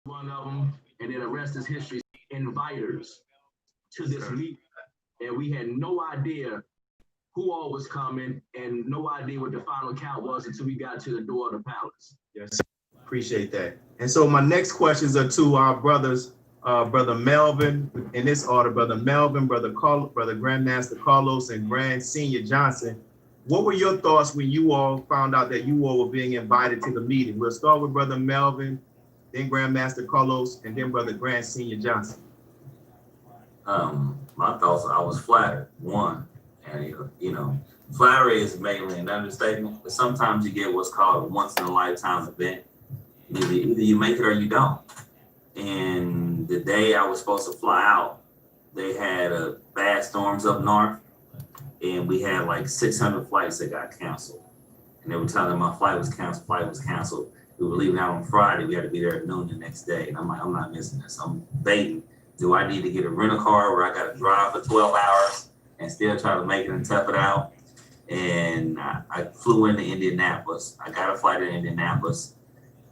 one of them, and then the rest is history. Inviters to this meeting, and we had no idea who all was coming and no idea what the final count was until we got to the door of the palace. Yes, appreciate that. And so my next questions are to our brothers, Brother Melvin, in this order, Brother Melvin, Brother Grandmaster Carlos, and Grand Senior Johnson. What were your thoughts when you all found out that you all were being invited to the meeting? We'll start with Brother Melvin, then Grandmaster Carlos, and then Brother Grand Senior Johnson. My thoughts, I was flattered, one. And, flattery is mainly an understatement, but sometimes you get what's called a once-in-a-lifetime event. Either you make it or you don't. And the day I was supposed to fly out, they had bad storms up north, and we had like 600 flights that got canceled. And they were telling me my flight was canceled. We were leaving out on Friday. We had to be there at noon the next day. And I'm like, I'm not missing this. I'm baiting. Do I need to get a rental car where I got to drive for 12 hours and still try to make it and tough it out? And I flew into Indianapolis. I got a flight in Indianapolis.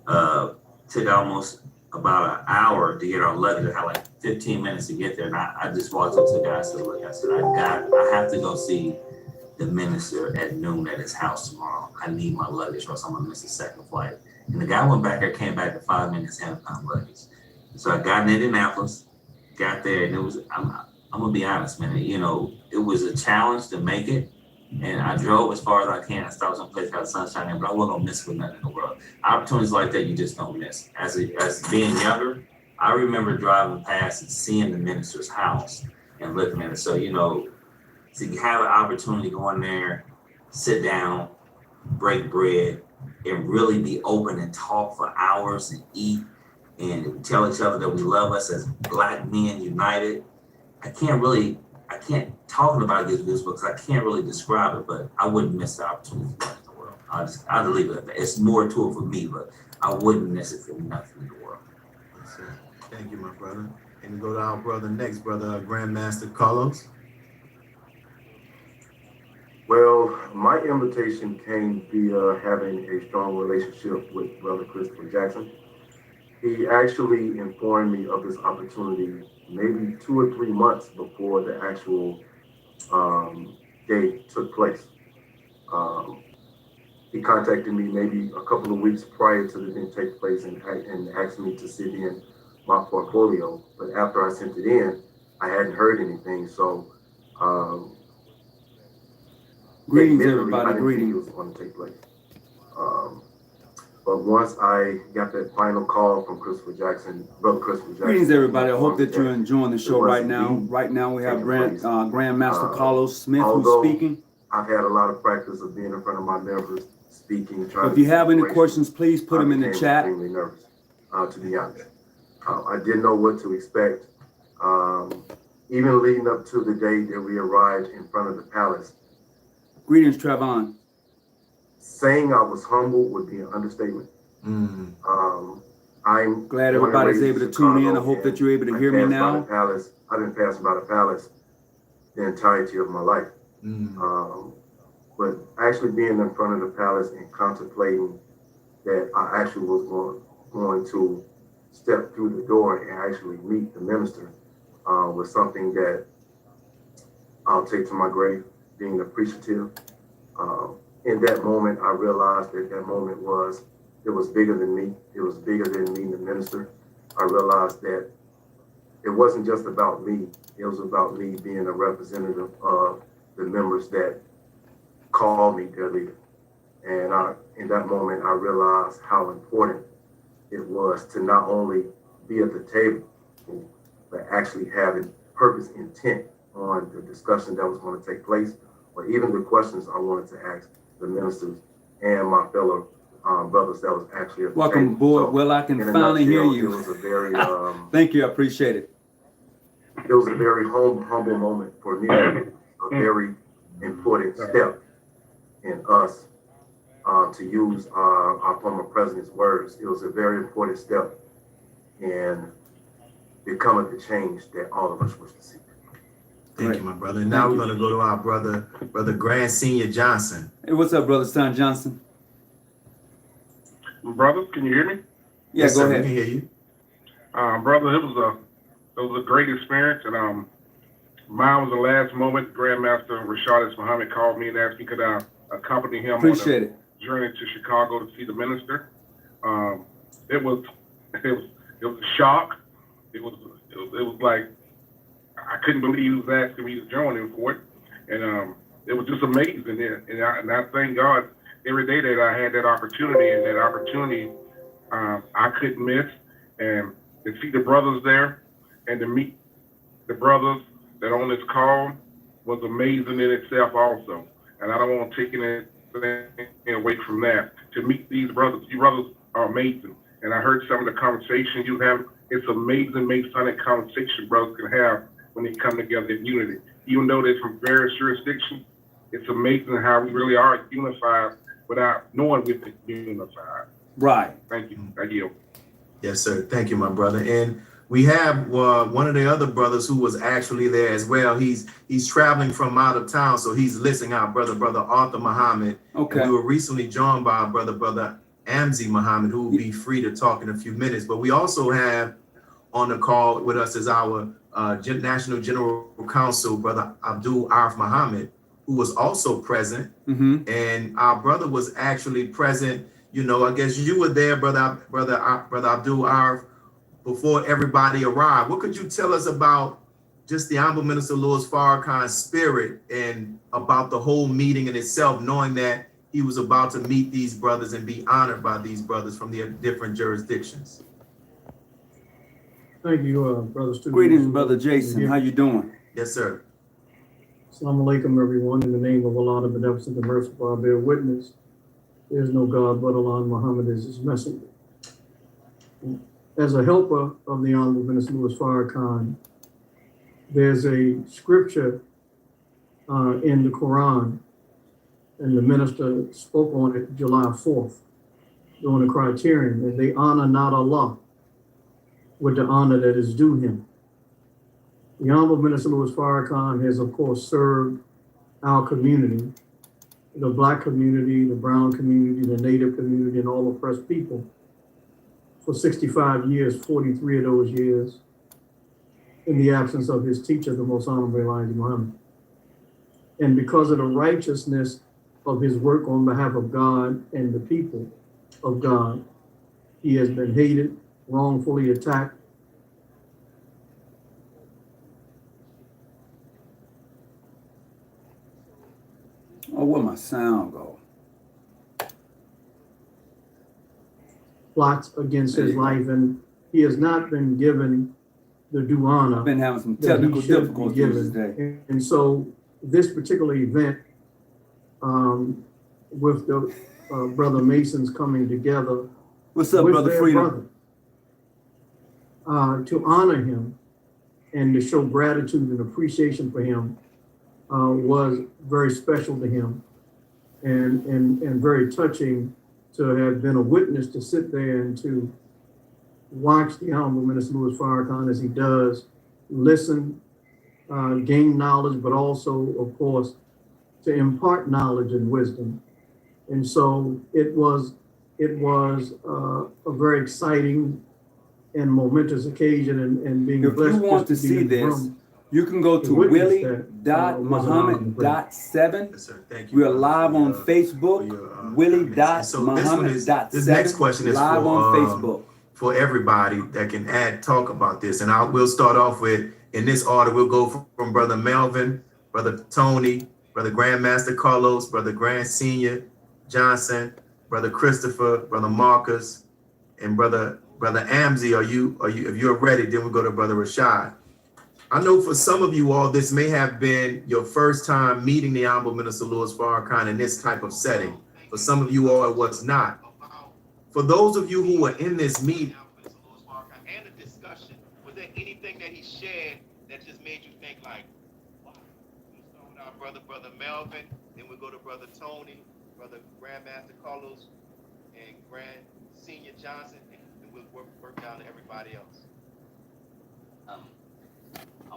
Took almost about an hour to get our luggage. I had like 15 minutes to get there. And I just walked up to the guy and said, look, I have to go see the minister at noon at his house tomorrow. I need my luggage or else I'm gonna miss the second flight. And the guy went back there, came back in 5 minutes, and found luggage. So I got in Indianapolis, got there, and it was, I'm gonna be honest, man, it was a challenge to make it. And I drove as far as I can. I stopped someplace got sunshine in, but I wasn't gonna miss with nothing in the world. Opportunities like that, you just don't miss. As being younger, I remember driving past and seeing the minister's house and looking at it. So, to have an opportunity to go in there, sit down, break bread, and really be open and talk for hours and eat and tell each other that we love us as Black men united. I can't talking about it gives goosebumps because I can't really describe it, but I wouldn't miss the opportunity for in the world. I'd leave it at that. It's more to it for me, but I wouldn't miss it for nothing in the world. Thank you, my brother. And we go to our brother next, Brother Grandmaster Carlos. Well, my invitation came via having a strong relationship with Brother Christopher Jackson. He actually informed me of this opportunity maybe 2 or 3 months before the actual day took place. He contacted me maybe a couple of weeks prior to the event take place and asked me to sit in my portfolio. But after I sent it in, I hadn't heard anything. So greetings, everybody. I didn't think it was going to take place. But once I got that final call from Christopher Jackson, Brother Christopher Jackson. Greetings, everybody. I hope that you're enjoying the show right now. Right now, we have Grandmaster Carlos Smith who's speaking. I've had a lot of practice of being in front of my members, speaking. If you have any questions, please put them in the chat. I'm extremely nervous, to be honest. I didn't know what to expect. Even leading up to the day that we arrived in front of the palace. Greetings, Trevon. Saying I was humble would be an understatement. I'm glad everybody's able to tune in. I hope that you're able to hear me now. I've been passing by the palace the entirety of my life. But actually being in front of the palace and contemplating that I actually was going to step through the door and actually meet the minister was something that I'll take to my grave, being appreciative. In that moment, I realized that moment was bigger than me. It was bigger than me, the minister. I realized that it wasn't just about me. It was about me being a representative of the members that called me their leader. And in that moment, I realized how important it was to not only be at the table, but actually having purpose intent on the discussion that was going to take place, or even the questions I wanted to ask the ministers and my fellow brothers that was actually at the welcome table. aboard. So, well, I can finally hear you. It was a very thank you, I appreciate it. It was a very humble moment for me, a very important step in us, to use our former president's words. It was a very important step in becoming the change that all of us wish to see. Thank you, my brother. And now we're going to go to our brother Grand Senior Johnson. Hey, what's up, brother Son Johnson? Brother, can you hear me? Yeah, go ahead. We can hear you. Brother, it was a great experience, and mine was the last moment. Grandmaster Rashad Muhammad called me and asked me could I accompany him Appreciate on a journey to Chicago to see the minister. It was a shock. It was like I couldn't believe he was asking me to join him for it, and it was just amazing. And I thank God every day that I had that opportunity, and that opportunity I couldn't miss. And to see the brothers there and to meet the brothers that on this call was amazing in itself also. And I don't want to take anything away from that. To meet these brothers, you brothers are amazing. And I heard some of the conversation you have. It's amazing Masonic conversation brothers can have when they come together in unity. Even though they're from various jurisdictions, it's amazing how we really are unified without knowing we're unified. Right. Thank you. Thank you. Yes, sir. Thank you, my brother. And we have one of the other brothers who was actually there as well. He's traveling from out of town, so he's listening. Our brother Arthur Muhammad. Okay. And we were recently joined by our brother Amzi Muhammad, who will be free to talk in a few minutes. But we also have on the call with us is our National General Counsel, Brother Abdul Arif Muhammad, who was also present. And our brother was actually present. You know, I guess you were there, brother Abdul Arif, before everybody arrived. What could you tell us about just the Honorable Minister Louis Farrakhan's spirit and about the whole meeting in itself, knowing that he was about to meet these brothers and be honored by these brothers from the different jurisdictions? Thank you, Brother Stu. Greetings, Brother Jason. How you doing? Yes, sir. Assalamu alaikum, everyone. In the name of Allah, the Beneficent and Merciful, I bear witness. There is no God but Allah, and Muhammad is his messenger. As a helper of the Honorable Minister Louis Farrakhan, there's a scripture in the Quran, and the minister spoke on it July 4th during the criterion, and they honor not Allah with the honor that is due him. The Honorable Minister Louis Farrakhan has, of course, served our community, the Black community, the brown community, the Native community, and all oppressed people for 65 years, 43 of those years, in the absence of his teacher, the Most Honorable Elijah Muhammad. And because of the righteousness of his work on behalf of God and the people of God, he has been hated, wrongfully attacked. Oh, where my sound go? Plots against his life, and he has not been given the due honor. I've been having some technical difficulties today. And so this particular event with the Brother Masons coming together. What's up, Brother Freedom? To honor him and to show gratitude and appreciation for him was very special to him and very touching to have been a witness, to sit there and to watch the Honorable Minister Louis Farrakhan as he does, listen, gain knowledge, but also, of course, to impart knowledge and wisdom. And so it was a very exciting and momentous occasion, and being if blessed. If you want to see this, you can go to willie.muhammad.7. Yes, sir. Thank you. We're live on Facebook. Willie.muhammad.7. This next question is live on Facebook. For everybody that can talk about this. And we'll start off with, in this order, we'll go from Brother Melvin, Brother Tony, Brother Grandmaster Carlos, Brother Grand Senior Johnson, Brother Christopher, Brother Marcus, and Brother Amzi. Are you if you're ready, then we'll go to Brother Rashad. I know for some of you all, this may have been your first time meeting the Honorable Minister Louis Farrakhan in this type of setting. For some of you all, it was not. For those of you who were in this meeting and the discussion, was there anything that he shared that just made you think like, wow? We'll start with our brother Melvin, then we'll go to Brother Tony, Brother Grandmaster Carlos, and Grand Senior Johnson, and we'll work down to everybody else. I'm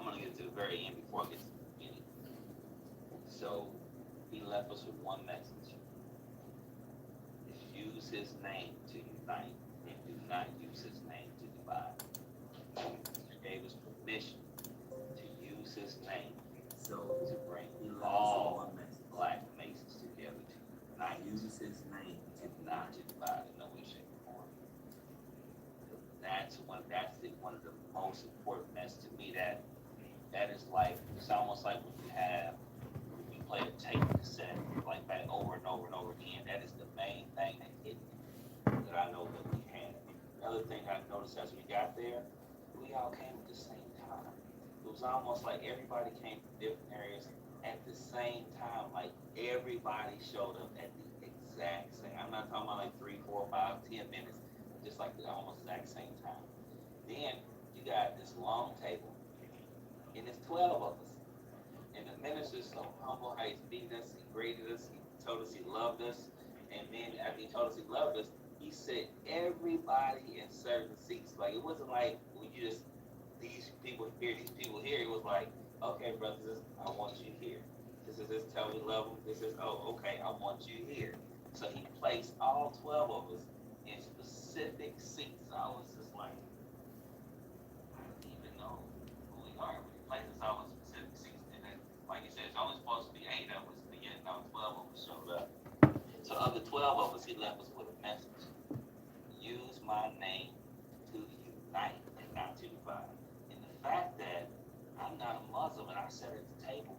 gonna get to the very end before I get to the beginning. So he left us with one message. Use his name to unite and do not use his name to divide. one of the most important messages to me, that is like, it's almost like when you play a tape cassette, like back over and over and over again. That is the main thing that I know that we had. The other thing I noticed as we got there, we all came at the same time. It was almost like everybody came from different areas at the same time. Like everybody showed up at the exact same. I'm not talking about like 3, 4, 5, 10 minutes, just like the almost exact same time. Then you got this long table, and it's 12 of us. And the minister's so humble how he's beating us, he graded us, he told us he loved us. And then after he told us he loved us, he said everybody in certain seats. Like it wasn't like we just these people here. It was like, okay, brothers, I want you here. This is this tell me love them. This is okay, I want you here. So he placed all 12 of us in specific seats. I was just like, I don't even know who we are. He placed us all in specific seats, and then, like you said, it's only supposed to be 8 of us, but yet now 12 of us showed up. So of the 12 of us, he left us with a message. Use my name to unite and not to divide. And the fact that I'm not a Muslim and I sat at the table,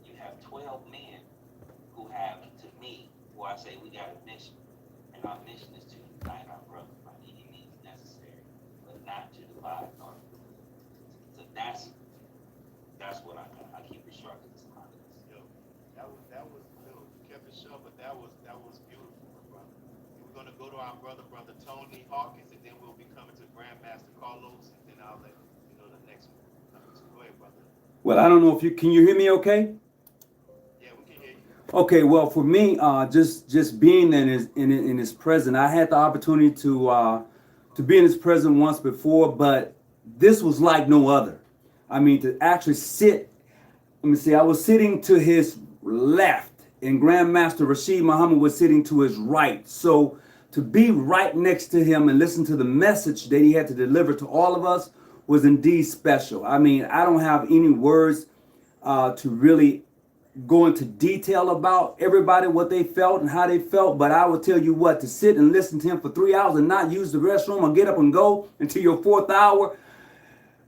you have 12 men who have, to me, who I say we got a mission. And our mission is to unite our brothers by any means necessary, but not to divide. So that's what I keep it short because it's a lot of this. Yo, that was little. You kept it short, but that was beautiful, my brother. We're gonna go to our brother Tony Hawkins, and then we'll be coming to Grandmaster Carlos, and then I'll let you know the next one. Go ahead, brother. Well, I don't know if can you hear me okay? Yeah, we can hear you. Okay, well, for me, just being in his presence, I had the opportunity to be in his presence once before, but this was like no other. I mean, to actually sit. Let me see. I was sitting to his left, and Grandmaster Rashid Muhammad was sitting to his right. So to be right next to him and listen to the message that he had to deliver to all of us was indeed special. I mean, I don't have any words to really go into detail about everybody, what they felt and how they felt, but I will tell you what, to sit and listen to him for 3 hours and not use the restroom or get up and go until your 4th hour,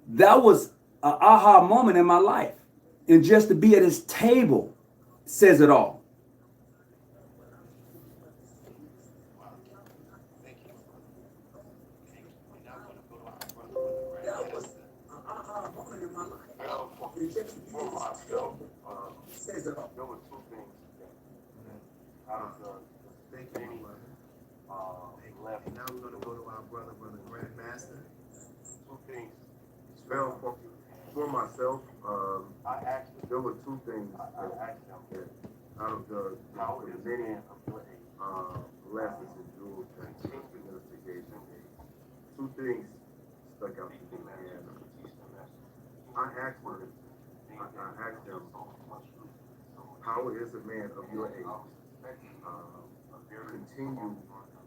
that was an aha moment in my life. And just to be at his table says it all. Wow. Thank you. Thank you. And now we're gonna go to our brother Grandmaster. Well, for myself, there were 2 things that out of the many left. And now we're going to go to our brother Grandmaster. 2 things. Well, for myself, there were 2 things that out of the many lessons and jewels that the minister gave me, 2 things stuck out to me. And I asked them, how is a man of your age continue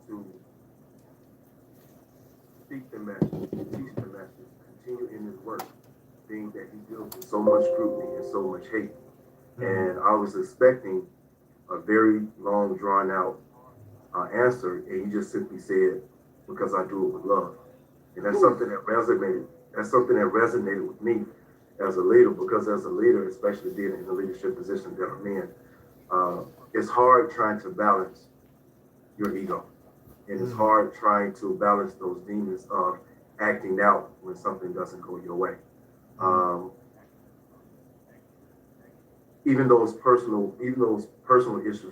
to speak the message, teach the message, continue in his work, being that he deals with so much scrutiny and so much hate. And I was expecting a very long, drawn out answer, and he just simply said, because I do it with love. And that's something that resonated. That's something that resonated with me as a leader, because as a leader, especially being in the leadership position that I'm in, it's hard trying to balance your ego. And it's hard trying to balance those demons of acting out when something doesn't go your way. Even those personal issues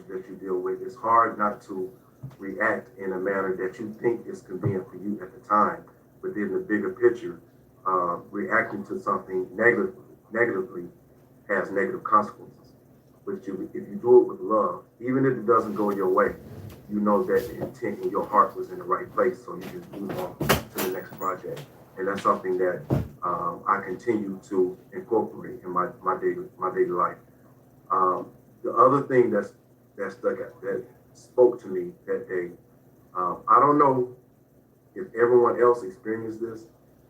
that you deal with, it's hard not to react in a manner that you think is convenient for you at the time, but then the bigger picture, reacting to something negatively has negative consequences. But if you do it with love, even if it doesn't go your way, you know that the intent in your heart was in the right place, so you just move on to the next project. And that's something that I continue to incorporate in my daily life. The other thing that stuck out, that spoke to me that day, I don't know if everyone else experienced this,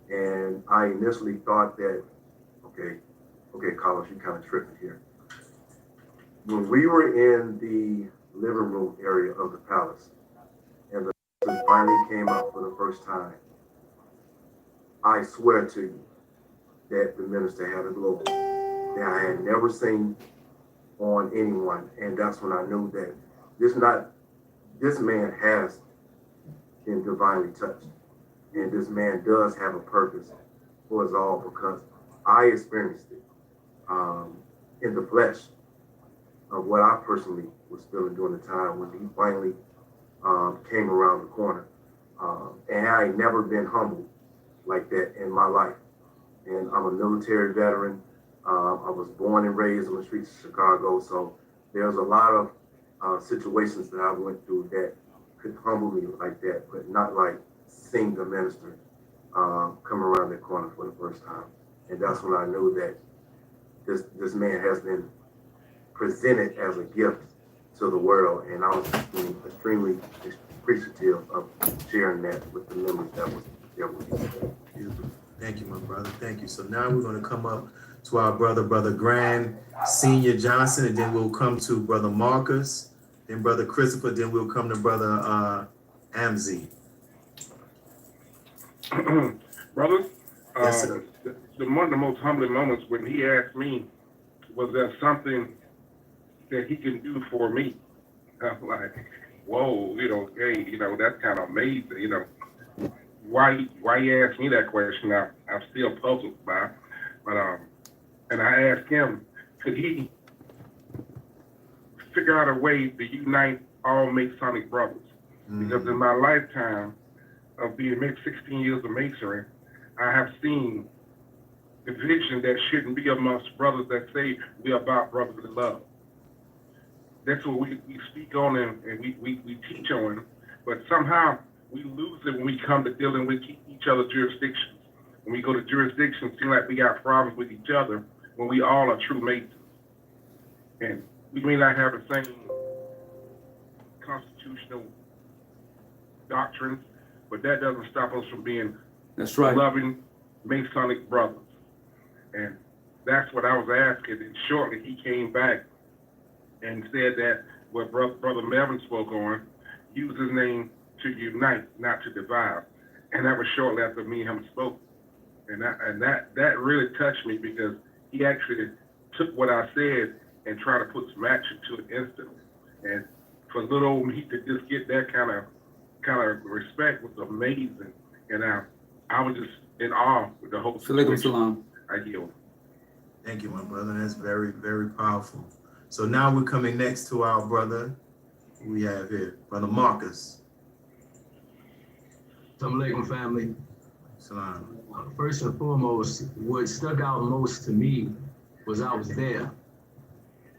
and I initially thought that, okay, Carlos, you kind of tripping here. When we were in the living room area of the palace, and the person finally came up for the first time, I swear to you that the minister had a glory that I had never seen on anyone. And that's when I knew that this man has been divinely touched. And this man does have a purpose for us all, because I experienced it in the flesh of what I personally was feeling during the time when he finally came around the corner. And I ain't never been humbled like that in my life. And I'm a military veteran. I was born and raised on the streets of Chicago. So there's a lot of situations that I went through that could humble me like that, but not like seeing the minister come around the corner for the first time. And that's when I knew that this man has been presented as a gift to the world. And I was extremely appreciative of sharing that with the members that was there with me. Beautiful. Thank you, my brother. Thank you. So now we're going to come up to our Brother Grand Senior Johnson, and then we'll come to Brother Marcus, then Brother Christopher, then we'll come to Brother Amzi. Brothers, Yes, sir. one of the most humbling moments when he asked me, was there something that he can do for me? I'm like, whoa, hey, that's kind of amazing, Why you asked me that question, I'm still puzzled by, but and I asked him, could he figure out a way to unite all Masonic brothers? Because in my lifetime of being 16 years of Masonry, I have seen division that shouldn't be amongst brothers that say we're about brotherly love. That's what we speak on and we teach on, but somehow we lose it when we come to dealing with each other's jurisdictions. When we go to jurisdictions, it seems like we got problems with each other when we all are true Masons. And we may not have the same constitutional doctrines, but that doesn't stop us from being That's right. loving Masonic brothers. And that's what I was asking. And shortly he came back and said that what Brother Melvin spoke on, use his name to unite, not to divide. And that was shortly after me and him spoke. And that really touched me, because he actually took what I said and tried to put some action to it instantly. And for little old me to just get that kind of respect was amazing. And I was just in awe with the whole situation. Salam. I yield. Thank you, my brother. That's very, very powerful. So now we're coming next to our brother who we have here, Brother Marcus. Assalamu alaikum, family. Salam. First and foremost, what stuck out most to me was I was there.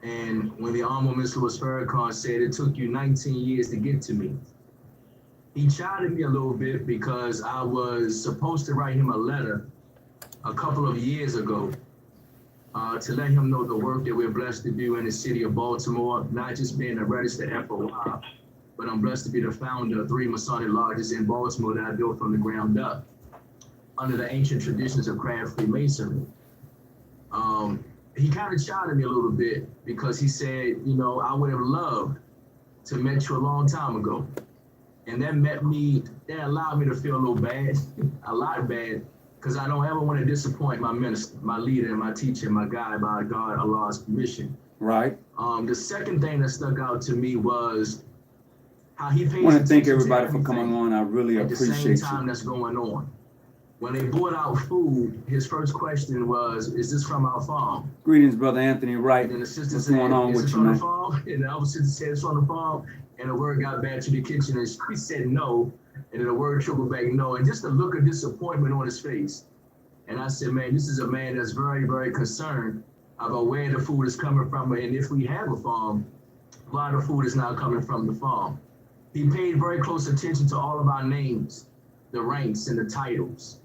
And when the Honorable Mr. Farrakhan said it took you 19 years to get to me, he chided me a little bit because I was supposed to write him a letter a couple of years ago to let him know the work that we're blessed to do in the city of Baltimore, not just being a registered FOI, but I'm blessed to be the founder of 3 Masonic lodges in Baltimore that I built from the ground up under the ancient traditions of craft Freemasonry. He kind of chided me a little bit because he said, I would have loved to met you a long time ago. And that allowed me to feel a little bad, a lot bad, because I don't ever want to disappoint my minister, my leader, and my teacher, my guide, by God, Allah's permission. Right. The second thing that stuck out to me was how he pays I want to thank attention everybody to for coming everything on. I really at the appreciate same time you. that's going on. When they brought out food, his first question was, "Is this from our farm?" Greetings, Brother Anthony Wright. And then the sister What's said, going on "Is with it you, from the man?" farm?" And the other sister said, "It's from the farm." And the word got back to the kitchen, and she said no. And then the word trickled back no. And just the look of disappointment on his face. And I said, man, this is a man that's very, very concerned about where the food is coming from. And if we have a farm, why the food is not coming from the farm. He paid very close attention to all of our names, the ranks and the titles.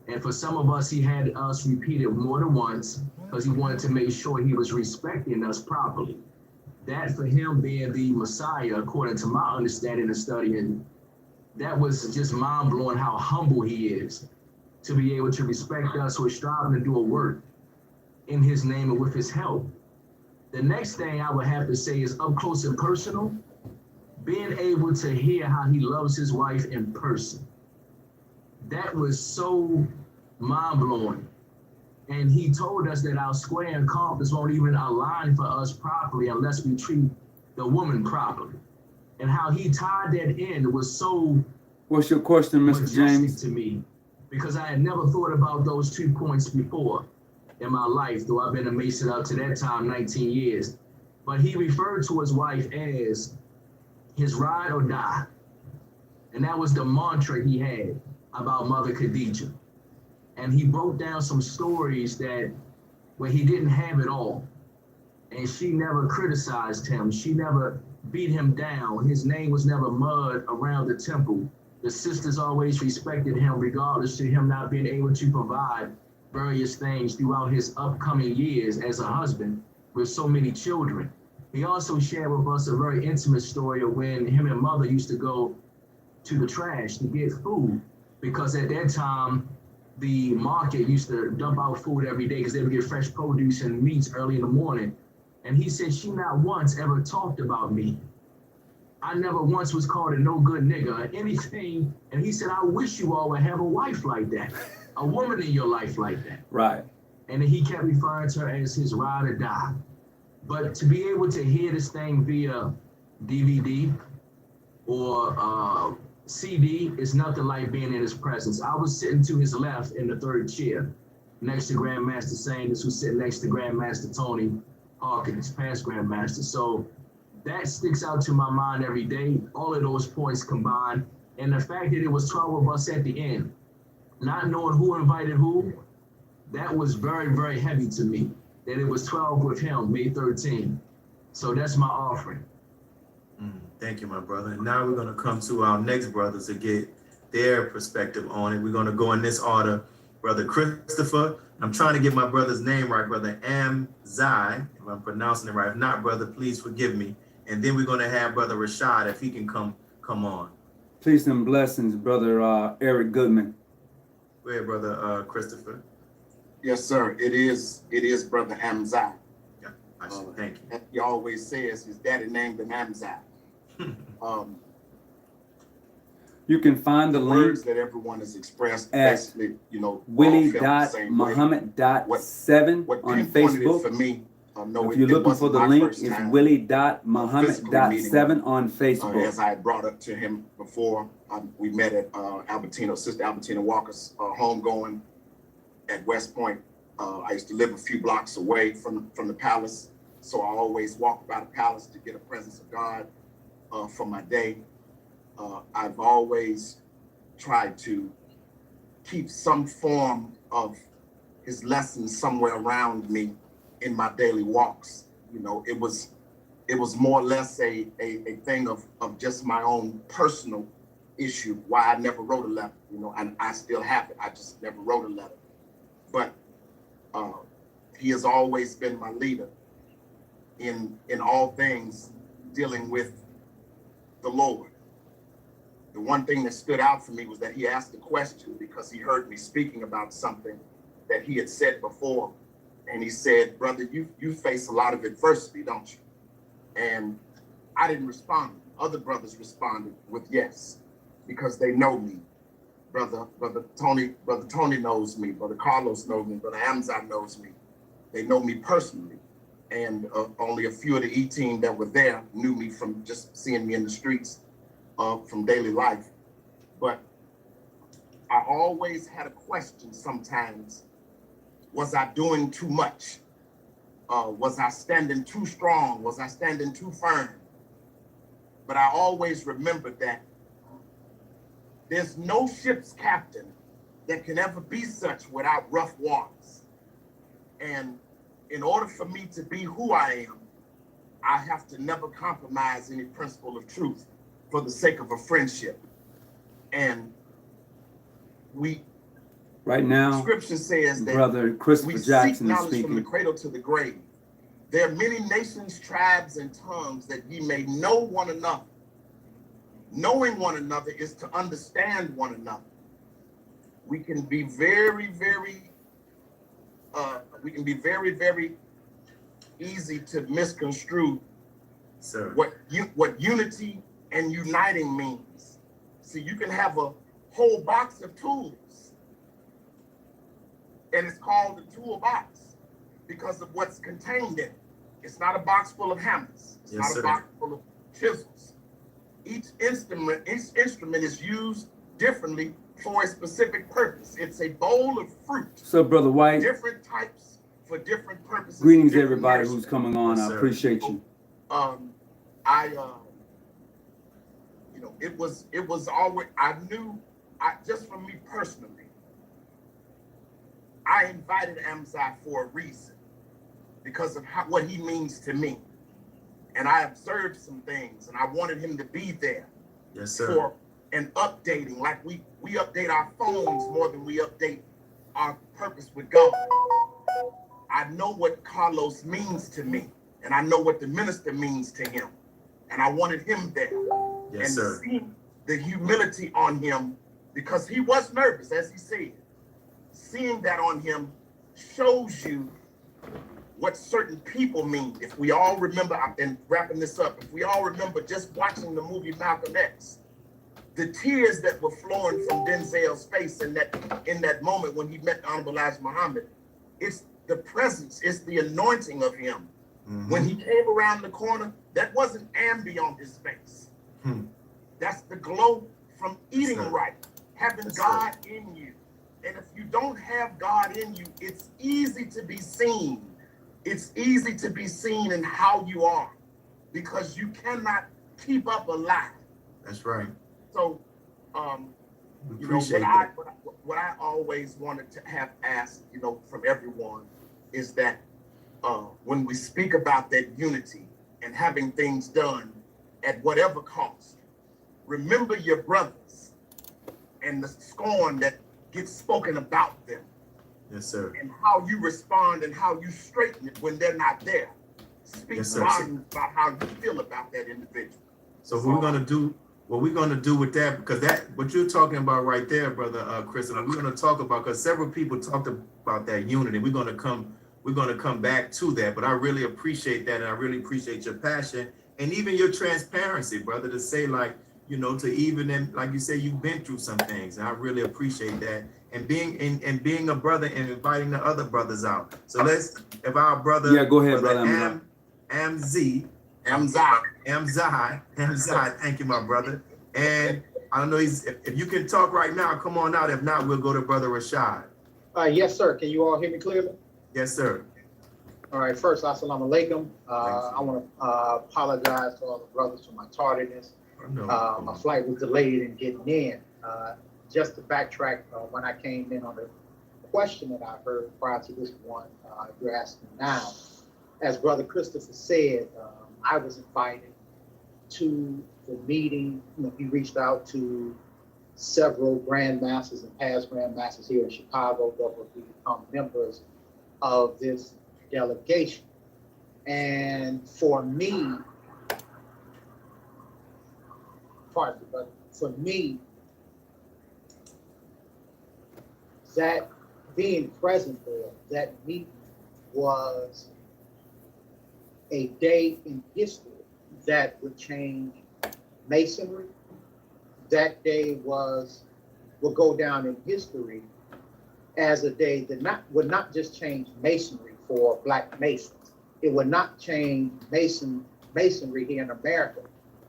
And for some of us, he had us repeat it more than once because he wanted to make sure he was respecting us properly. That for him being the Messiah, according to my understanding and studying, that was just mind-blowing how humble he is to be able to respect us who are striving to do a work in his name and with his help. The next thing I would have to say is up close and personal, being able to hear how he loves his wife in person. That was so mind-blowing. And he told us that our square and compass won't even align for us properly unless we treat the woman properly. And how he tied that in was so What's your question, Mr. majestic James? to me, because I had never thought about those 2 points before in my life, though I've been a Mason up to that time 19 years. But he referred to his wife as his ride or die. And that was the mantra he had about Mother Khadijah. And he broke down some stories that where he didn't have it all. And she never criticized him. She never beat him down. His name was never mud around the temple. The sisters always respected him, regardless of him not being able to provide various things throughout his upcoming years as a husband with so many children. He also shared with us a very intimate story of when him and Mother used to go to the trash to get food, because at that time, the market used to dump out food every day because they would get fresh produce and meats early in the morning. And he said, she not once ever talked about me. I never once was called a no good nigga or anything. And he said, I wish you all would have a wife like that, a woman in your life like that. Right. And then he kept referring to her as his ride or die. But to be able to hear this thing via DVD or CD is nothing like being in his presence. I was sitting to his left in the third chair, next to Grandmaster Sanders, who's sitting next to Grandmaster Tony Hawkins, past Grandmaster. So that sticks out to my mind every day, all of those points combined. And the fact that it was 12 of us at the end, not knowing who invited who, that was very, very heavy to me, that it was 12 with him, May 13. So that's my offering. Thank you, my brother. And now we're going to come to our next brothers to get their perspective on it. We're going to go in this order. Brother Christopher, I'm trying to get my brother's name right, Brother Amzai, if I'm pronouncing it right. If not, brother, please forgive me. And then we're going to have Brother Rashad, if he can come on. Peace and blessings, Brother Eric Goodman. Go ahead, Brother Christopher. Yes, sir. It is Brother Amzai. Yeah, thank you. He always says his daddy named him Amzai. You can find the link words that everyone has expressed, at basically, you know, Willie.Muhammad.7 on Facebook. For me, if you're looking for the link, it's Willie.Muhammad.7 on Facebook. As I brought up to him before, we met at Sister Albertina Walker's homegoing at West Point. I used to live a few blocks away from the palace, so I always walked by the palace to get a presence of God for my day. I've always tried to keep some form of his lessons somewhere around me in my daily walks. You know, it was more or less a thing of just my own personal issue, why I never wrote a letter, you know, and I still have it. I just never wrote a letter. But he has always been my leader in all things dealing with the Lord. The one thing that stood out for me was that he asked a question because he heard me speaking about something that he had said before. And he said, brother, you face a lot of adversity, don't you? And I didn't respond. Other brothers responded with yes, because they know me. Brother Tony knows me. Brother Carlos knows me. Brother Amzai knows me. They know me personally. And only a few of the E-team that were there knew me from just seeing me in the streets from daily life. But I always had a question sometimes. Was I doing too much? Was I standing too strong? Was I standing too firm? But I always remembered that there's no ship's captain that can ever be such without rough waters. And in order for me to be who I am, I have to never compromise any principle of truth for the sake of a friendship. And right now, Scripture says that Brother Christopher Jackson seek is knowledge speaking. from the cradle to the grave. There are many nations, tribes, and tongues that ye may know one another. Knowing one another is to understand one another. We can be very, very easy to misconstrue what unity and uniting means. See, you can have a whole box of tools, And it's called the toolbox because of what's contained in it. It's not a box full of hammers. It's not a box full of chisels. Each instrument is used differently for a specific purpose. It's a bowl of fruit. So, Brother White. Different types for different purposes. Greetings, everybody who's coming on. Yes, I appreciate you. It was always, just for me personally, I invited Amzai for a reason because of what he means to me. And I observed some things and I wanted him to be there. Yes, sir. For an updating, like we update our phones more than we update our purpose with God. I know what Carlos means to me, and I know what the minister means to him. And I wanted him there. Yes, and sir. seeing the humility on him, because he was nervous, as he said. Seeing that on him shows you what certain people mean. If we all remember, and wrapping this up, if we all remember just watching the movie Malcolm X, the tears that were flowing from Denzel's face in that moment when he met Honorable Elijah Muhammad, it's the presence, it's the anointing of him. Mm-hmm. When he came around the corner, that wasn't ambi on his face. That's the glow from eating right, having God in you. And if you don't have God in you, it's easy to be seen. It's easy to be seen in how you are because you cannot keep up a lie. That's right. So, what I always wanted to have asked, from everyone is that when we speak about that unity and having things done at whatever cost, remember your brothers and the scorn that gets spoken about them. Yes, sir. And how you respond and how you straighten it when they're not there. Speak volumes about how you feel about that individual. So what we're gonna do with that, because that what you're talking about right there, brother Chris, and we're gonna talk about, because several people talked about that unity. We're gonna come back to that, but I really appreciate that, and I really appreciate your passion and even your transparency, brother, to say like, to even, like you say, you've been through some things, and I really appreciate that. And being a brother and inviting the other brothers out. So if our brother, go ahead, brother Amzai. Thank you, my brother. And I don't know, if you can talk right now, come on out. If not, we'll go to Brother Rashad. Yes, sir. Can you all hear me clearly? Yes, sir. All right. First, assalamu alaikum. I want to apologize to all the brothers for my tardiness. My flight was delayed in getting in. Just to backtrack, when I came in on the question that I heard prior to this one, you're asking now. As Brother Christopher said, I was invited to the meeting. He reached out to several grandmasters and past grandmasters here in Chicago that would become members of this delegation. And for me, that being present there, that meeting was a day in history that would change Masonry. That day will go down in history as a day that would not just change Masonry for Black Masons. It would not change Masonry here in America,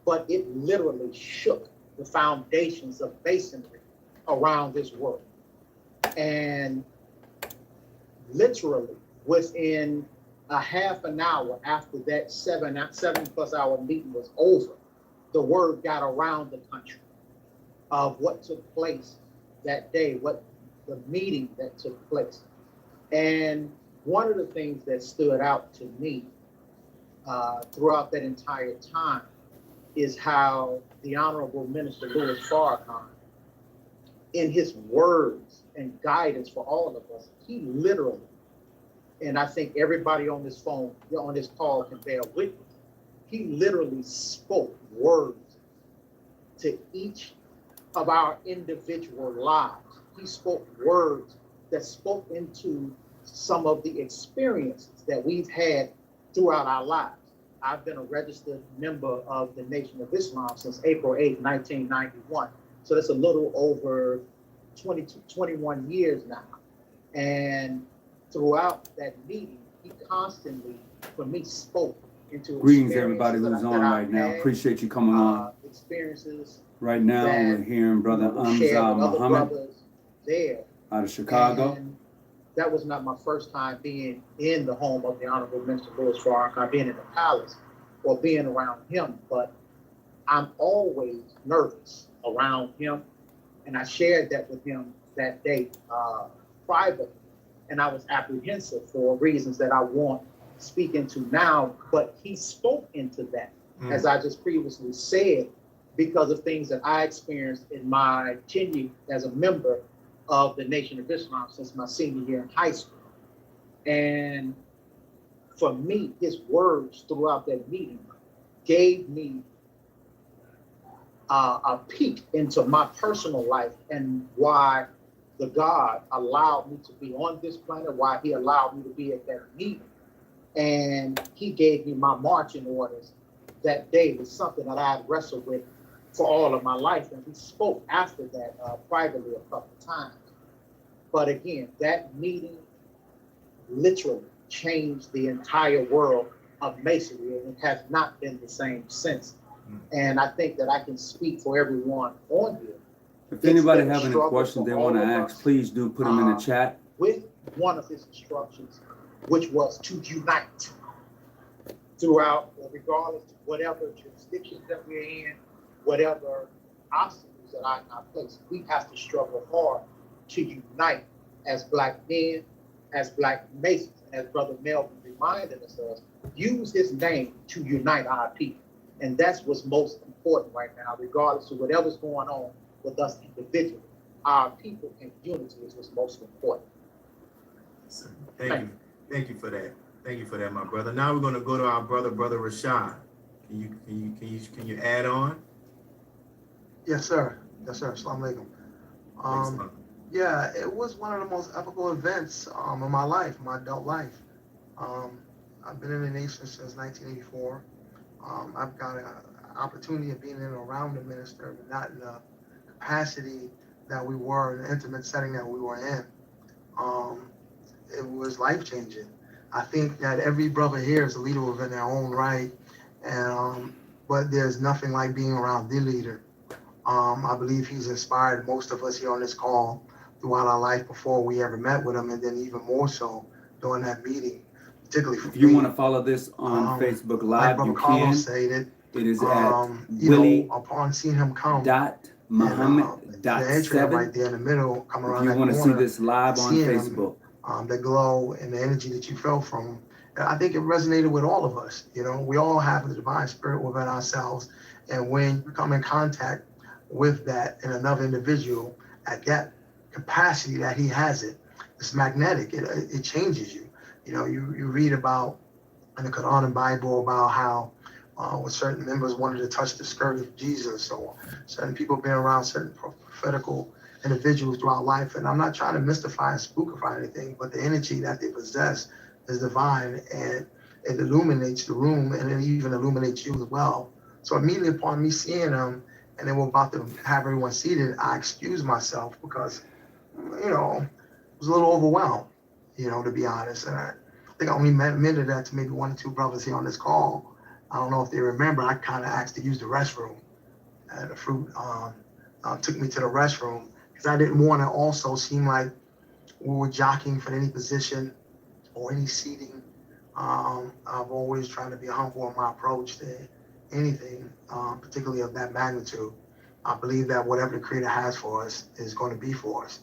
but it literally shook the foundations of Masonry around this world. And literally within a half an hour after that 7+ hour meeting was over, the word got around the country of what took place that day, what the meeting that took place. And one of the things that stood out to me throughout that entire time is how the Honorable Minister Louis Farrakhan, in his words and guidance for all of us, he literally, and I think everybody on this call can bear witness, he literally spoke words to each of our individual lives. He spoke words that spoke into some of the experiences that we've had throughout our lives. I've been a registered member of the Nation of Islam since April 8, 1991. So that's a little over 21 years now. And throughout that meeting, he constantly, for me, spoke into Greetings, everybody experiences who's that on I've right now. had, Appreciate you coming on. experiences Right now, that, we're hearing Brother shared with other Muhammad brothers there. out of Chicago. And that was not my first time being in the home of the Honorable Minister Louis Farrakhan, being in the palace or being around him, but I'm always nervous around him. And I shared that with him that day privately. And I was apprehensive for reasons that I won't speak into now, but he spoke into that, as I just previously said, because of things that I experienced in my tenure as a member of the Nation of Islam since my senior year in high school. And for me, his words throughout that meeting gave me a peek into my personal life and why the God allowed me to be on this planet, why he allowed me to be at that meeting. And he gave me my marching orders that day. Was something that I had wrestled with for all of my life. And we spoke after that privately a couple of times. But again, that meeting literally changed the entire world of Masonry, and it has not been the same since. And I think that I can speak for everyone on here. If anybody have any questions they want to ask, please do put them in the chat. With one of his instructions, which was to unite throughout, regardless of whatever jurisdictions that we're in, whatever obstacles that are in our place, we have to struggle hard to unite as Black men, as Black Masons, as Brother Melvin reminded us of, use his name to unite our people. And that's what's most important right now, regardless of whatever's going on with us individually. Our people and unity is what's most important. Thank you. Thank you for that. Thank you for that, my brother. Now we're going to go to our brother Rashad. Can you add on? Yes, sir. Yes, sir. Assalamu alaikum. Yeah, it was one of the most epical events of my life, my adult life. I've been in the nation since 1984. I've got an opportunity of being in and around the minister, but not in the capacity that we were, in the intimate setting that we were in. It was life-changing. I think that every brother here is a leader within their own right, and but there's nothing like being around the leader. I believe he's inspired most of us here on this call throughout our life before we ever met with him, and then even more so during that meeting, particularly for If you want to follow this on Facebook Live, like you Carlos can. stated, It is at Willie upon seeing him come Muhammad the entrance right there in the middle, come around if you want to see this live on Facebook. The glow and the energy that you felt from him. I think it resonated with all of us. You know, we all have the divine spirit within ourselves. And when you come in contact with that in another individual at that capacity that he has it's magnetic. It changes you. You know, you read about in the Quran and Bible about how when certain members wanted to touch the skirt of Jesus, or certain people being around certain prophetical individuals throughout life. And I'm not trying to mystify and spookify anything, but the energy that they possess is divine, and it illuminates the room, and it even illuminates you as well. So immediately upon me seeing them, and then we're about to have everyone seated, I excused myself because, you know, I was a little overwhelmed, you know, to be honest. And I think I only admitted that to maybe one or two brothers here on this call. I don't know if they remember, I kind of asked to use the restroom. And the fruit took me to the restroom because I didn't want to also seem like we were jockeying for any position or any seating. I've always tried to be humble in my approach to anything, particularly of that magnitude. I believe that whatever the Creator has for us is going to be for us.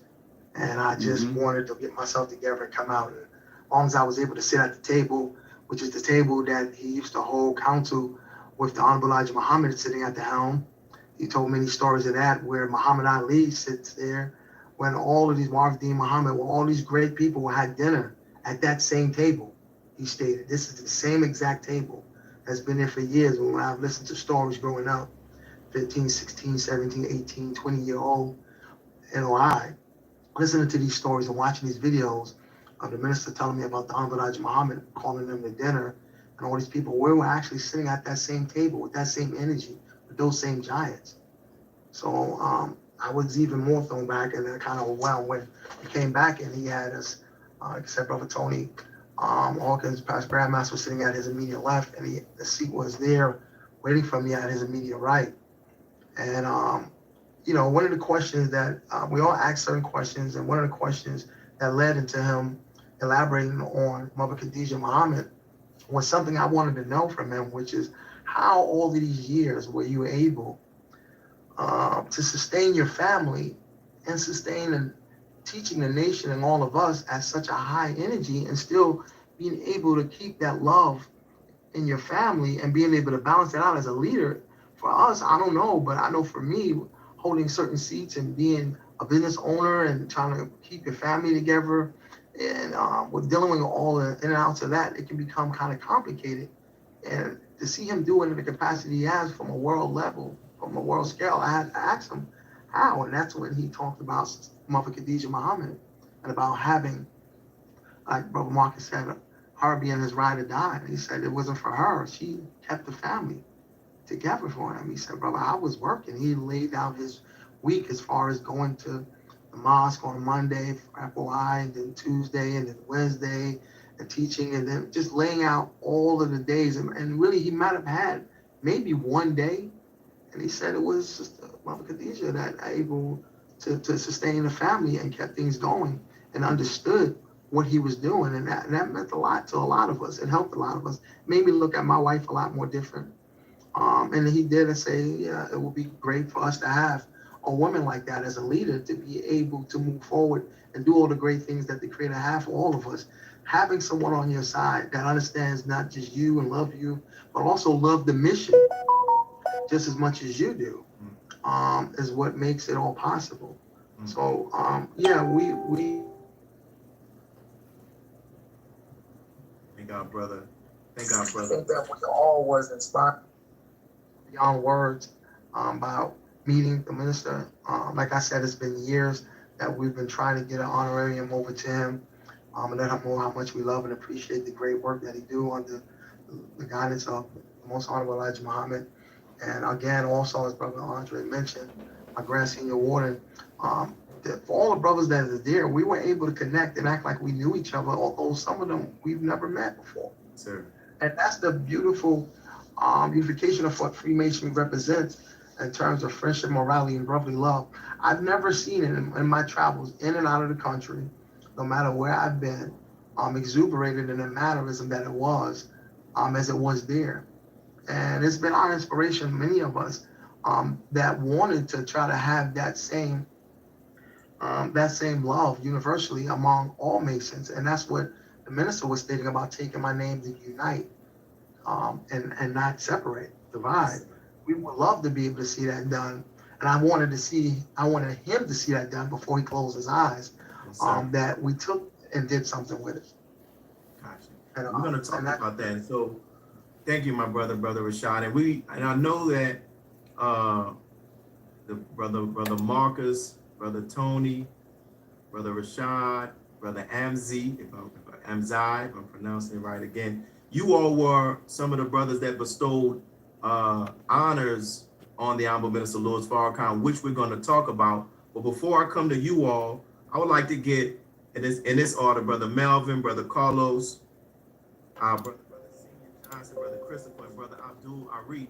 And I just wanted to get myself together and come out. And as long as I was able to sit at the table, which is the table that he used to hold council with the Honorable Elijah Muhammad sitting at the helm. He told many stories of that where Muhammad Ali sits there when all of these Muhammad Muhammad, when all these great people had dinner at that same table. He stated, this is the same exact table that's been there for years. When I've listened to stories growing up, 15, 16, 17, 18, 20-year-old, NOI, listening to these stories and watching these videos of the minister telling me about the Honorable Elijah Muhammad calling them to dinner, and all these people, we were actually sitting at that same table with that same energy, with those same giants. So I was even more thrown back and then kind of overwhelmed when we came back and he had us except Brother Tony Hawkins, past Grandmaster, was sitting at his immediate left, and the seat was there waiting for me at his immediate right. And, one of the questions that we all asked certain questions, and one of the questions that led into him elaborating on Mother Khadijah Muhammad was something I wanted to know from him, which is how all of these years were you able to sustain your family and sustain and teaching the nation and all of us at such a high energy and still being able to keep that love in your family and being able to balance it out as a leader. For us, I don't know, but I know for me, holding certain seats and being a business owner and trying to keep your family together and with dealing with all the in and outs of that, it can become kind of complicated. And to see him do it in the capacity he has from a world level, from a world scale, I had to ask him how. And that's when he talked about Mother Khadijah Muhammad and about having, like Brother Marcus said, her being his ride or die. He said it wasn't for her. She kept the family together for him. He said, brother, I was working. He laid out his week as far as going to the mosque on Monday for FOI, and then Tuesday, and then Wednesday, and teaching, and then just laying out all of the days. And really, he might have had maybe one day, and he said it was just Mother Khadijah that able to sustain the family and kept things going and understood what he was doing. And that meant a lot to a lot of us. It helped a lot of us. Made me look at my wife a lot more different. And he did say, yeah, it would be great for us to have a woman like that as a leader to be able to move forward and do all the great things that the Creator has for all of us. Having someone on your side that understands not just you and love you, but also love the mission just as much as you do, is what makes it all possible. So, we. Thank God, brother. Thank God, I brother. think that we all was inspired beyond words about meeting the minister. Like I said, it's been years that we've been trying to get an honorarium over to him and let him know how much we love and appreciate the great work that he do under the guidance of the Most Honorable Elijah Muhammad. And again, also, as Brother Andre mentioned, my Grand Senior Warden, for all the brothers that are there, we were able to connect and act like we knew each other, although some of them we've never met before. Sir. And that's the beautiful unification of what Freemasonry represents in terms of friendship, morality, and brotherly love. I've never seen it in my travels in and out of the country, no matter where I've been, exuberated in the mannerism that it was, as it was there. And it's been our inspiration, many of us, that wanted to try to have that same love universally among all Masons. And that's what the minister was stating about taking my name to unite and not separate, divide. We would love to be able to see that done. And I wanted him to see that done before he closed his eyes, that we took and did something with it. Gotcha. And, we're going to talk about that. And so thank you, my brother Rashad. And I know that the brother Marcus, brother Tony, brother Rashad, brother Amzi, if I'm pronouncing it right again, you all were some of the brothers that bestowed honors on the Honorable Minister Louis Farrakhan, which we're going to talk about. But before I come to you all, I would like to get in this order, Brother Melvin, Brother Carlos, brother Senior Johnson, Brother Christopher, and Brother Abdul Arif.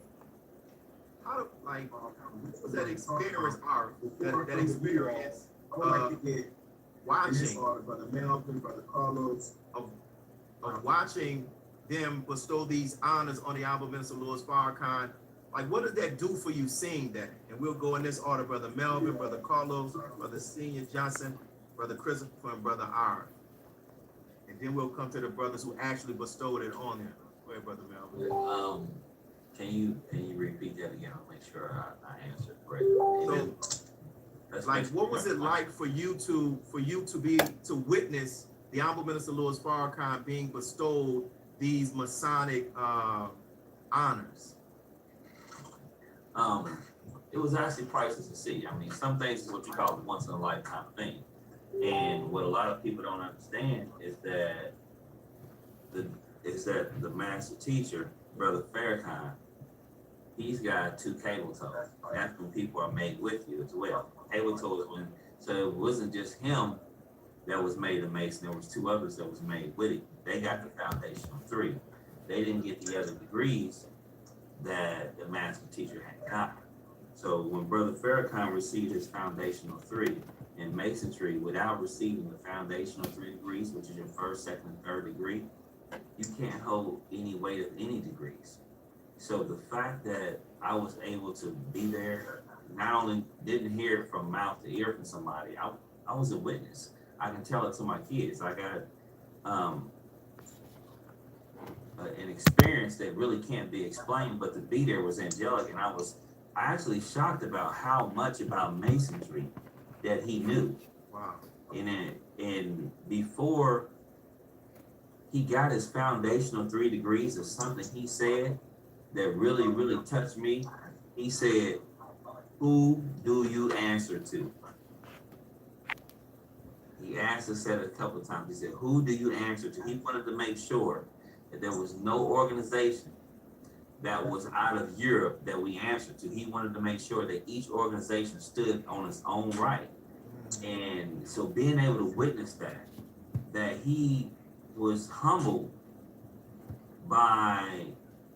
What was that experience, that experience watching Brother Melvin, Brother Carlos, of watching them bestow these honors on the Honorable Minister Louis Farrakhan? Like, what does that do for you seeing that? And we'll go in this order, Brother Melvin, Brother Carlos, Brother Senior Johnson, Brother Christopher, and Brother Arif. And then we'll come to the brothers who actually bestowed it on him. Go ahead, Brother Melvin. Can you repeat that again? I'll make sure I answer it correctly. So, what was it like for you to witness the Honorable Minister Louis Farrakhan being bestowed these Masonic honors? It was actually priceless to see. I mean, some things is what you call the once in a lifetime thing. And what a lot of people don't understand is that the master teacher, Brother Farrakhan, he's got 2 cable toes. That's when people are made with you as well. Cable toes so it wasn't just him that was made in Mason. There was 2 others that was made with it. They got the foundational 3. They didn't get the other degrees that the master teacher had got. So when Brother Farrakhan received his foundational 3 in Masonry without receiving the foundational 3 degrees, which is your 1st, 2nd, and 3rd degree, you can't hold any weight of any degrees. So the fact that I was able to be there, not only didn't hear it from mouth to ear from somebody, I was a witness. I can tell it to my kids. I got an experience that really can't be explained, but to be there was angelic, and I was actually shocked about how much about Masonry that he knew. Wow. And before he got his foundational 3 degrees of something he said that really, really touched me. He said, "Who do you answer to?" He asked us that a couple of times. He said, "Who do you answer to?" He wanted to make sure that there was no organization that was out of Europe that we answered to. He wanted to make sure that each organization stood on its own right. And so being able to witness that he was humbled by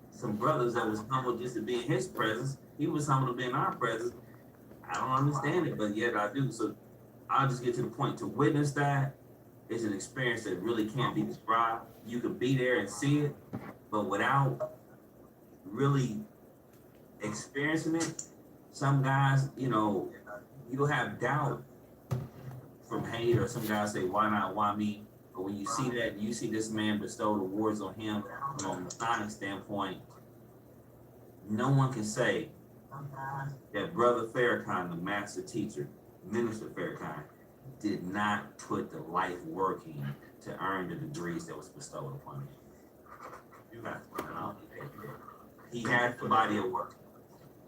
some brothers that was humbled just to be in his presence. He was humbled to be in our presence. I don't understand it, but yet I do. So I'll just get to the point. To witness that is an experience that really can't be described. You could be there and see it, but without really experiencing it, some guys, you'll have doubt from hate, or some guys say, "Why not? Why me?" But when you see that, you see this man bestow awards on him from a Masonic standpoint, no one can say that Brother Farrakhan, the master teacher, Minister Farrakhan, did not put the life work in to earn the degrees that was bestowed upon him. He had the body of work.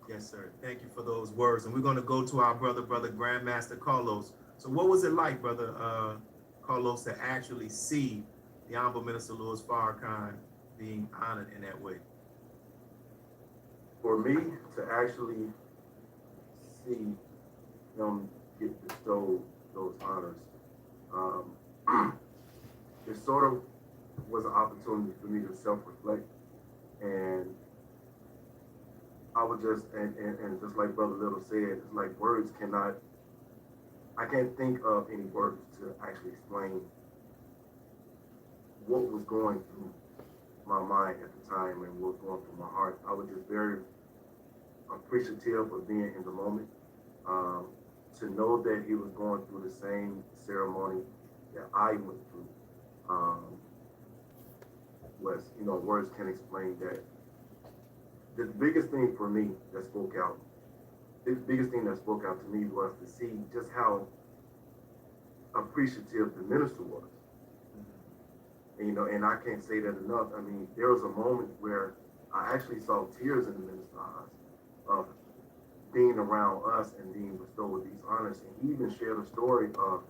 Yes, sir. Thank you for those words. And we're going to go to our brother Grandmaster Carlos. So what was it like, Brother Carlos, to actually see the Honorable Minister Louis Farrakhan being honored in that way? For me to actually see him get bestowed those honors, it sort of was an opportunity for me to self-reflect. And I would just, and just like Brother Little said, it's like I can't think of any words to actually explain what was going through my mind at the time and what was going through my heart. I was just very appreciative of being in the moment. To know that he was going through the same ceremony that I went through was, words can't explain that. The biggest thing for me that spoke out, the biggest thing that spoke out to me was to see just how appreciative the minister was. And I can't say that enough. I mean, there was a moment where I actually saw tears in the minister's eyes of being around us and being bestowed with these honors. And he even shared a story of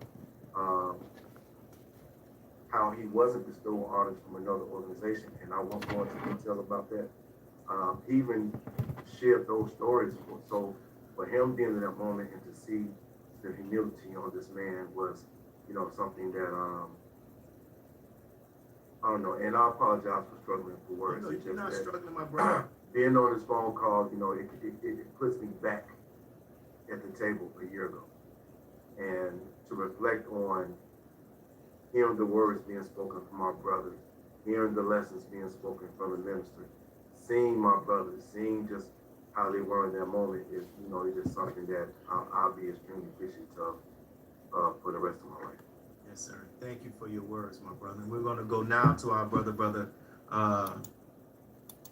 how he wasn't bestowed honors from another organization, and I won't go into detail about that. He even shared those stories. So for him being in that moment and to see the humility on this man was, something that I don't know. And I apologize for struggling for words. No, you're not struggling, my brother. Being on this phone call, it puts me back at the table a year ago, and to reflect on hearing the words being spoken from our brothers, hearing the lessons being spoken from the minister, seeing my brothers, seeing just how they were in that moment is, it's just something that I'll be extremely appreciative of for the rest of my life. Yes, sir. Thank you for your words, my brother. And we're going to go now to our brother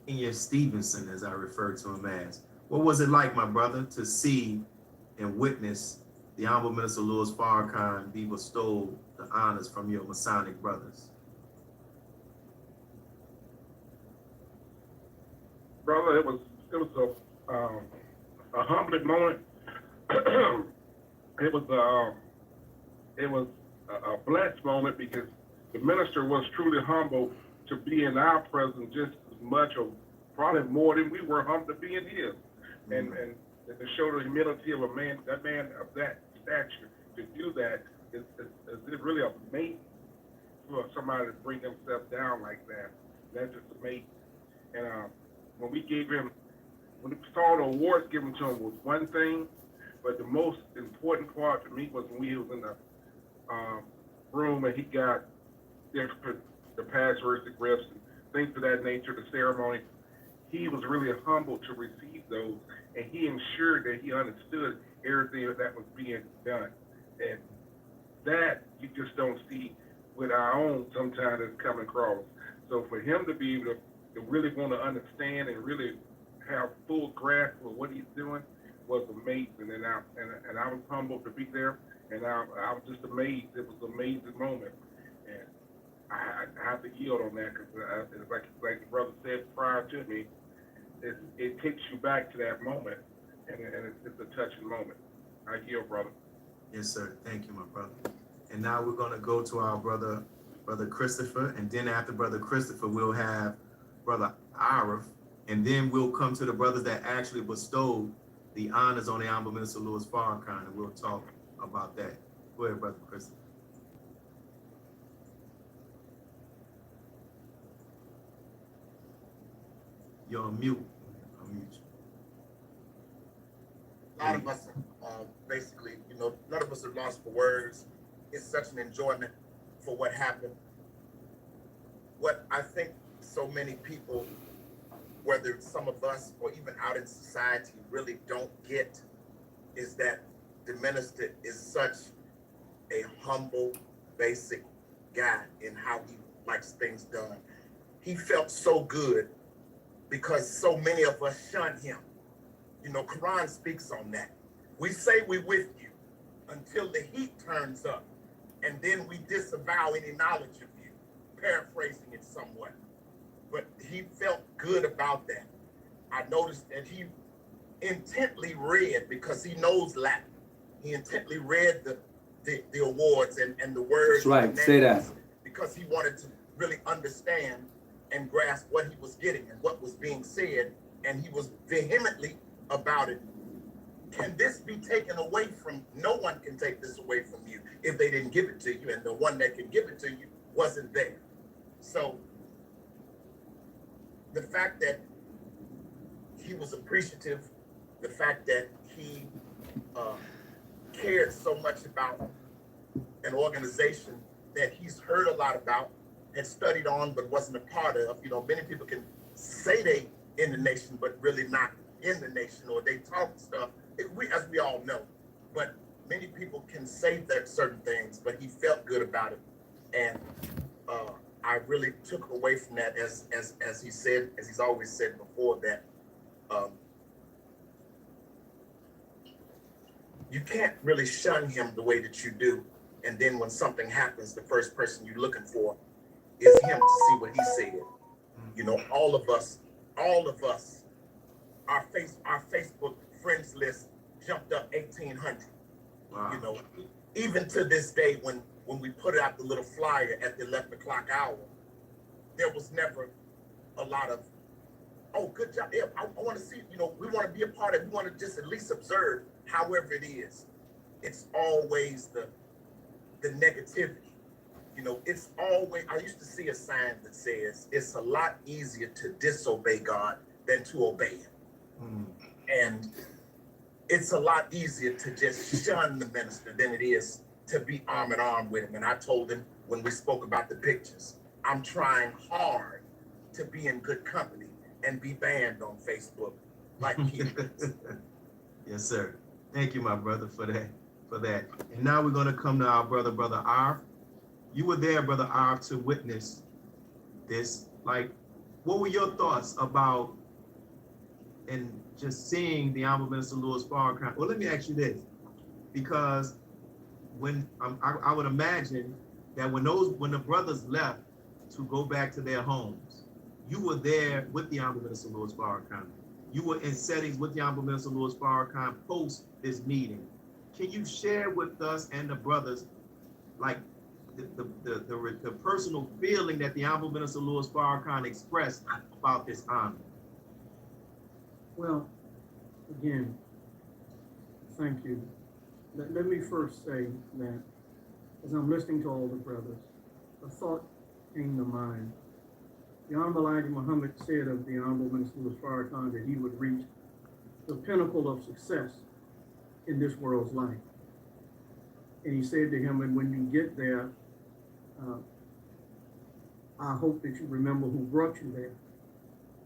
Ian Stevenson, as I refer to him as. What was it like, my brother, to see and witness the Honorable Minister Louis Farrakhan be bestowed the honors from your Masonic brothers? Brother, it was a humbling moment. It was a blessed moment because the minister was truly humble to be in our presence just as much, or probably more than we were humbled to be in his. And to show the humility of that man of that stature, to do that is it really amazing for somebody to bring themselves down like that. That's just amazing. And when we saw the awards given to him was one thing, but the most important part to me was when he was in the room and he got the passwords, the grips, and things of that nature, the ceremony. He was really humble to receive those, and he ensured that he understood everything that was being done. And that you just don't see with our own sometimes it's coming across. So for him to be able to really want to understand and really have full grasp of what he's doing was amazing. And I was humbled to be there, and I was just amazed. It was an amazing moment. And I have to yield on that because, like the brother said prior to me, it takes you back to that moment, and it's a touching moment. I yield, brother. Yes, sir. Thank you, my brother. And now we're going to go to our brother Christopher, and then after brother Christopher, we'll have brother Arif, and then we'll come to the brothers that actually bestowed the honors on the Honorable Minister Louis Farrakhan, and we'll talk about that. Go ahead, brother Christopher. You're on mute. I'll mute you. A lot of us, basically, none of us are lost for words. It's such an enjoyment for what happened. What I think so many people, whether some of us or even out in society, really don't get is that the minister is such a humble, basic guy in how he likes things done. He felt so good because so many of us shun him. Quran speaks on that. We say we're with you until the heat turns up, and then we disavow any knowledge of you, paraphrasing it somewhat. But he felt good about that. I noticed that he intently read, because he knows Latin. He intently read the awards and the words. That's right, say that. Because he wanted to really understand and grasp what he was getting and what was being said, and he was vehemently about it. Can this be taken away from? No one can take this away from you if they didn't give it to you, and the one that can give it to you wasn't there. So the fact that he was appreciative, the fact that he cared so much about an organization that he's heard a lot about, had studied on, but wasn't a part of. Many people can say they in the nation, but really not in the nation, or they talk stuff, as we all know. But many people can say that certain things, but he felt good about it. And I really took away from that, as he said, as he's always said before, that you can't really shun him the way that you do. And then when something happens, the first person you're looking for is him to see what he said. All of us, our Facebook friends list jumped up 1,800. Wow. Even to this day, when we put out the little flyer at the 11 o'clock hour, there was never a lot of, oh, good job. Yeah, I want to see, we want to be a part of it. We want to just at least observe, however it is. It's always the negativity. It's always, I used to see a sign that says, it's a lot easier to disobey God than to obey him. And it's a lot easier to just shun the minister than it is to be arm in arm with him. And I told him when we spoke about the pictures, I'm trying hard to be in good company and be banned on Facebook like he is. Yes, sir. Thank you, my brother, for that. And now we're going to come to our brother Arf. You were there, brother Arf, to witness this. Like, what were your thoughts about and just seeing the Honorable Minister Louis Farrakhan? Well, let me ask you this, because when I would imagine that when the brothers left to go back to their homes, you were there with the Honorable Minister Louis Farrakhan. You were in settings with the Honorable Minister Louis Farrakhan post this meeting. Can you share with us and the brothers, like, the personal feeling that the Honorable Minister Louis Farrakhan expressed about this honor? Well, again, thank you. Let me first say that as I'm listening to all the brothers, a thought came to mind. The Honorable Elijah Muhammad said of the Honorable Minister Louis Farrakhan that he would reach the pinnacle of success in this world's life. And he said to him, and when you get there, I hope that you remember who brought you there.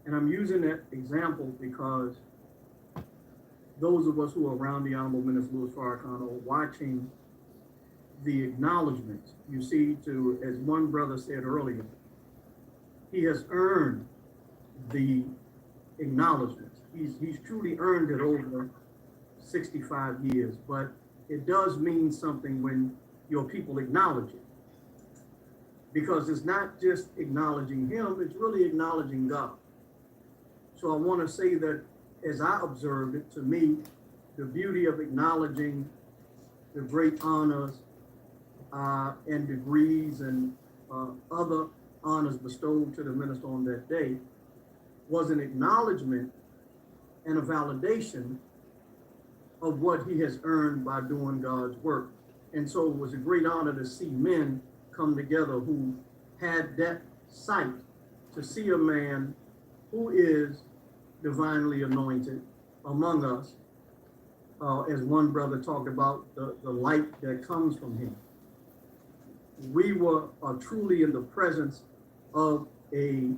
And I'm using that example because those of us who are around the Honorable Minister Louis Farrakhan are watching the acknowledgments. You see, to, as one brother said earlier, he has earned the acknowledgments. He's truly earned it over 65 years, but it does mean something when your people acknowledge it. Because it's not just acknowledging him, it's really acknowledging God. So I want to say that as I observed it, to me, the beauty of acknowledging the great honors and degrees and other honors bestowed to the minister on that day was an acknowledgement and a validation of what he has earned by doing God's work. And so it was a great honor to see men come together who had that sight to see a man who is divinely anointed among us, as one brother talked about the light that comes from him. We are truly in the presence of a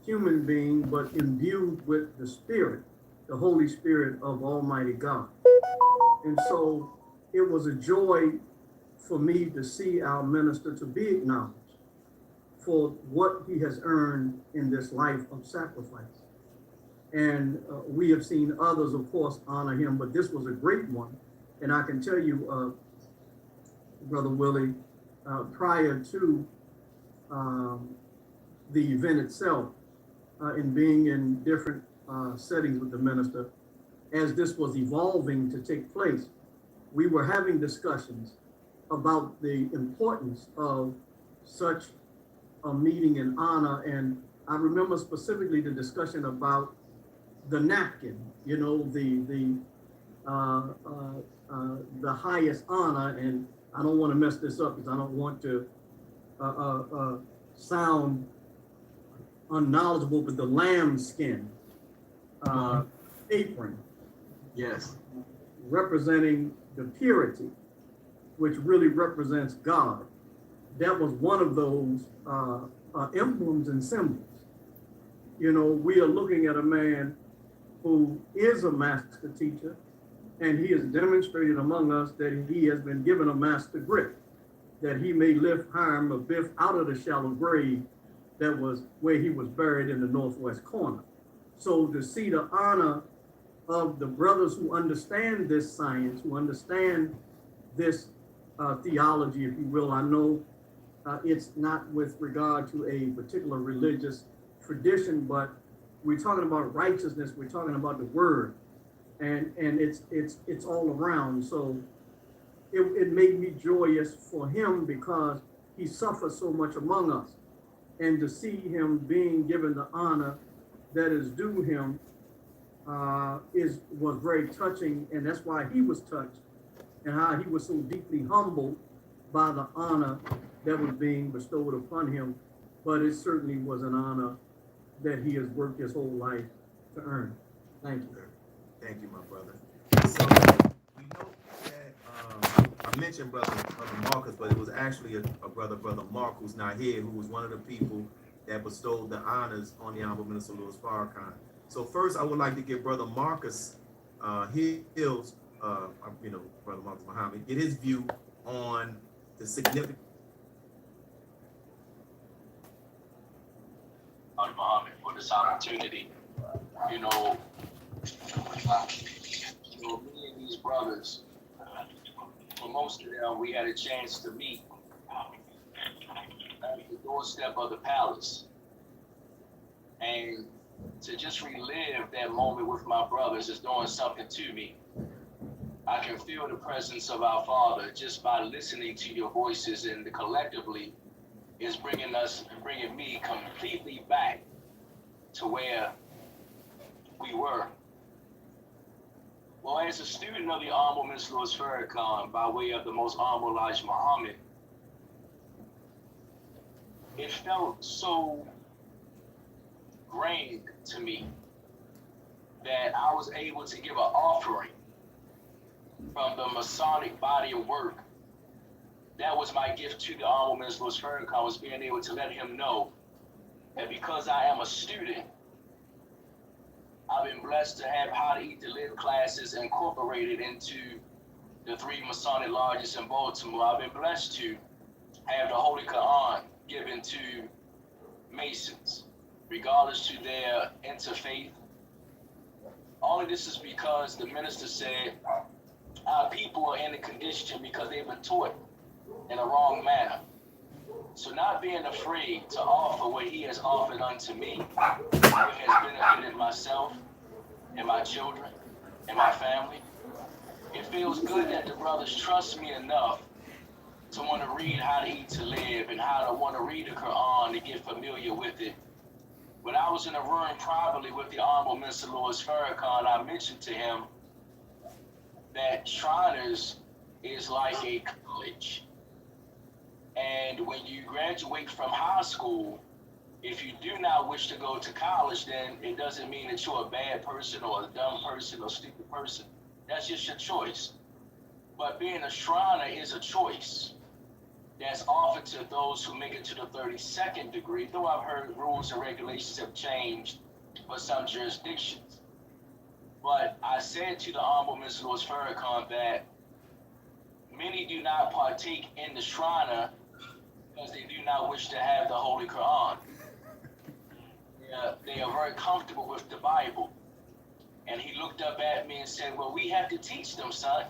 human being, but imbued with the Spirit, the Holy Spirit of Almighty God. And so it was a joy for me to see our minister to be acknowledged for what he has earned in this life of sacrifice. And we have seen others, of course, honor him, but this was a great one. And I can tell you, Brother Willie, prior to the event itself, in being in different settings with the minister, as this was evolving to take place, we were having discussions about the importance of such a meeting and honor. And I remember specifically the discussion about the napkin, you know, the highest honor. And I don't want to mess this up because I don't want to sound unknowledgeable, but the lambskin apron. Yes. Representing the purity, which really represents God. That was one of those emblems and symbols. You know, we are looking at a man who is a master teacher, and he has demonstrated among us that he has been given a master grip, that he may lift Hiram Abiff out of the shallow grave that was where he was buried in the northwest corner. So to see the honor of the brothers who understand this science, who understand this theology, if you will. I know it's not with regard to a particular religious tradition, but we're talking about righteousness, we're talking about the word, and it's all around. So it made me joyous for him because he suffered so much among us, and to see him being given the honor that is due him was very touching, and that's why he was touched, and how he was so deeply humbled by the honor that was being bestowed upon him. But it certainly was an honor that he has worked his whole life to earn. Thank you. Thank you, my brother. So we know that I mentioned brother Marcus, but it was actually a brother Mark, who's not here, who was one of the people that bestowed the honors on the Honorable Minister Louis Farrakhan. So first, I would like to give Brother Marcus Hills, Brother Marcus Muhammad, get his view on the significance. Muhammad, for this opportunity. Me and these brothers, for most of them, we had a chance to meet at the doorstep of the palace. And to just relive that moment with my brothers is doing something to me. I can feel the presence of our Father just by listening to your voices, and collectively is bringing me completely back to where we were. Well, as a student of the Honorable Minister Louis Farrakhan, by way of the Most Honorable Elijah Muhammad, it felt so grand to me that I was able to give an offering from the Masonic body of work. That was my gift to the Honorable Minister Louis Farrakhan, was being able to let him know that because I am a student, I've been blessed to have How to Eat to Live classes incorporated into the 3 Masonic lodges in Baltimore. I've been blessed to have the Holy Quran given to Masons, regardless to their interfaith. All of this is because the minister said our people are in a condition because they've been taught in a wrong manner. So not being afraid to offer what he has offered unto me, it has benefited myself and my children and my family. It feels good that the brothers trust me enough to want to read How to Eat to Live and how to want to read the Quran to get familiar with it. When I was in a room privately with the Honorable Minister Louis Farrakhan, I mentioned to him that Shriners is like a college. And when you graduate from high school, if you do not wish to go to college, then it doesn't mean that you're a bad person or a dumb person or stupid person. That's just your choice. But being a Shriner is a choice that's offered to those who make it to the 32nd degree, though I've heard rules and regulations have changed for some jurisdictions. But I said to the Honorable Mr. Louis Farrakhan that many do not partake in the Shriner because they do not wish to have the Holy Quran. They are very comfortable with the Bible. And he looked up at me and said, well, we have to teach them, son.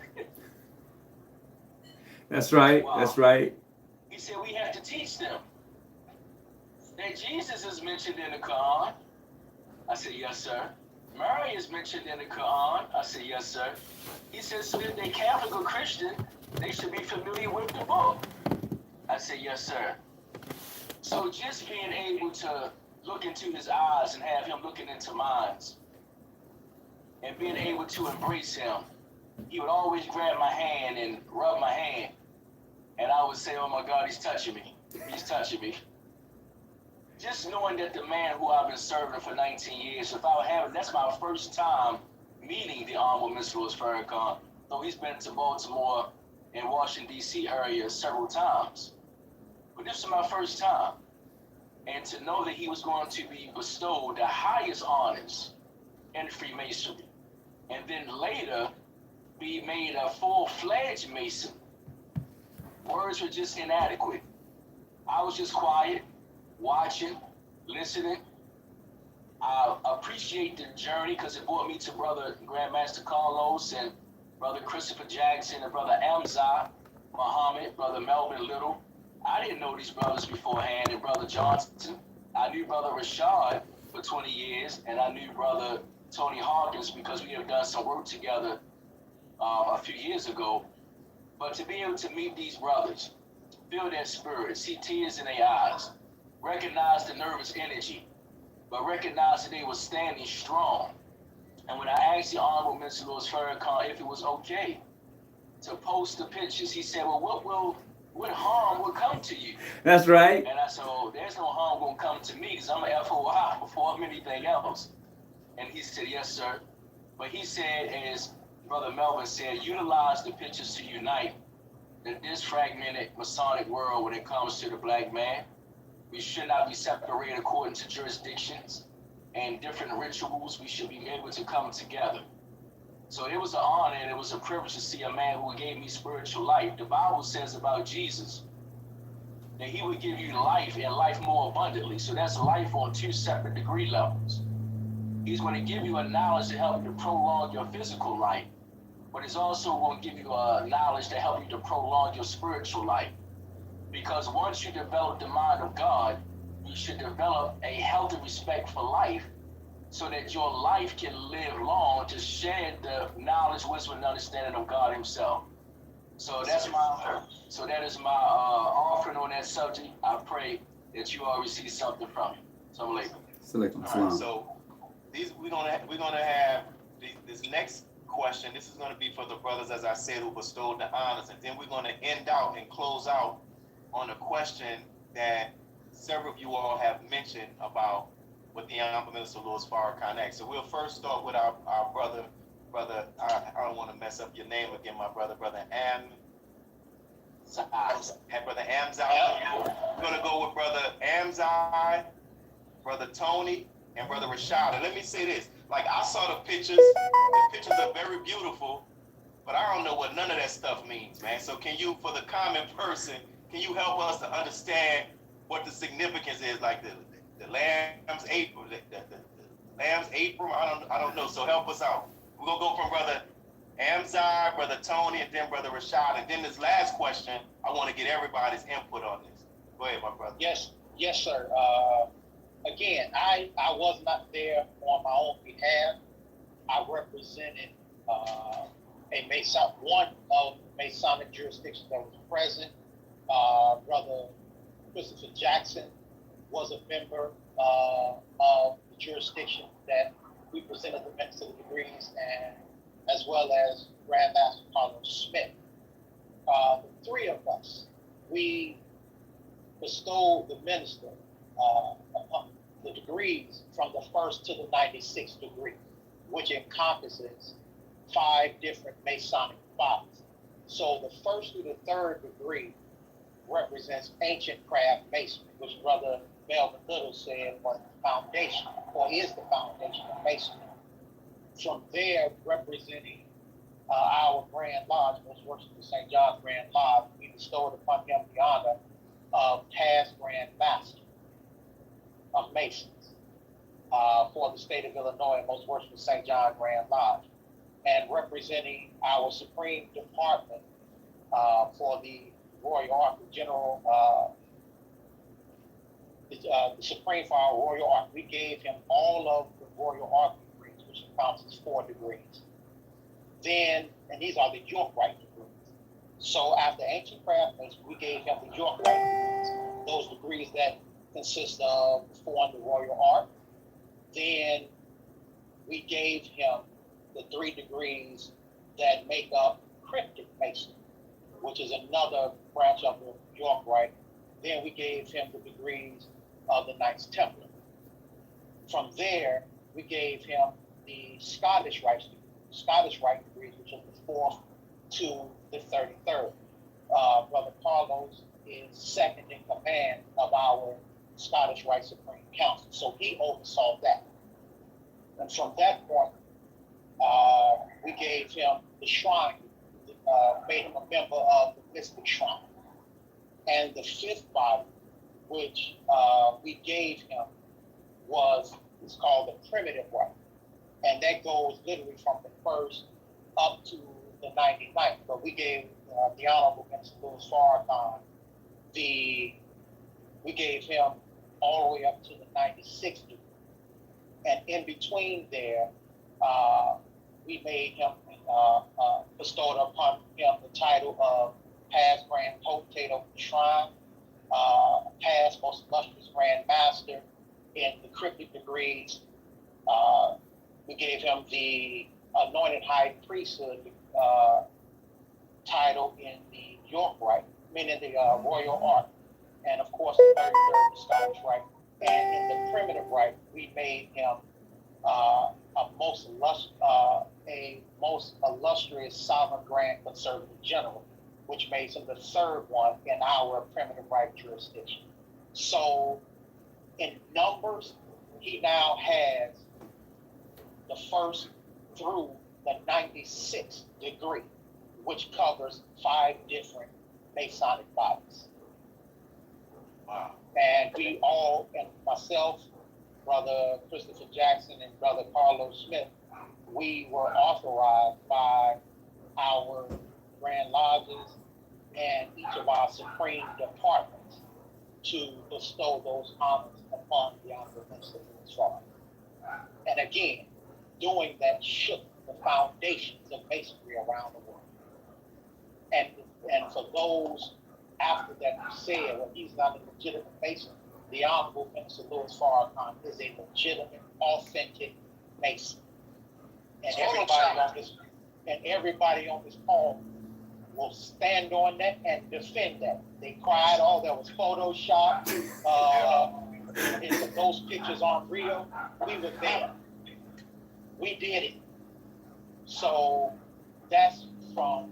That's right. Wow. That's right. He said, we have to teach them that Jesus is mentioned in the Quran. I said, yes, sir. Mary is mentioned in the Quran. I said, yes, sir. He said, so if they're Catholic or Christian, they should be familiar with the book. I said, yes, sir. So just being able to look into his eyes and have him looking into mine and being able to embrace him, he would always grab my hand and rub my hand. And I would say, oh my God, he's touching me. He's touching me. Just knowing that the man who I've been serving for 19 years, if I would have it, that's my first time meeting the Honorable Mr. Louis Farrakhan, though he's been to Baltimore and Washington, D.C. area several times. But this is my first time. And to know that he was going to be bestowed the highest honors in Freemasonry, and then later be made a full-fledged Mason. Words were just inadequate. I was just quiet, watching, listening. I appreciate the journey because it brought me to Brother Grandmaster Carlos and Brother Christopher Jackson and Brother Amzah Muhammad, Brother Melvin Little. I didn't know these brothers beforehand, and Brother Johnson. I knew Brother Rashad for 20 years, and I knew Brother Tony Hawkins because we have done some work together a few years ago. But to be able to meet these brothers, feel their spirit, see tears in their eyes, recognize the nervous energy, but recognize that they were standing strong. And when I asked the Honorable Mr. Louis Farrakhan if it was okay to post the pictures, he said, well, what harm will come to you? That's right. And I said, oh, there's no harm going to come to me because I'm an FOI before anything else. And he said, yes, sir. But he said, as Brother Melvin said, utilize the pictures to unite in this fragmented Masonic world when it comes to the black man. We should not be separated according to jurisdictions and different rituals. We should be able to come together. So it was an honor and it was a privilege to see a man who gave me spiritual life. The Bible says about Jesus that he would give you life and life more abundantly. So that's life on 2 separate degree levels. He's going to give you a knowledge to help you to prolong your physical life, but it's also going to give you a knowledge to help you to prolong your spiritual life. Because once you develop the mind of God, you should develop a healthy respect for life so that your life can live long to share the knowledge, wisdom, and understanding of God himself. So that is my offering on that subject. I pray that you all receive something from it. Assalamu alaikum. All right, so we're gonna have this next question. This is gonna be for the brothers, as I said, who bestowed the honors, and then we're gonna end out and close out on a question that several of you all have mentioned about what the Honorable Minister Louis Farrakhan asked. So we'll first start with our brother, I don't want to mess up your name again, my brother Brother Amzai. We're going to go with Brother Amzai, Brother Tony, and Brother Rashad. And let me say this, like I saw the pictures are very beautiful, but I don't know what none of that stuff means, man. So can you, for the common person, can you help us to understand what the significance is, like the lamb's apron, the lamb's apron? I don't know. So help us out. We're gonna go from Brother Amzai, Brother Tony, and then Brother Rashad. And then this last question, I want to get everybody's input on this. Go ahead, my brother. Yes, sir. Again, I was not there on my own behalf. I represented one of the Masonic jurisdictions that was present. Brother Christopher Jackson was a member of the jurisdiction that we presented the Minister of Degrees, and as well as Grandmaster Carlos Smith. The three of us, we bestowed the minister upon the degrees from the 1st to the 96th degree, which encompasses 5 different Masonic bodies. So the 1st through the 3rd degree represents ancient craft masonry, which Brother Melvin Little said was the foundation, or is the foundation of masonry. From there, representing our Grand Lodge, Most Worshipful St. John's Grand Lodge, we bestowed upon him the honor of past Grand Master of Masons for the state of Illinois, Most Worshipful St. John Grand Lodge. And representing our Supreme Department for the Royal Ark, the Supreme for our Royal Ark, we gave him all of the Royal Ark degrees, which encompasses 4 degrees. Then, and these are the York Rite degrees. So after ancient craft masonry, we gave him the York Rite degrees, those degrees that consist of the 4 on the Royal Ark. Then we gave him the 3 degrees that make up cryptic masonry, which is another branch of the York Rite. Then we gave him the degrees of the Knights Templar. From there, we gave him the Scottish Rite degrees, which is the 4th to the 33rd. Brother Carlos is second in command of our Scottish Rite Supreme Council, so he oversaw that. And from that point, we gave him the shrine, made him a member of the Mystic Shrine. And the 5th body, which we gave him, it's called the Primitive Rite. And that goes literally from the 1st up to the 99th. But we gave the Honorable Minister Louis Farrakhan, we gave him all the way up to the 96th degree. And in between there, we made him, bestowed upon him the title of past Grand Potentate of the Shrine, past Most Illustrious Grand Master in the cryptic degrees. We gave him the Anointed High Priesthood title in the York Rite, meaning the Royal Ark, and of course the 33rd, the Scottish Rite. And in the Primitive Rite, we made him a most illustrious Sovereign Grand Conservative General, which makes him the 3rd one in our Primitive Rite jurisdiction. So in numbers, he now has the 1st through the 96th degree, which covers 5 different Masonic bodies. Wow. And we all, and myself, Brother Christopher Jackson, and Brother Carlos Smith, we were authorized by our Grand Lodges and each of our Supreme Departments to bestow those honors upon the Honorable Minister Louis Farrakhan. And again, doing that shook the foundations of masonry around the world. And for those after that who said, well, he's not a legitimate Mason, the Honorable Minister Louis Farrakhan is a legitimate, authentic Mason. And everybody on this call will stand on that and defend that. They cried, oh, that was Photoshop. pictures aren't real. We were there. We did it. So that's from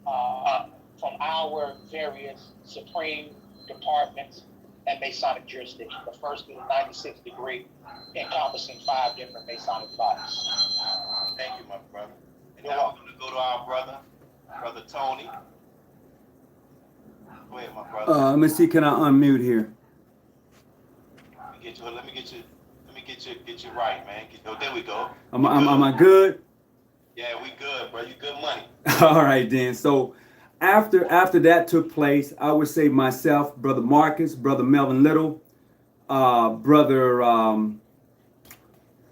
our various supreme departments and Masonic jurisdictions. The first is 96 degree, encompassing 5 different Masonic bodies. Thank you, my brother. And now we're gonna go to our brother Tony. Go ahead, my brother. Let me see. Can I unmute here? Let me get you right, man. Oh, there we go. Am I good? Yeah, we good, bro. You good money. All right, then. So after that took place, I would say myself, Brother Marcus, Brother Melvin Little,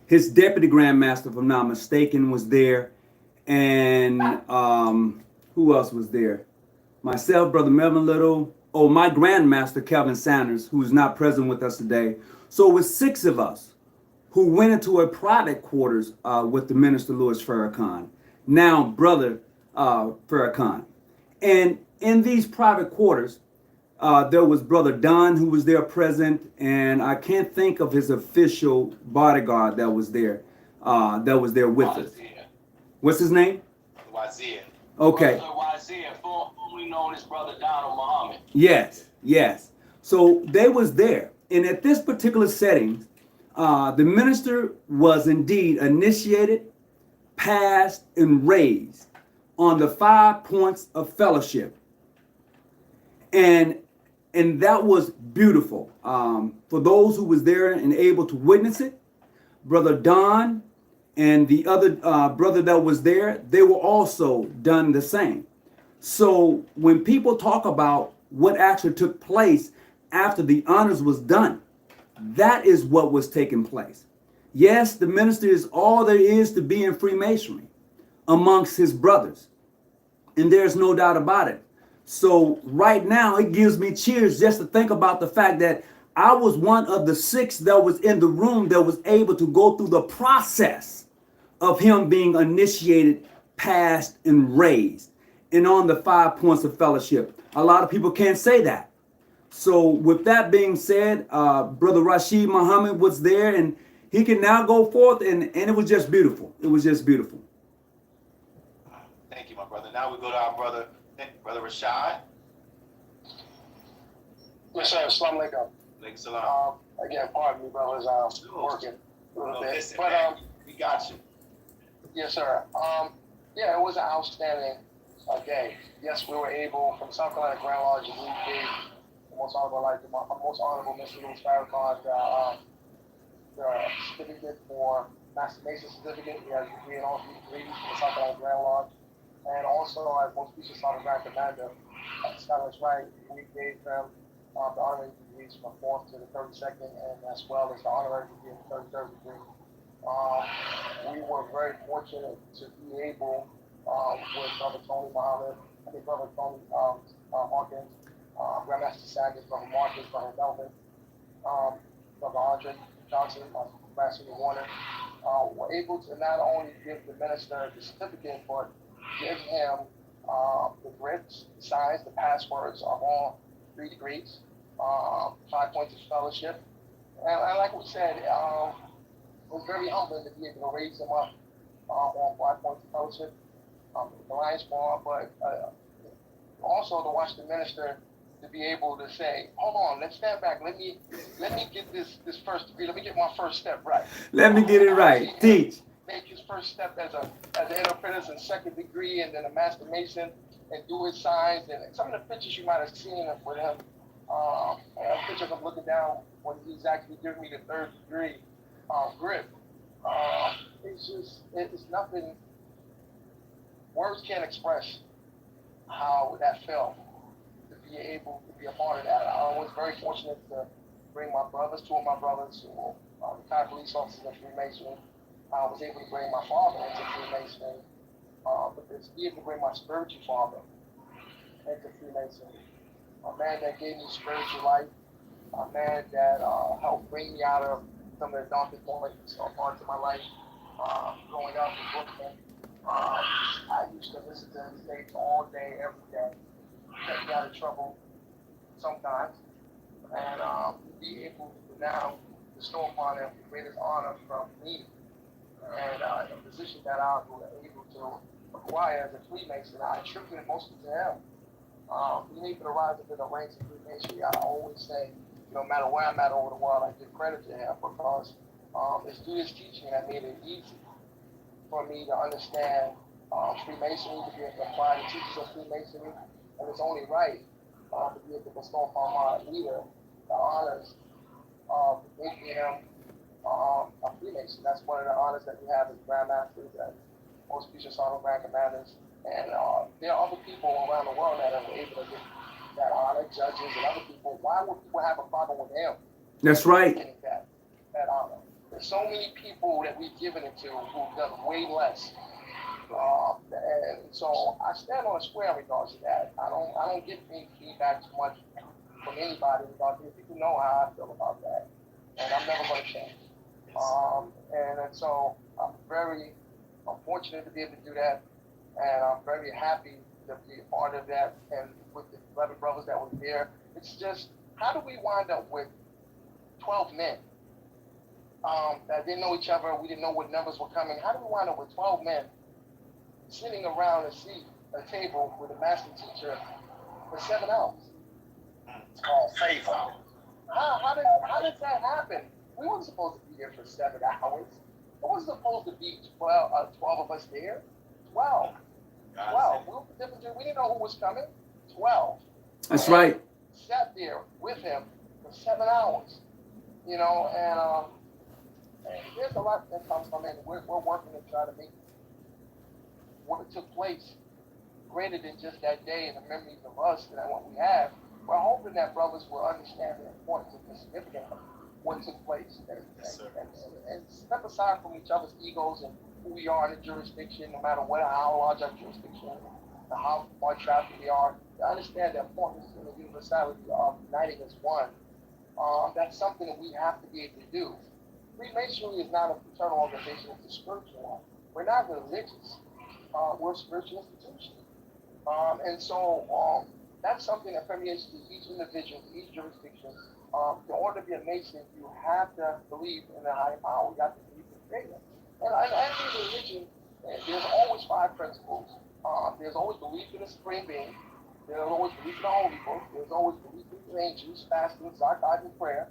his deputy grandmaster, if I'm not mistaken, was there, and who else was there? Myself, Brother Melvin Little, my grandmaster, Calvin Sanders, who's not present with us today. So it was 6 of us who went into a private quarters with the minister, Louis Farrakhan, now Brother Farrakhan. And in these private quarters, there was Brother Don, who was there present, and I can't think of his official bodyguard that was there with us. What's his name? Wazir. Okay. Brother Wazir, formerly known as Brother Donald Muhammad. Yes. So they was there. And at this particular setting, the minister was indeed initiated, passed, and raised on the 5 points of fellowship. And that was beautiful. For those who was there and able to witness it, Brother Don and the other brother that was there, they were also done the same. So when people talk about what actually took place after the honors was done, that is what was taking place. Yes, the minister is all there is to be in Freemasonry amongst his brothers. And there's no doubt about it. So right now, it gives me cheers just to think about the fact that I was one of the 6 that was in the room that was able to go through the process of him being initiated, passed, and raised, and on the 5 points of fellowship. A lot of people can't say that. So with that being said, Brother Rashid Muhammad was there, and he can now go forth, and it was just beautiful. It was just beautiful. Thank you, my brother. Now we go to our brother Rashad. Yes, sir. Assalamu alaikum. Salam. Again, pardon me, brothers. I'm working a little bit. Listen, but man, we got you. yes, sir. Yeah, it was an outstanding day. Yes, we were able, from South Carolina Grand Lodge, we gave the most honorable Mr. Louis Farrakhan the certificate for Master Mason certificate. He has a degree in all 3 degrees from the South Carolina Grand Lodge. And also, as most future Sergeant Grand Commander, Scotland's right, we gave them the honorary degrees from the 4th to the 32nd, and as well as the honorary degree of the 33rd degree. We were very fortunate to be able, with Brother Tony Muhammad, Brother Tony Hawkins, Grandmaster Sanders, Brother Marcus, Brother Melvin, Brother Andre Johnson, Master Warner, were able to not only give the minister the certificate, but give him the grips, the signs, the passwords of all 3 degrees, 5 points of fellowship. And like we said, it was very humbling to be able to raise him up on 5 points of fellowship, the Lions Bar, but also to watch the minister to be able to say, hold on, let's stand back. Let me get this first degree. Let me get my first step right. Let me get it right. Teach. Make his first step as an apprentice in 2nd degree, and then a Master Mason, and do his signs. And some of the pictures you might have seen with him, pictures of looking down when he's actually giving me the 3rd degree grip. It's nothing. Words can't express how that felt to be able to be a part of that. I was very fortunate to bring my brothers, 2 of my brothers, who were retired police officers in Freemasonry. I was able to bring my father into Freemasonry, but to be able to bring my spiritual father into Freemasonry. A man that gave me spiritual life, a man that helped bring me out of some of the darkest parts of my life. Growing up in Brooklyn, I used to listen to his tapes all day, every day. Kept me out of trouble sometimes. And be able to now bestow upon him the greatest honor from me. And the position that I was able to acquire as a Freemason, I attribute it mostly to him. Being able to rise up in the ranks of Freemasonry, I always say, no matter where I'm at over the world, I give credit to him because it's through his teaching that made it easy for me to understand Freemasonry, to be able to apply the teachings of Freemasonry, and it's only right to be able to bestow upon my leader the honors of making him a Freemason. That's one of the honors that we have as Grandmasters and most future Sergeant Grand Commanders. And there are other people around the world that are able to get that honor, judges and other people. Why would people have a problem with him? That's right. Getting that honor. There's so many people that we've given it to who've done way less. And so I stand on a square in regards to that. I don't get any feedback too much from anybody about this. People know how I feel about that. And I'm never going to change. And so I'm fortunate to be able to do that. And I'm very happy to be a part of that. And with the 11 brothers that were there, it's just, how do we wind up with 12 men that didn't know each other? We didn't know what numbers were coming. How do we wind up with 12 men sitting around a table with a master teacher for 7 hours? It's called favor. How did that happen? We weren't supposed to be there for 7 hours. It wasn't supposed to be 12 of us there. 12. 12. We didn't know who was coming. 12. That's right. Sat there with him for 7 hours. You know, and there's a lot that comes from it. We're working to try to make what took place greater than just that day and the memories of us and what we have. We're hoping that brothers will understand the importance and the significance of what took place and step aside from each other's egos and who we are in the jurisdiction, no matter how large our jurisdiction is, and how far traffic we are, to understand the importance and the universality of uniting as one. That's something that we have to be able to do. Freemasonry is not a fraternal organization, it's a spiritual one. We're not religious. We're a spiritual institution. And so that's something that permeates to each individual, to each jurisdiction. In order to be a Mason, you have to believe in the higher power. You have to believe in the Creator. And every religion, there's always 5 principles. There's always belief in the Supreme Being. There's always belief in the Holy Book. There's always belief in the angels, fasting, zakat, and prayer.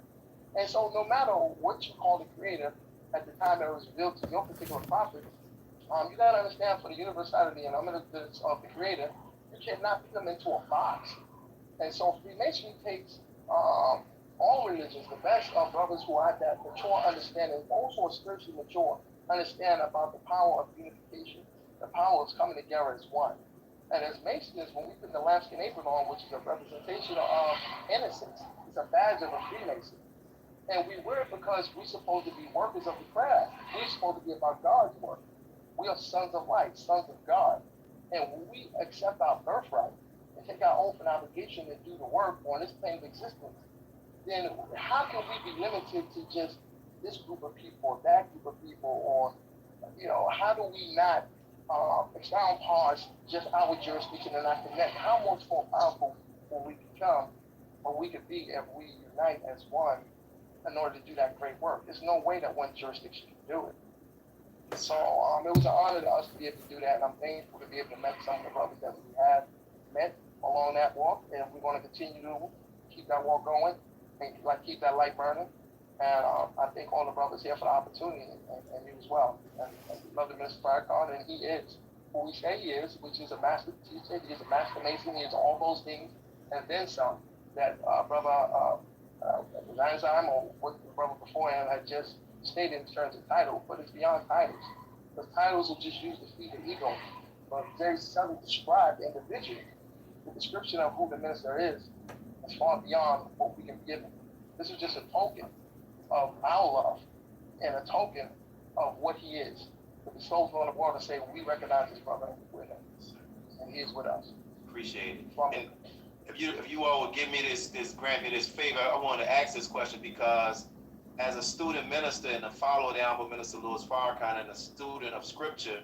And so no matter what you call the Creator, at the time that it was revealed to your particular prophet, you got to understand for the universality and omnipotence of the Creator, you cannot put them into a box. And so Freemasonry takes all religions, the best of brothers who have that mature understanding, also spiritually mature, understand about the power of unification, the power of coming together as one. And as Masons, when we put the lambskin apron on, which is a representation of innocence, it's a badge of a Freemason. And we wear it because we're supposed to be workers of the craft. We're supposed to be about God's work. We are sons of light, sons of God. And when we accept our birthright and take our oath and obligation to do the work on this plane of existence, then how can we be limited to just this group of people or that group of people, or, you know, how do we not expound upon just our jurisdiction and not connect? How much more powerful will we become, or we could be if we unite as one in order to do that great work? There's no way that one jurisdiction can do it. So it was an honor to us to be able to do that, and I'm thankful to be able to meet some of the brothers that we have met along that walk, and we're going to continue to keep that walk going and keep that light burning. And I thank all the brothers here for the opportunity, and you as well. And we love the Minister Farrakhan, and he is who we say he is, which is a master teacher, he is a master Mason, he is all those things, and then some. That brother Zanzime, or what the brother before him had just stated in terms of title, but it's beyond titles. Because titles are just used to feed the ego, but very seldom describe the individual. The description of who the minister is far beyond what we can give him. This is just a token of our love and a token of what he is. To bestow on the world and say, we recognize this brother with him, and he is with us. Appreciate it. And if you all would give me grant me this favor, I want to ask this question because as a student minister and a follower of the Honorable Minister Louis Farrakhan and a student of Scripture,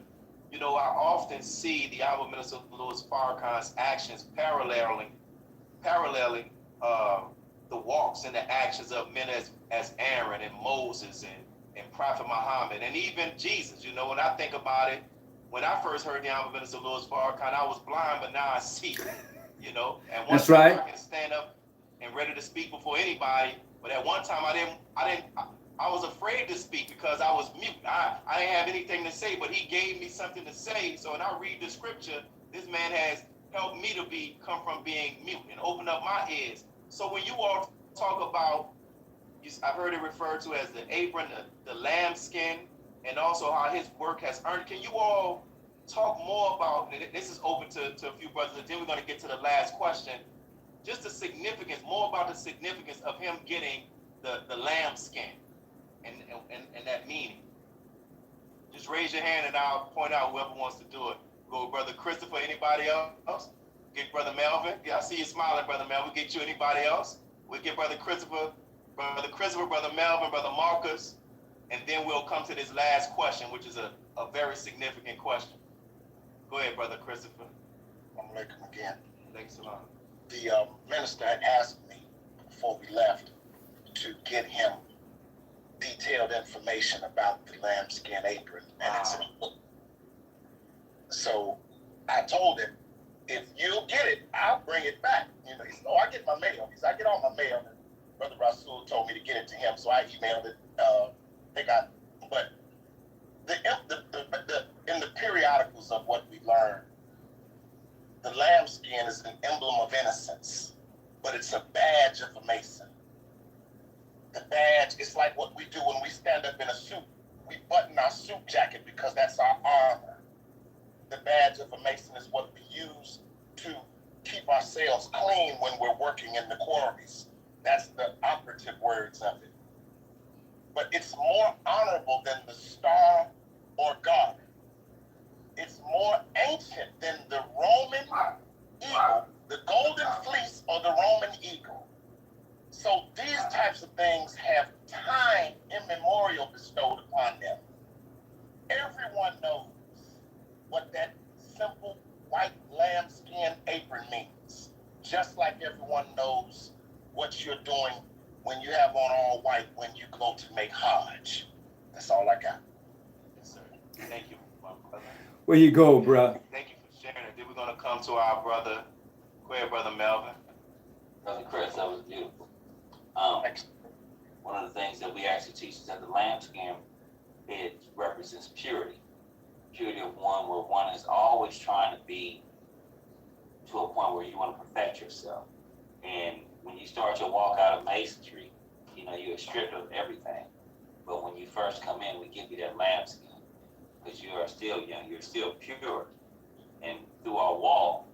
you know, I often see the Honorable Minister Louis Farrakhan's actions paralleling the walks and the actions of men as Aaron and Moses and Prophet Muhammad and even Jesus. You know, when I think about it, when I first heard the Honorable Minister Louis Farrakhan, I was blind, but now I see. You know, and one That's time right. I can stand up and ready to speak before anybody, but at one time I was afraid to speak because I was mute. I didn't have anything to say, but he gave me something to say. So when I read the scripture, this man has helped me to come from being mute and open up my ears. So when you all talk about, I've heard it referred to as the apron, the lamb skin, and also how his work has earned. Can you all talk more about, and this is open to a few brothers, and then we're going to get to the last question, just the significance, more about the significance of him getting the lamb skin and that meaning. Just raise your hand and I'll point out whoever wants to do it. Go with Brother Christopher, anybody else? Get Brother Melvin. Yeah, I see you smiling, Brother Melvin. Get you anybody else? We'll get Brother Christopher, Brother Melvin, Brother Marcus, and then we'll come to this last question, which is a very significant question. Go ahead, Brother Christopher. Assalamualaikum again. Thanks a lot. The minister had asked me before we left to get him detailed information about the lambskin apron and its book. So I told him, if you'll get it, I'll bring it back. You know, he said, "Oh, I get my mail." He said, "I get all my mail." And Brother Rasul told me to get it to him, so I emailed it. But in the periodicals of what we learned, the lambskin is an emblem of innocence, but it's a badge of a Mason. The badge is like what we do when we stand up in a suit. We button our suit jacket because that's our armor. The badge of a Mason is what we use to keep ourselves clean when we're working in the quarries. That's the operative words of it. But it's more honorable than the star or garter. It's more ancient than the Roman eagle, the golden fleece or the Roman eagle. So these types of things have time immemorial bestowed upon them. Everyone knows what that simple white lambskin apron means, just like everyone knows what you're doing when you have on all white when you go to make Hajj. That's all I got. Yes, sir. Thank you, my brother. Where you go, bro? Thank you for sharing it. Then we're going to come to our brother. Go ahead, Brother Melvin. Brother Chris, that was beautiful. One of the things that we actually teach is that the lambskin, it represents purity. Purity of one, where one is always trying to be to a point where you want to perfect yourself. And when you start your walk out of masonry, you know, you're stripped of everything. But when you first come in, we give you that lambskin because you are still young, you're still pure. And through our walk,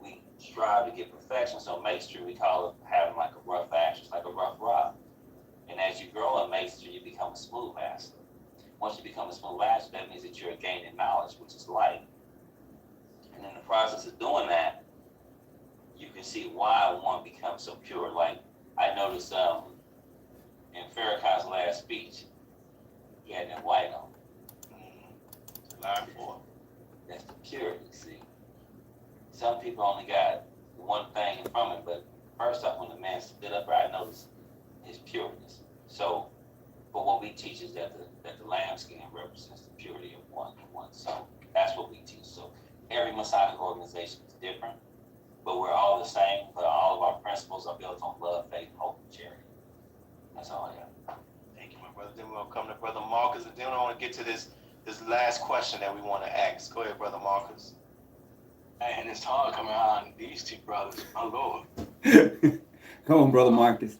we strive to get perfection. So masonry, we call it having like a rough action, it's like a rough rock. And as you grow in masonry, you become a smooth master. Once you become a smooth master, that means that you're gaining knowledge, which is light. And in the process of doing that, you can see why one becomes so pure. Like I noticed in Farrakhan's last speech, he had that white on. Line 4. That's the purity, see. Some people only got one thing from it, but first off, when the man stood up, I noticed his pureness. So, but what we teach is that the lambskin represents the purity of one. So that's what we teach. So every Masonic organization is different, but we're all the same. But all of our principles are built on love, faith, hope, and charity. That's all I got. Thank you, my brother. Then we're going to come to Brother Marcus, and then I want to get to this last question that we want to ask. Go ahead, Brother Marcus. And it's hard coming on these two brothers, my Lord. Come on, Brother Marcus.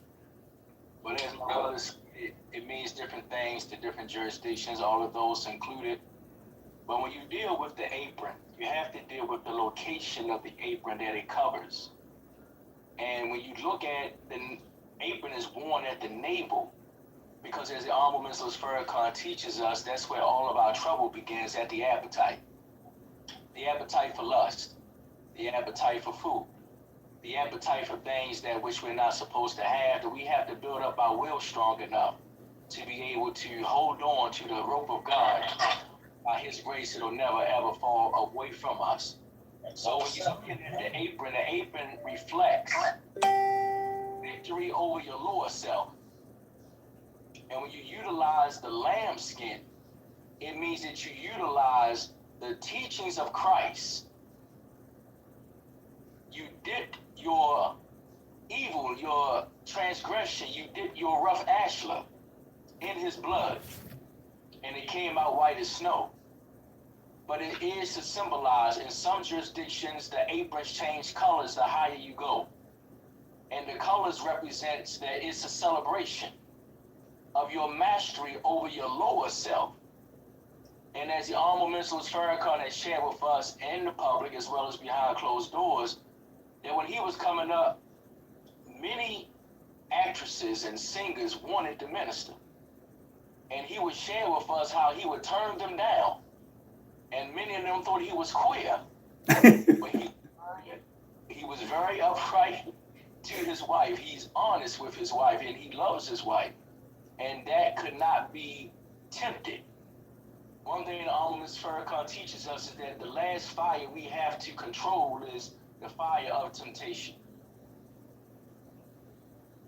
But as my brothers, it means different things to different jurisdictions, all of those included. But when you deal with the apron, you have to deal with the location of the apron that it covers. And when you look at the apron is worn at the navel, because as the Honorable Minister Farrakhan teaches us, that's where all of our trouble begins, at the appetite. The appetite for lust, the appetite for food, the appetite for things that which we're not supposed to have, that we have to build up our will strong enough to be able to hold on to the rope of God. By His grace, it'll never ever fall away from us. So when you look at the apron reflects. The victory over your lower self. And when you utilize the lamb skin, it means that you utilize the teachings of Christ. You dipped your evil, your transgression, you dipped your rough ashlar in his blood, and it came out white as snow. But it is to symbolize, in some jurisdictions, the aprons change colors the higher you go. And the colors represents that it's a celebration of your mastery over your lower self. And as the Honorable Minister Farrakhan has shared with us in the public, as well as behind closed doors, that when he was coming up, many actresses and singers wanted to minister. And he would share with us how he would turn them down. And many of them thought he was queer. But he was very upright to his wife. He's honest with his wife, and he loves his wife. And that could not be tempted. One thing the Honorable Mr. Farrakhan teaches us is that the last fire we have to control is the fire of temptation.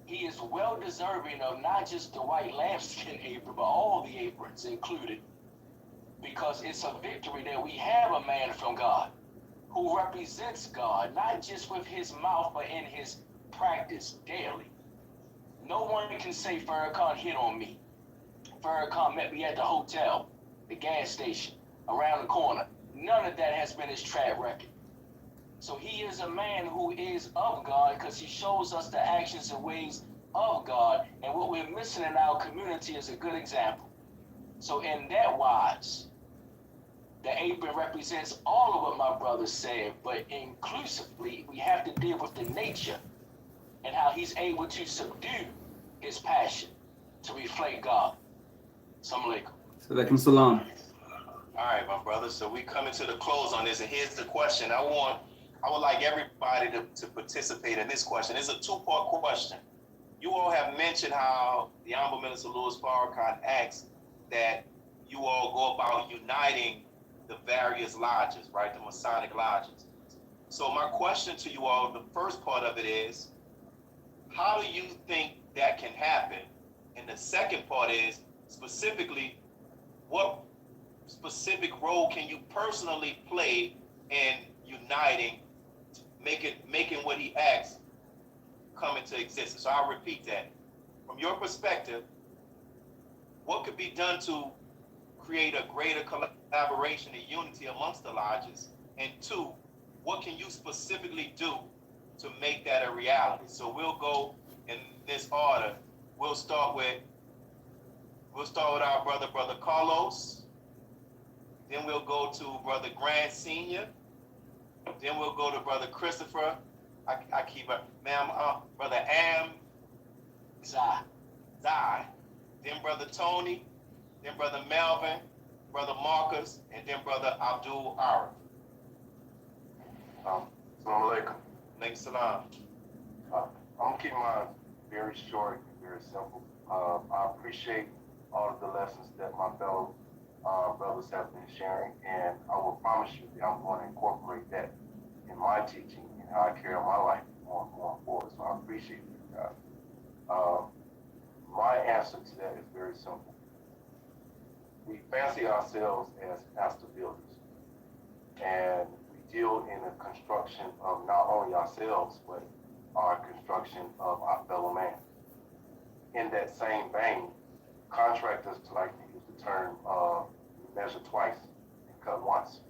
He is well deserving of not just the white lambskin apron, but all the aprons included. Because it's a victory that we have a man from God who represents God, not just with his mouth, but in his practice daily. No one can say Farrakhan hit on me. Farrakhan met me at the hotel, the gas station, around the corner. None of that has been his track record. So he is a man who is of God because he shows us the actions and ways of God. And what we're missing in our community is a good example. So in that wise, the apron represents all of what my brother said, but inclusively, we have to deal with the nature and how he's able to subdue his passion to reflect God. Assalamu alaikum. Alaikum salam. All right, my brother. So we coming to the close on this, and here's the question. I would like everybody to participate in this question. It's a two-part question. You all have mentioned how the Honorable Minister Louis Farrakhan asked that you all go about uniting the various lodges, right? The Masonic lodges. So my question to you all, the first part of it is, how do you think that can happen? And the second part is, specifically, what specific role can you personally play in uniting, making what he asks come into existence? So I'll repeat that. From your perspective, what could be done to create a greater collaboration and unity amongst the lodges? And two, what can you specifically do to make that a reality? So we'll go in this order. We'll start with our brother Carlos. Then we'll go to Brother Grant Sr. Then we'll go to Brother Christopher. I keep up, ma'am, Brother Am, Zai. Then Brother Tony. Then Brother Melvin, Brother Marcus, and then Brother Abdul Arif. Assalamu alaikum. Alaikum salam. I'm gonna keep mine very short and very simple. I appreciate all of the lessons that my fellow brothers have been sharing, and I will promise you that I'm going to incorporate that in my teaching and how I carry my life going forward. So I appreciate you guys. My answer to that is very simple. We fancy ourselves as master builders, and we deal in the construction of not only ourselves, but our construction of our fellow man. In that same vein, contractors like to use the term measure twice and cut once.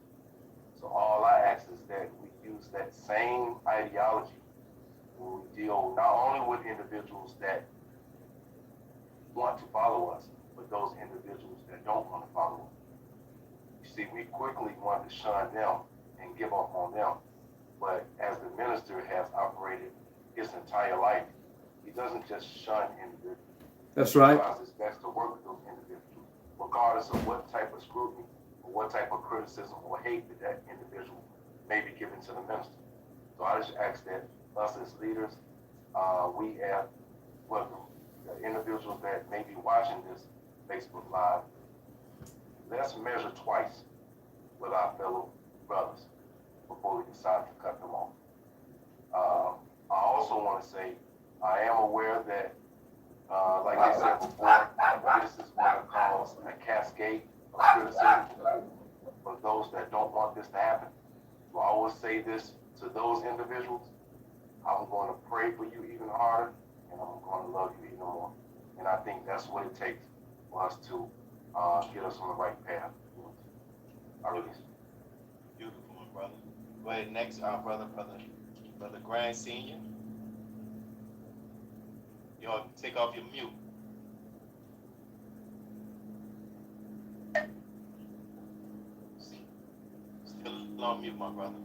So all I ask is that we use that same ideology when we deal not only with individuals that want to follow us, but those individuals that don't want to follow us. You see, we quickly want to shun them and give up on them. But as the minister has operated his entire life, he doesn't just shun individuals. That's right. He tries his best to work with those individuals, regardless of what type of scrutiny or what type of criticism or hate that individual may be given to the minister. So I just ask that us as leaders, we have, the individuals that may be watching this Facebook Live, let's measure twice with our fellow brothers before we decide to cut them off. I also want to say I am aware that, like I said before, this is what calls a cascade of criticism for those that don't want this to happen. So I will say this to those individuals: I'm going to pray for you even harder, and I'm going to love you even more. And I think that's what it takes for us to get us on the right path. I release. Beautiful, my brother. Go ahead, next, brother Grand Senior. Y'all take off your mute. Still on mute, my brother.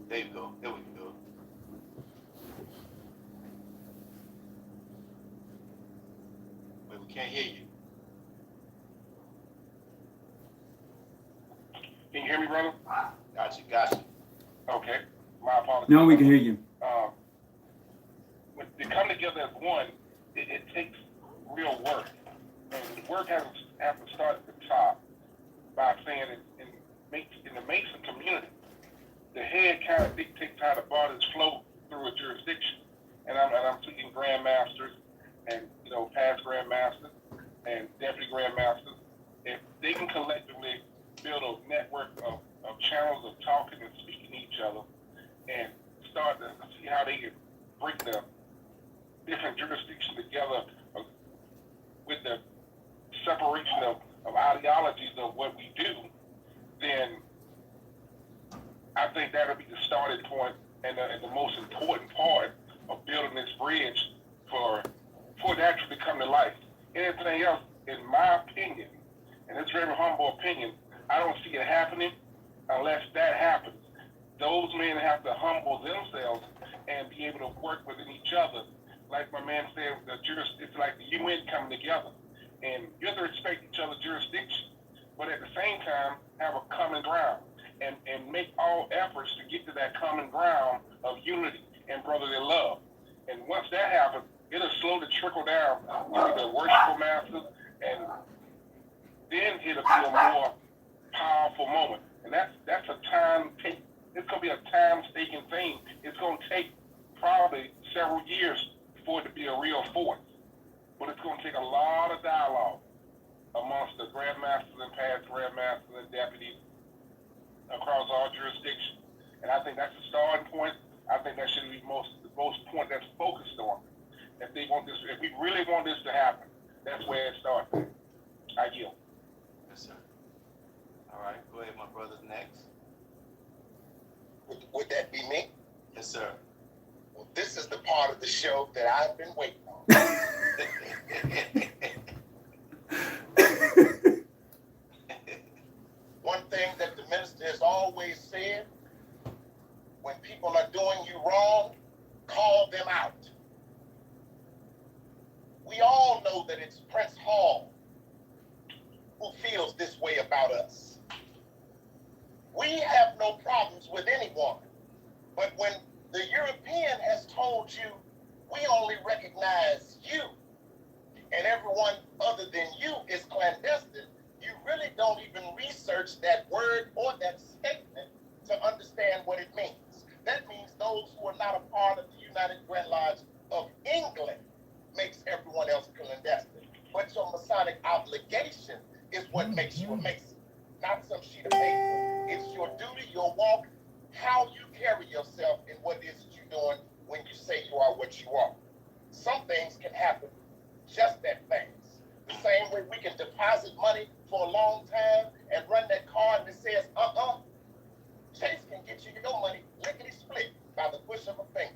There you go. There we go. Wait, we can't hear you. Can you hear me, brother? Gotcha. Okay. My apologies. Now we can hear you. When they come together as one, it takes real work. And the work has to start at the top by saying in the Mason community, the head kind of dictates how the bodies flow through a jurisdiction. And I'm speaking grandmasters and past grandmasters and deputy grandmasters. If they can collectively build a network of channels of talking and speaking to each other and start to see how they can bring the different jurisdictions together with the separation of ideologies of what we do, then I think that'll be the starting point and the most important part of building this bridge for it to actually come to life. Anything else, in my opinion, and it's a very humble opinion, I don't see it happening unless that happens. Those men have to humble themselves and be able to work within each other. Like my man said, it's like the UN coming together. And you have to respect each other's jurisdiction, but at the same time, have a common ground and make all efforts to get to that common ground of unity and brotherly love. And once that happens, it'll slowly trickle down to the worshipful masters, and then it'll be a more powerful moment. And that's a time take. It's gonna be a time-taking thing. It's gonna take probably several years for it to be a real force. But it's gonna take a lot of dialogue amongst the grandmasters and past grandmasters and deputies across all jurisdictions. And I think that's the starting point. I think that should be the most point that's focused on. If we really want this to happen, that's where it starts. I yield. Yes, sir. All right, go ahead, my brother. Next. Would that be me? Yes, sir. Well, this is the part of the show that I've been waiting on. One thing that the minister has always said: when people are doing you wrong, call them out. We all know that it's Prince Hall who feels this way about us. We have no problems with anyone, but when the European has told you, we only recognize you, and everyone other than you is clandestine, you really don't even research that word or that statement to understand what it means. That means those who are not a part of the United Grand Lodge of England makes everyone else clandestine. But your Masonic obligation is what makes you a Mason, not some sheet of paper. It's your duty, your walk, how you carry yourself, and what it is that you're doing when you say you are what you are. Some things can happen just that things. The same way we can deposit money for a long time and run that card that says, Chase can get you your money lickety split by the push of a finger.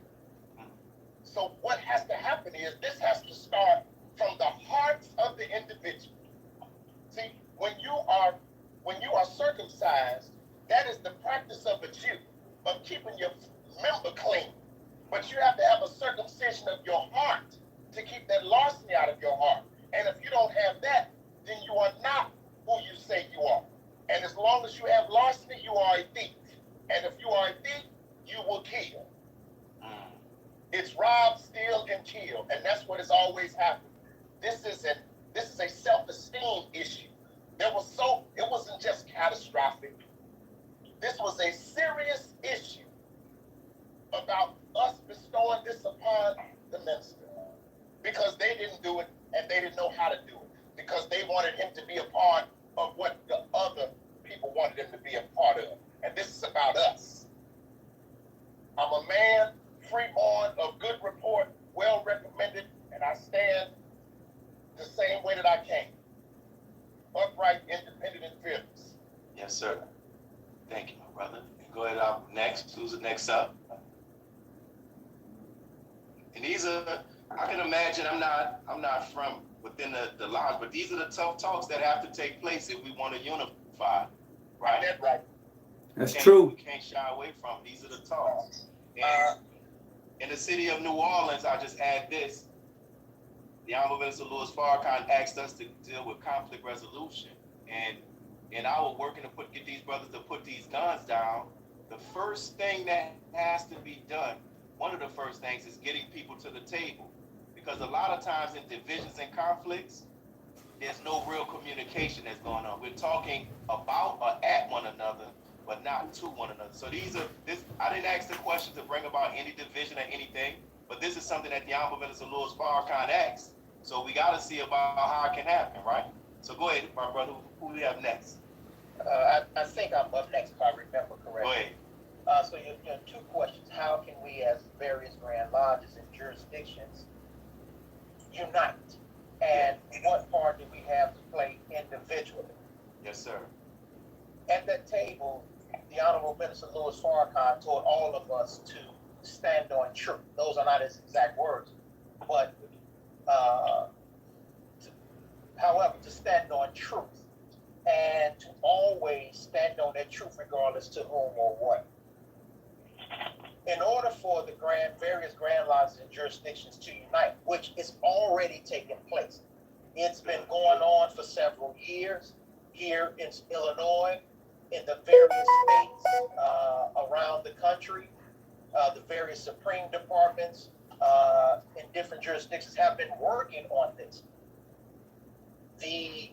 So what has to happen is this has to start from the hearts of the individual. See, when you are circumcised, that is the practice of a Jew, of keeping your member clean. But you have to have a circumcision of your heart to keep that larceny out of your heart. And if you don't have that, then you are not who you say you are. And as long as you have larceny, you are a thief. And if you are a thief, you will kill. It's rob, steal, and kill. And that's what has always happened. This didn't know how to do it because they wanted him to be a part of what the other people wanted him to be a part of. And this is about us. I'm a man, freeborn, of good report, well recommended, and I stand the same way that I came. Upright, independent, and fearless. Yes, sir. Thank you, my brother. Go ahead, next. Who's next up? And these are, I can imagine, I'm not from within the lodge, but these are the tough talks that have to take place if we want to unify, right? That's right. That's true. We can't shy away from it. These are the talks. And in the city of New Orleans, I'll just add this. The Honorable Minister Louis Farrakhan asked us to deal with conflict resolution. And in our working to get these brothers to put these guns down, the first thing that has to be done, one of the first things, is getting people to the table. Because a lot of times in divisions and conflicts, there's no real communication that's going on. We're talking about or at one another, but not to one another. So I didn't ask the question to bring about any division or anything, but this is something that the Honorable Minister Louis Farrakhan asked. So we got to see about how it can happen, right? So go ahead, my brother. Who do we have next? I think I'm up next if I remember correctly. Go ahead. So you know, two questions. How can we as various grand lodges and jurisdictions unite? And what part do we have to play individually? Yes, sir. At that table, the Honorable Minister Louis Farrakhan told all of us to stand on truth. Those are not his exact words, but however, to stand on truth and to always stand on that truth regardless to whom or what. In order for the various grand lodges and jurisdictions to unite, which is already taking place, it's been going on for several years here in Illinois, in the various states around the country. The various Supreme departments in different jurisdictions have been working on this. The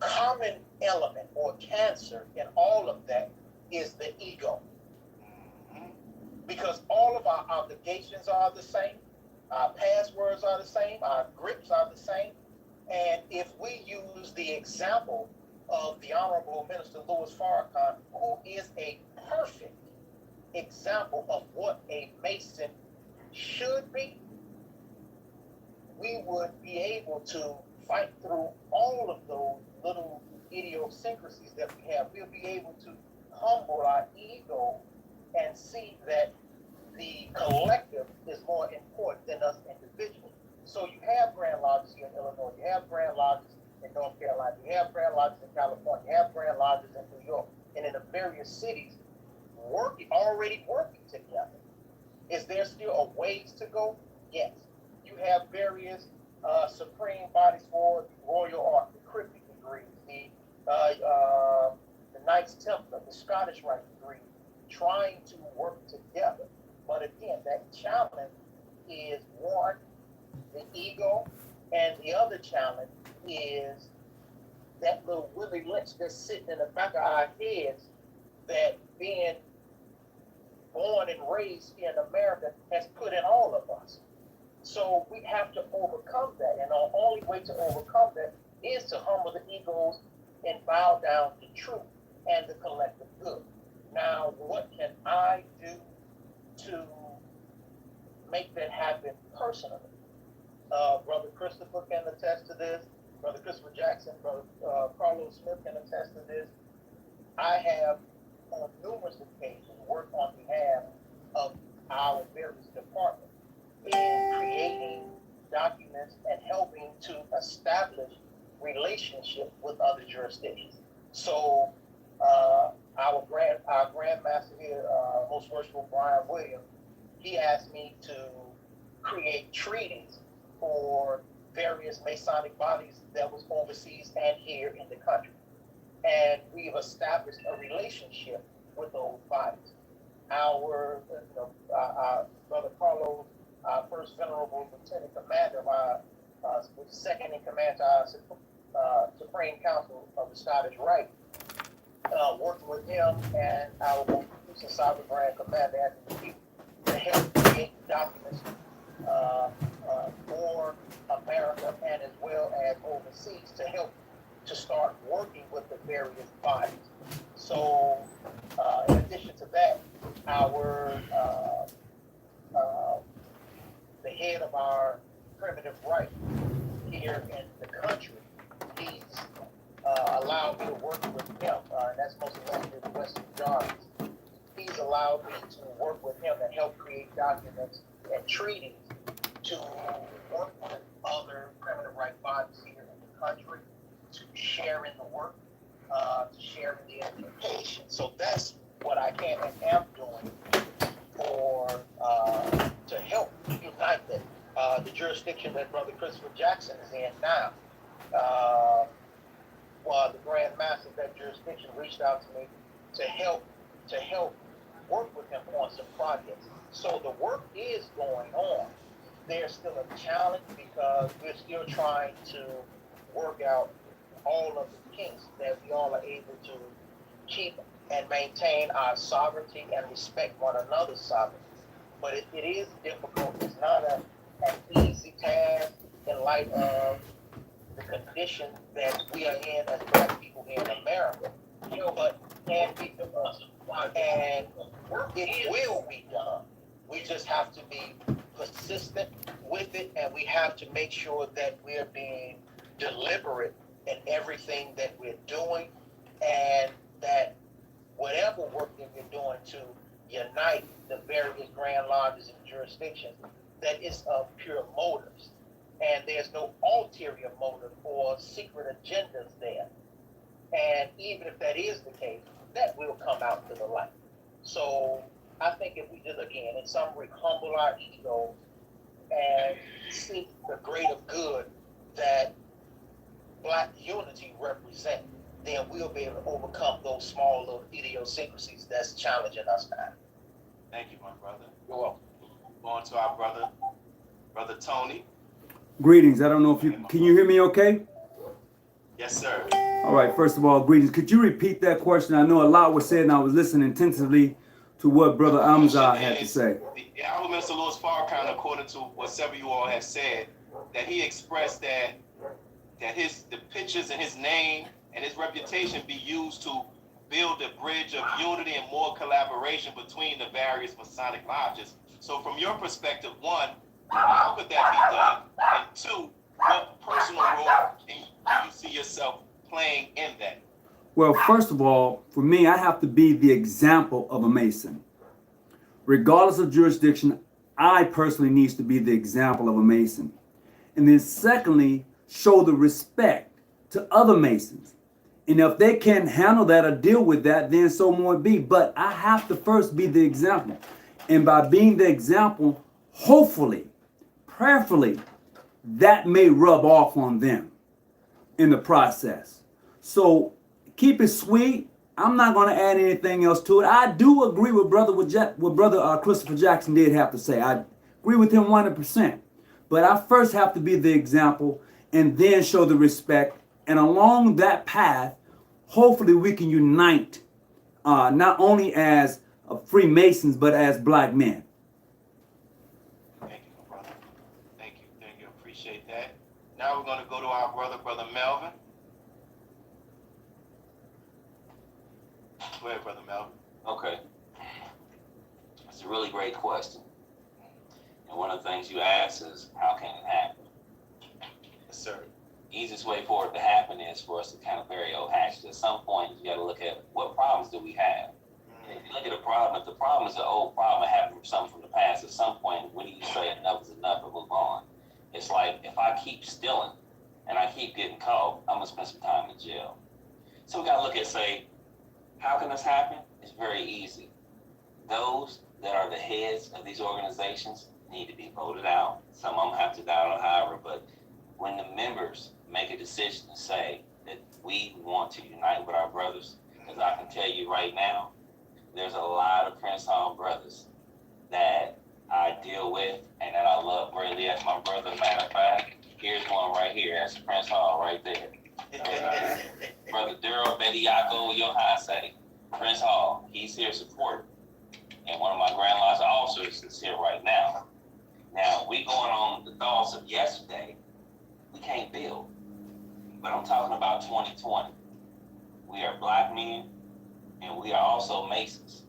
common element or cancer in all of that is the ego. Because all of our obligations are the same, our passwords are the same, our grips are the same. And if we use the example of the Honorable Minister Louis Farrakhan, who is a perfect example of what a Mason should be, we would be able to fight through all of those little idiosyncrasies that we have. We'll be able to humble our ego and see that the collective is more important than us individually. So you have grand lodges here in Illinois, you have grand lodges in North Carolina, you have grand lodges in California, you have grand lodges in New York, and in the various cities already working together. Is there still a ways to go? Yes. You have various supreme bodies for the Royal Ark, the Cryptic degrees, the Knights Templar, the Scottish Rite degree, trying to work together. But again, that challenge is one, the ego, and the other challenge is that little Willie Lynch that's sitting in the back of our heads that being born and raised in America has put in all of us. So we have to overcome that. And our only way to overcome that is to humble the egos and bow down to truth and the collective good. Now, what can I do to make that happen personally? Brother Christopher can attest to this. Brother Christopher Jackson, Brother Carlos Smith can attest to this. I have on numerous occasions worked on behalf of our various departments in creating documents and helping to establish relationships with other jurisdictions. So our Grandmaster here, Most Worshipful Brian Williams, he asked me to create treaties for various Masonic bodies that was overseas and here in the country. And we've established a relationship with those bodies. Our Brother Carlos, our first Venerable Lieutenant Commander, second in command to our Supreme Council of the Scottish Rite, working with him and our most recent Sovereign Grand Commander, Anthony Pugh, to help create documents for America and as well as overseas to help to start working with the various bodies. So, in addition to that, our the head of our primitive right here in the country, he's allowed me to work with him, and that's mostly located in the Western Johns. He's allowed me to work with him and help create documents and treaties to work with other primitive right bodies here in the country, to share in the work, to share in the education. So that's what I can and am doing for to help unite the jurisdiction that Brother Christopher Jackson is in now. While the Grand Master of that jurisdiction reached out to me to help work with him on some projects. So the work is going on. There's still a challenge because we're still trying to work out all of the kinks that we all are able to keep and maintain our sovereignty and respect one another's sovereignty. But it is difficult. It's not an easy task in light of the condition that we are in as Black people in America. But can be done, and it will be done. We just have to be persistent with it, and we have to make sure that we're being deliberate in everything that we're doing, and that whatever work that we're doing to unite the various grand lodges and jurisdictions, that is of pure motives, and there's no ulterior motive or secret agendas there. And even if that is the case, that will come out to the light. So I think if we just, again, in summary, humble our ego and seek the greater good that Black unity represents, then we'll be able to overcome those small little idiosyncrasies that's challenging us now. Thank you, my brother. You're welcome. On to our brother Tony. Greetings. I don't know if can you hear me okay? Yes, sir. All right. First of all, greetings. Could you repeat that question? I know a lot was said, and I was listening attentively to what Brother Amzah had to say. The Honorable Minister Louis Farrakhan, according to what several of you all have said, that he expressed that the pictures and his name and his reputation be used to build a bridge of unity and more collaboration between the various Masonic lodges. So from your perspective, one, how could that be done? And two, what personal role do you see yourself playing in that? Well, first of all, for me, I have to be the example of a Mason. Regardless of jurisdiction, I personally needs to be the example of a Mason. And then secondly, show the respect to other Masons. And if they can't handle that or deal with that, then so more it be. But I have to first be the example. And by being the example, hopefully, prayerfully, that may rub off on them in the process. So keep it sweet. I'm not going to add anything else to it. I do agree with what Brother Christopher Jackson did have to say. I agree with him 100%. But I first have to be the example and then show the respect. And along that path, hopefully we can unite not only as Freemasons, but as Black men. Thank you, brother. Thank you. Appreciate that. Now we're going to go to our brother Melvin. Go ahead, Brother Melvin. Okay. That's a really great question. And one of the things you ask is, how can it happen? Yes, sir. Easiest way for it to happen is for us to kind of bury old hatchet. At some point, you got to look at what problems do we have. And if you look at a problem, if the problem is an old problem, it happened from something from the past, at some point, when do you say enough is enough and move on? It's like, if I keep stealing and I keep getting caught, I'm going to spend some time in jail. So we got to look at, say, how can this happen? It's very easy. Those that are the heads of these organizations need to be voted out. Some of them have to die on however, but when the members make a decision to say that we want to unite with our brothers, because I can tell you right now, there's a lot of Prince Hall brothers that I deal with and that I love greatly as my brother. Matter of fact, here's one right here. That's Prince Hall right there. Brother Daryl Bediako Yohase, Prince Hall, he's here supporting. And one of my Grand Lodge officers is here right now. Now, we going on the thoughts of yesterday. but I'm talking about 2020. We are black men, and we are also Masons.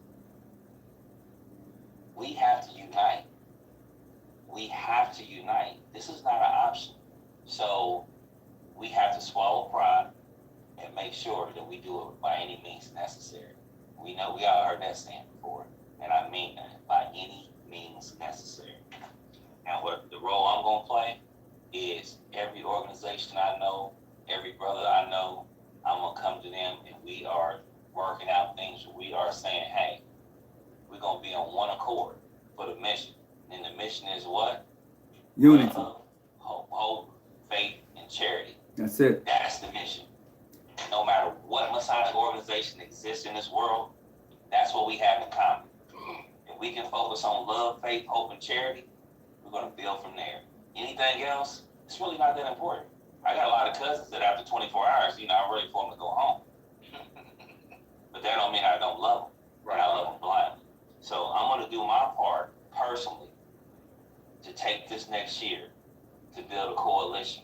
We have to unite. We have to unite. This is not an option. So we have to swallow pride and make sure that we do it by any means necessary. We know we all heard that saying before, and I mean that, by any means necessary. And what the role I'm gonna play is every organization I know, every brother I know, I'm gonna come to them and we are working out things where we are saying, hey, we're gonna be on one accord for the mission. And the mission is what? Unity. Hope, faith, and charity. That's it. That's the mission. No matter what Masonic organization exists in this world, that's what we have in common. If we can focus on love, faith, hope, and charity, we're going to build from there. Anything else, it's really not that important. I got a lot of cousins that after 24 hours, I'm ready for them to go home. But that don't mean I don't love them. Right. I love them blindly. So I'm going to do my part personally to take this next year to build a coalition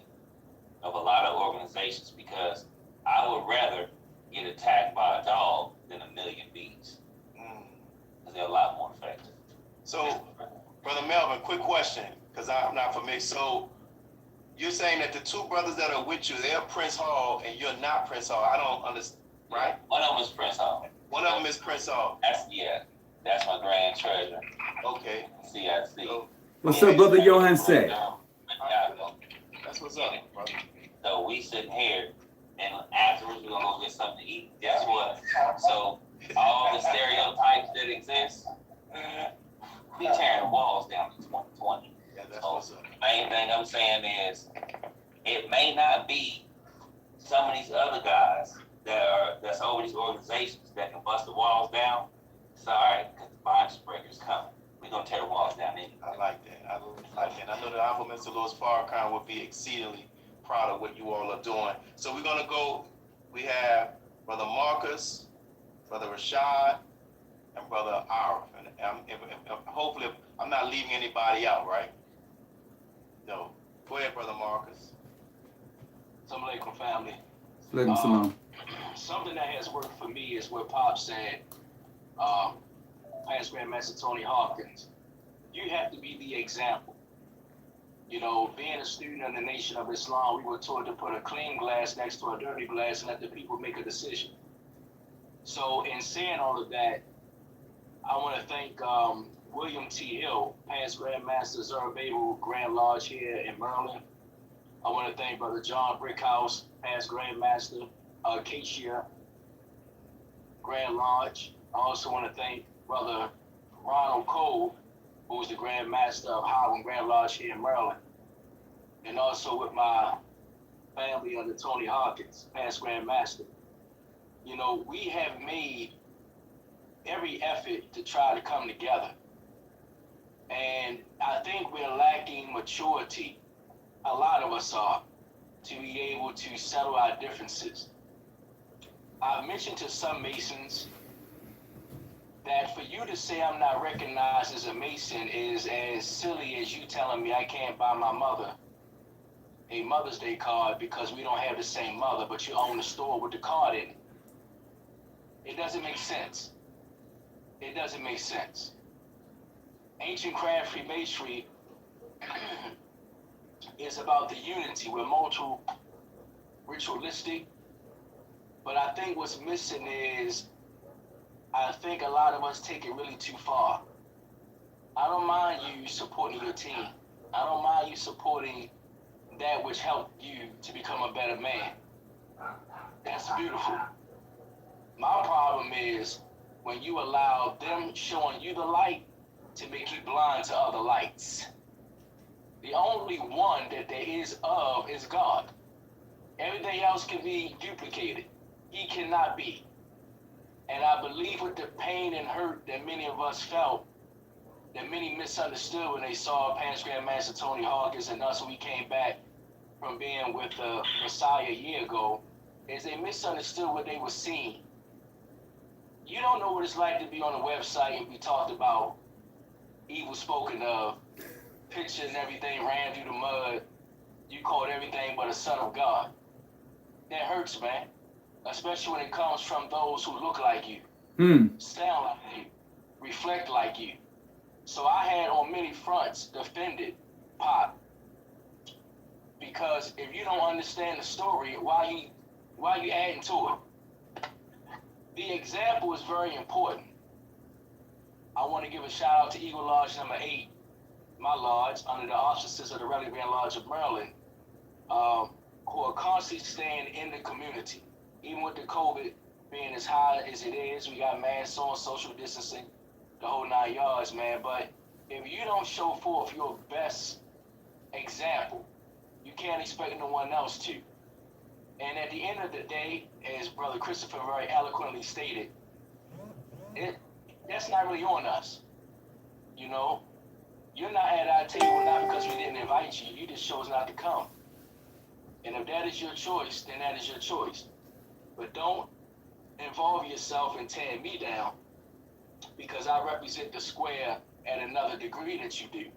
of a lot of organizations, because I would rather get attacked by a dog than a million bees. Because they're a lot more effective. So, Brother Melvin, quick question, because I'm not familiar. So, you're saying that the two brothers that are with you, they're Prince Hall and you're not Prince Hall. I don't understand, right? One of them is Prince Hall. One of them is Prince Hall. That's my grand treasure. Okay. CIC. What's up, Brother Johan say? That's what's up, brother. So we sitting here, and afterwards we're gonna go get something to eat. Guess what? So all the stereotypes that exist, we tearing the walls down in 2020. Yeah, that's what's up. The main thing I'm saying is, it may not be some of these other guys that's over these organizations that can bust the walls down. It's all right, because the bondage breaker's coming. We're gonna tear the walls down anyway. I like that. I like that. I know the Honorable Mr. Louis Farrakhan would be exceedingly proud of what you all are doing. So we're gonna go. We have Brother Marcus, Brother Rashad, and Brother Arif. And hopefully, I'm not leaving anybody out, right? No. Go ahead, Brother Marcus. Assalamu alaikum, family. Something that has worked for me is what Pop said. Past Grandmaster Tony Hawkins, you have to be the example. Being a student of the Nation of Islam, we were taught to put a clean glass next to a dirty glass and let the people make a decision. So in saying all of that, I want to thank William T. Hill, past Grandmaster Zerubbabel Grand Lodge here in Maryland. I want to thank Brother John Brickhouse, past Grandmaster Acacia Grand Lodge. I also want to thank Brother Ronald Cole, who is the Grand Master of Highland Grand Lodge here in Maryland. And also with my family under Tony Hawkins, past Grand Master. We have made every effort to try to come together. And I think we're lacking maturity, a lot of us are, to be able to settle our differences. I've mentioned to some Masons that for you to say I'm not recognized as a Mason is as silly as you telling me I can't buy my mother a Mother's Day card because we don't have the same mother, but you own the store with the card in it. It doesn't make sense. It doesn't make sense. Ancient craft Freemasonry is about the unity. We're multiple ritualistic, but I think what's missing is I think a lot of us take it really too far. I don't mind you supporting your team. I don't mind you supporting that which helped you to become a better man. That's beautiful. My problem is when you allow them showing you the light to make you blind to other lights. The only one that there is of is God. Everything else can be duplicated. He cannot be. And I believe with the pain and hurt that many of us felt, that many misunderstood when they saw Past Grandmaster Tony Hawkins and us when we came back from being with the Messiah a year ago, is they misunderstood what they were seeing. You don't know what it's like to be on a website and be talked about, evil spoken of, picture and everything ran through the mud. You called everything but a son of God. that hurts, man. Especially when it comes from those who look like you, sound like you, reflect like you. So I had on many fronts defended Pop. Because if you don't understand the story, why you adding to it? The example is very important. I want to give a shout out to Eagle Lodge number 8, my lodge, under the auspices of the Rally Band Lodge of Maryland, who are constantly staying in the community. Even with the COVID being as high as it is, we got masks on, social distancing, the whole 9 yards, man. But if you don't show forth your best example, you can't expect no one else to. And at the end of the day, as Brother Christopher very eloquently stated, that's not really on us. You know, you're not at our table not because we didn't invite you. You just chose not to come. And if that is your choice, then that is your choice. But don't involve yourself in tearing me down because I represent the square at another degree that you do.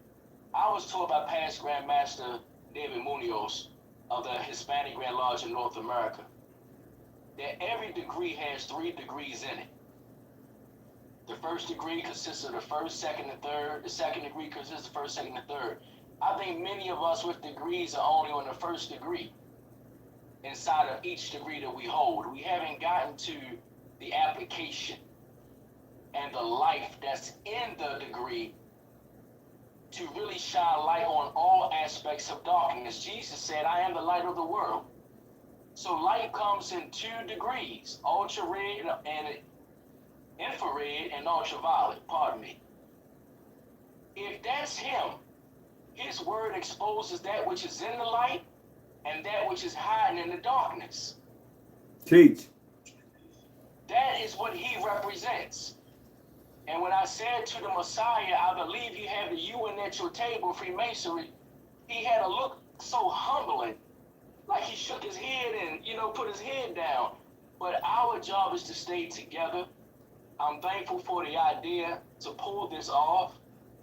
I was told by past Grandmaster David Munoz of the Hispanic Grand Lodge in North America that every degree has 3 degrees in it. The first degree consists of the first, second, and third. The second degree consists of the first, second, and third. I think many of us with degrees are only on the first degree inside of each degree that we hold. We haven't gotten to the application and the life that's in the degree to really shine light on all aspects of darkness. Jesus said, I am the light of the world. So light comes in 2 degrees, ultra-red and infrared and ultraviolet, pardon me. If that's him, his word exposes that which is in the light and that which is hiding in the darkness. Teach. That is what he represents. And when I said to the Messiah, I believe you have the UN at your table, Freemasonry, he had a look so humbling, like he shook his head and, put his head down. But our job is to stay together. I'm thankful for the idea to pull this off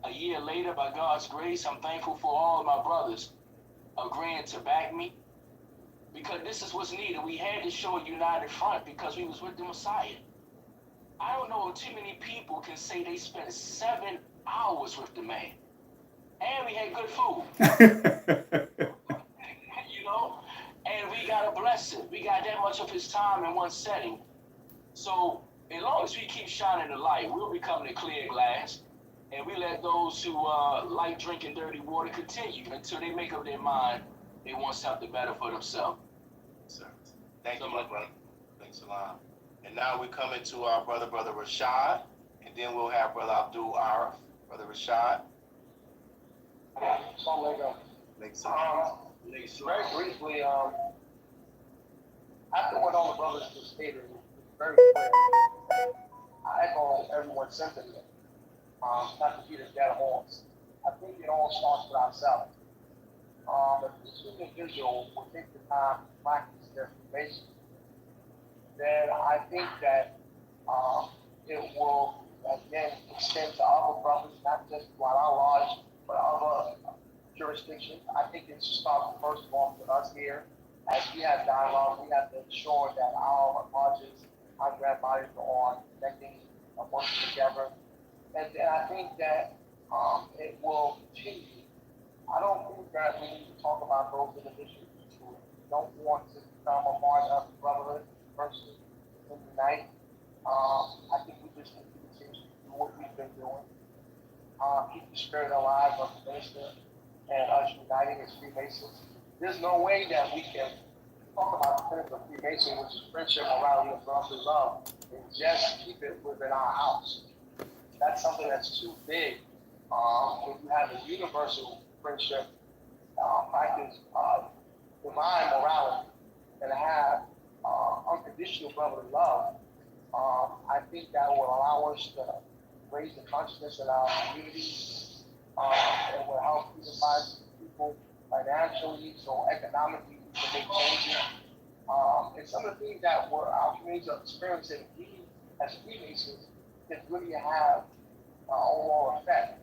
a year later by God's grace. I'm thankful for all of my brothers agreeing to back me because this is what's needed. We had to show a united front because we was with the Messiah. I don't know if too many people can say they spent 7 hours with the man. And we had good food. And we got a blessing. We got that much of his time in one setting. So as long as we keep shining the light, we'll become the clear glass. And we let those who like drinking dirty water continue until they make up their mind they want something better for themselves. Sir. Thank you, my brother. Thanks a lot. And now we're coming to our brother Rashad, and then we'll have Brother Abdul Arif. Brother Rashad. Very briefly, after what all the brothers just stated, it's very clear. I echo everyone's sentiment. Not to beat a dead horse. I think it all starts with ourselves. If each individual will take the time to practice their Freemasonry, then I think that it will, again, extend to other brothers, not just to our lodge, but other jurisdictions. I think it should start first of all with us here. As we have dialogue, we have to ensure that our lodges, our grand bodies are connecting and working together. And then I think that it will continue. I don't think that we need to talk about those individuals who don't want to become a part of the brotherhood versus in the night. I think we just need to continue to do what we've been doing. Keep the spirit alive of the minister and us uniting as Freemasons. There's no way that we can talk about the tenets of Freemasonry, which is friendship, morality, and brotherly love, and just keep it within our house. That's something that's too big. When you have a universal friendship, practice divine morality, and have unconditional brotherly love, I think that will allow us to raise the consciousness in our communities, and will help unify people financially, so economically we can make changes. And some of the things that our communities are experiencing, we as Freemasons can really have overall effect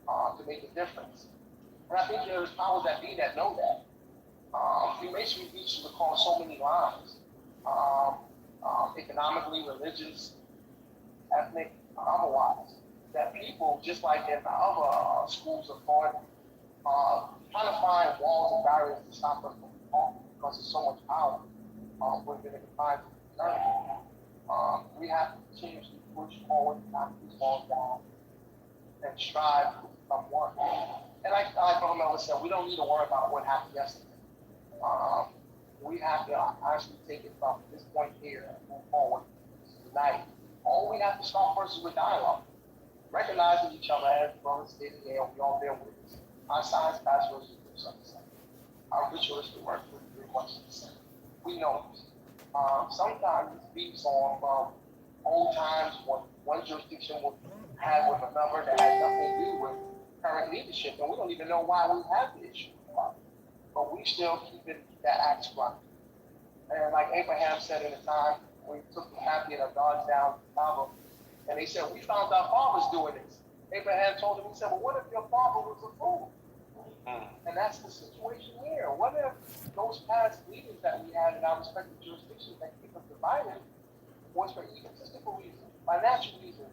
to make a difference. And I think there's powers that be that know that. Freemasonry reaches across so many lines, economically, religious, ethnic, otherwise, that people, just like in other schools of thought, trying to find walls and barriers to stop us from talking because there's so much power within the confines of eternity. We have to continuously push forward, knock these walls down, and strive to become one. And like Brother Melvin said, we don't need to worry about what happened yesterday. We have to actually take it from this point here and move forward tonight. All we have to start first is with dialogue. Recognizing each other as brothers stated there, we all bear witness. Our science bachelors do something the same. Our ritualistic work would be much the same. We know this. Sometimes it's beats on from old times when one jurisdiction would have with another that had nothing to do with current leadership, and we don't even know why we have the issue. But we still keep that axe running. And like Abraham said in the time when he took the captive of God down to Bible, and they said, we found our fathers doing this. Abraham told him, he said, well, what if your father was a fool? And that's the situation here. What if those past leaders that we had in our respective jurisdictions that keep us divided was for egotistical reasons, financial reasons,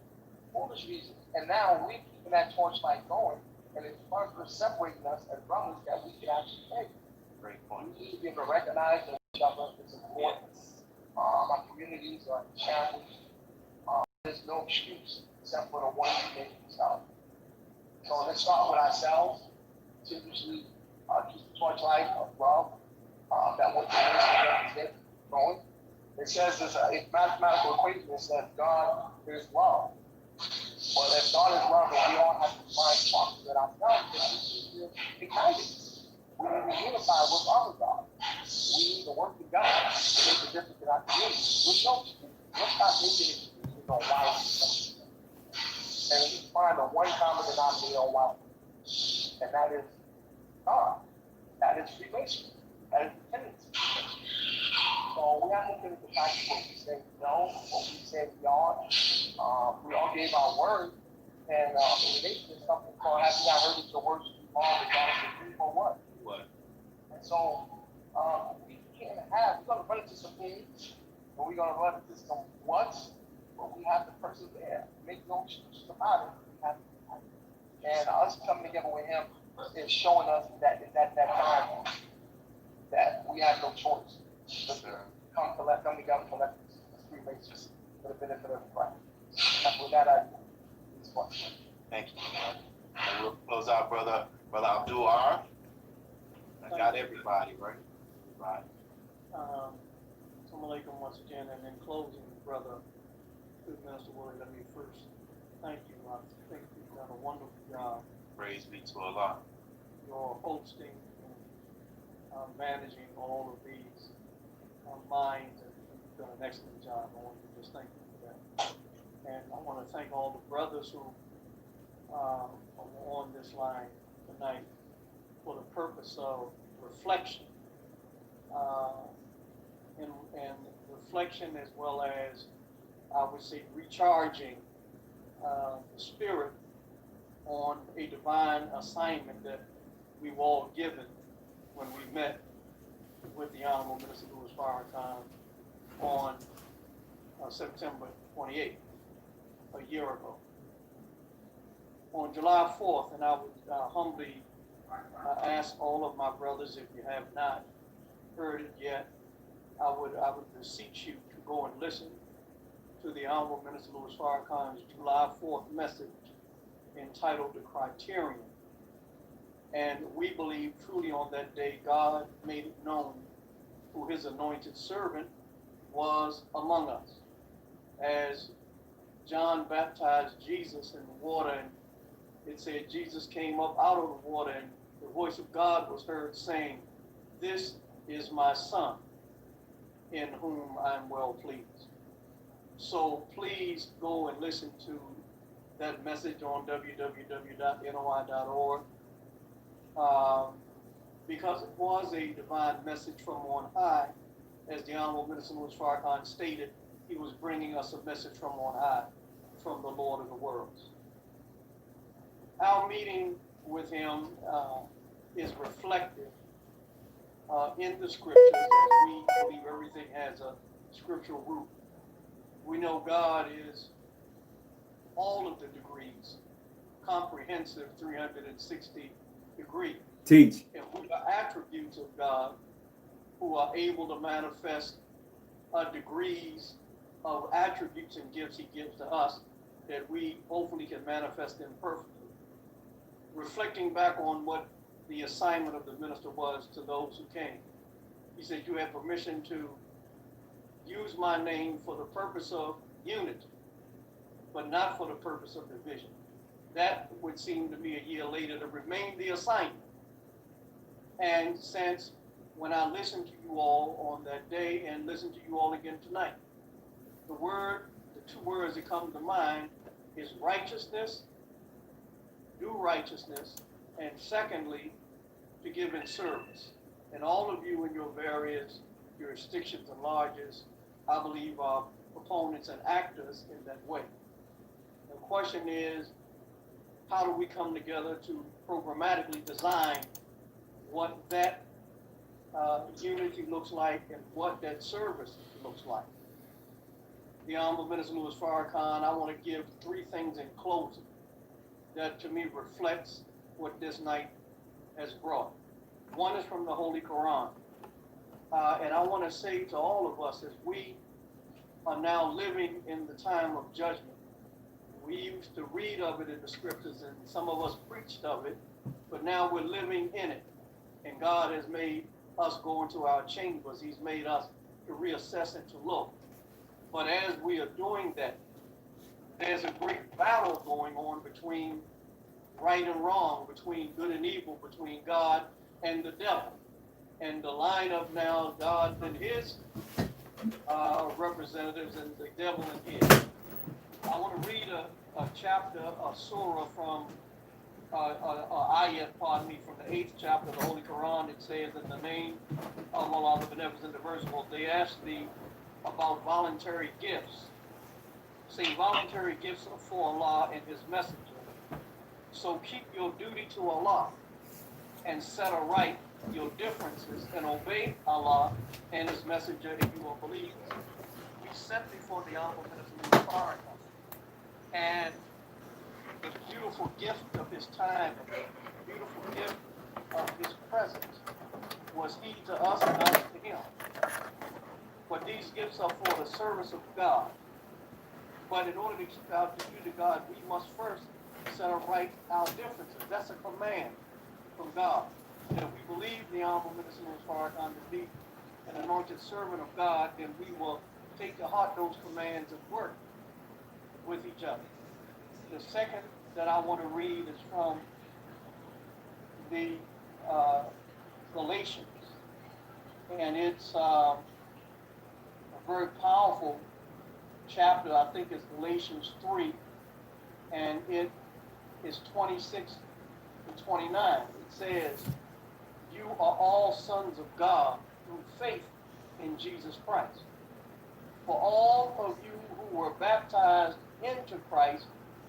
foolish reasons, and now we're keeping that torchlight going, and it's further separating us as brothers that we can actually take. Great point. We need to be able to recognize that each other is important. Our communities are challenged. There's no excuse except for the one we make themselves. So let's start with ourselves. Continuously keep the torchlight of love that what the ministry going. It says there's a mathematical equation that says God is love. Well, if God is love, then we all have to find sparks in ourselves that we need to ignite it. We need to unify with other God. We need to work together to make a difference in our community. With no excuse. Let's not make it excuses on why we do. And we find the one common denominator on why we do. And that is God. That is Freemasonry. That is the tendency. So we have to finish the fact what we say we know, what we say we are. We all gave our word, and in the nation is something called "Have you not heard of the words of the law regarding the people or what?" What? And so we can't have. We're going to run into some things, and we're going to run into some what's, but we have to persevere. Make no excuses about it. We have to, and us coming together with Him is showing us that in that time that we have no choice. Come together collectively as free races for the benefit of everybody. And with that, Thank you. And we'll close out, brother Abdul R. I got everybody, right? Right. Assalamu alaikum once again, and in closing, brother, good Minister Willie, let me first thank you. I think you've done a wonderful job. Praise be to Allah. Your hosting and managing all of these minds, and you've done an excellent job. I want to just thank you for that. And I want to thank all the brothers who are on this line tonight for the purpose of reflection, and reflection as well as, I would say, recharging the spirit on a divine assignment that we were all given when we met with the Honorable Minister Louis Farrakhan on September 28th, a year ago. On July 4th, and I would humbly ask all of my brothers, if you have not heard it yet, I would beseech you to go and listen to the Honorable Minister Louis Farrakhan's July 4th message entitled The Criterion. And we believe truly on that day God made it known who His anointed servant was among us. As John baptized Jesus in the water, and it said Jesus came up out of the water, and the voice of God was heard saying, "This is my Son, in whom I'm well pleased." So please go and listen to that message on www.noi.org, because it was a divine message from on high. As the Honorable Minister Louis Farrakhan stated, he was bringing us a message from on high, from the Lord of the worlds. Our meeting with him is reflective in the scriptures, as we believe everything has a scriptural root. We know God is all of the degrees, comprehensive 360 degrees. Teach. And we are attributes of God who are able to manifest degrees of attributes and gifts he gives to us that we hopefully can manifest them perfectly. Reflecting back on what the assignment of the minister was to those who came. He said, you have permission to use my name for the purpose of unity, but not for the purpose of division. That would seem to me a year later to remain the assignment. And since when I listened to you all on that day and listened to you all again tonight, the two words that come to mind is righteousness, do righteousness, and secondly, to give in service. And all of you in your various jurisdictions and lodges, I believe, are proponents and actors in that way. The question is, how do we come together to programmatically design what that unity looks like and what that service looks like? The Honorable Minister Louis Farrakhan, I want to give three things in closing that to me reflects what this night has brought. One is from the Holy Quran. And I want to say to all of us, as we are now living in the time of judgment, we used to read of it in the scriptures and some of us preached of it, but now we're living in it. And God has made us go into our chambers. He's made us to reassess and to look. But as we are doing that, there's a great battle going on between right and wrong, between good and evil, between God and the devil. And the lineup now, God and his representatives and the devil and his. I want to read a chapter, a surah from, ayat, pardon me, from the 8th chapter of the Holy Quran. It says, in the name of Allah, the Beneficent, the Merciful. They asked thee about voluntary gifts. Say, voluntary gifts are for Allah and his messenger. So keep your duty to Allah and set aright your differences and obey Allah and his messenger if you are believers. We sat before the Honorable Minister of Farrakhan, and the beautiful gift of his time and the beautiful gift of his presence was he to us and us to him. But these gifts are for the service of God. But in order to keep our duty to God, we must first set right our differences. That's a command from God. And if we believe the Honorable Minister Louis Farrakhan to be an anointed servant of God, then we will take to heart those commands and work with each other. The second that I want to read is from the Galatians. And it's a very powerful chapter. I think it's Galatians 3, and it is 26 to 29. It says, you are all sons of God through faith in Jesus Christ. For all of you who were baptized into Christ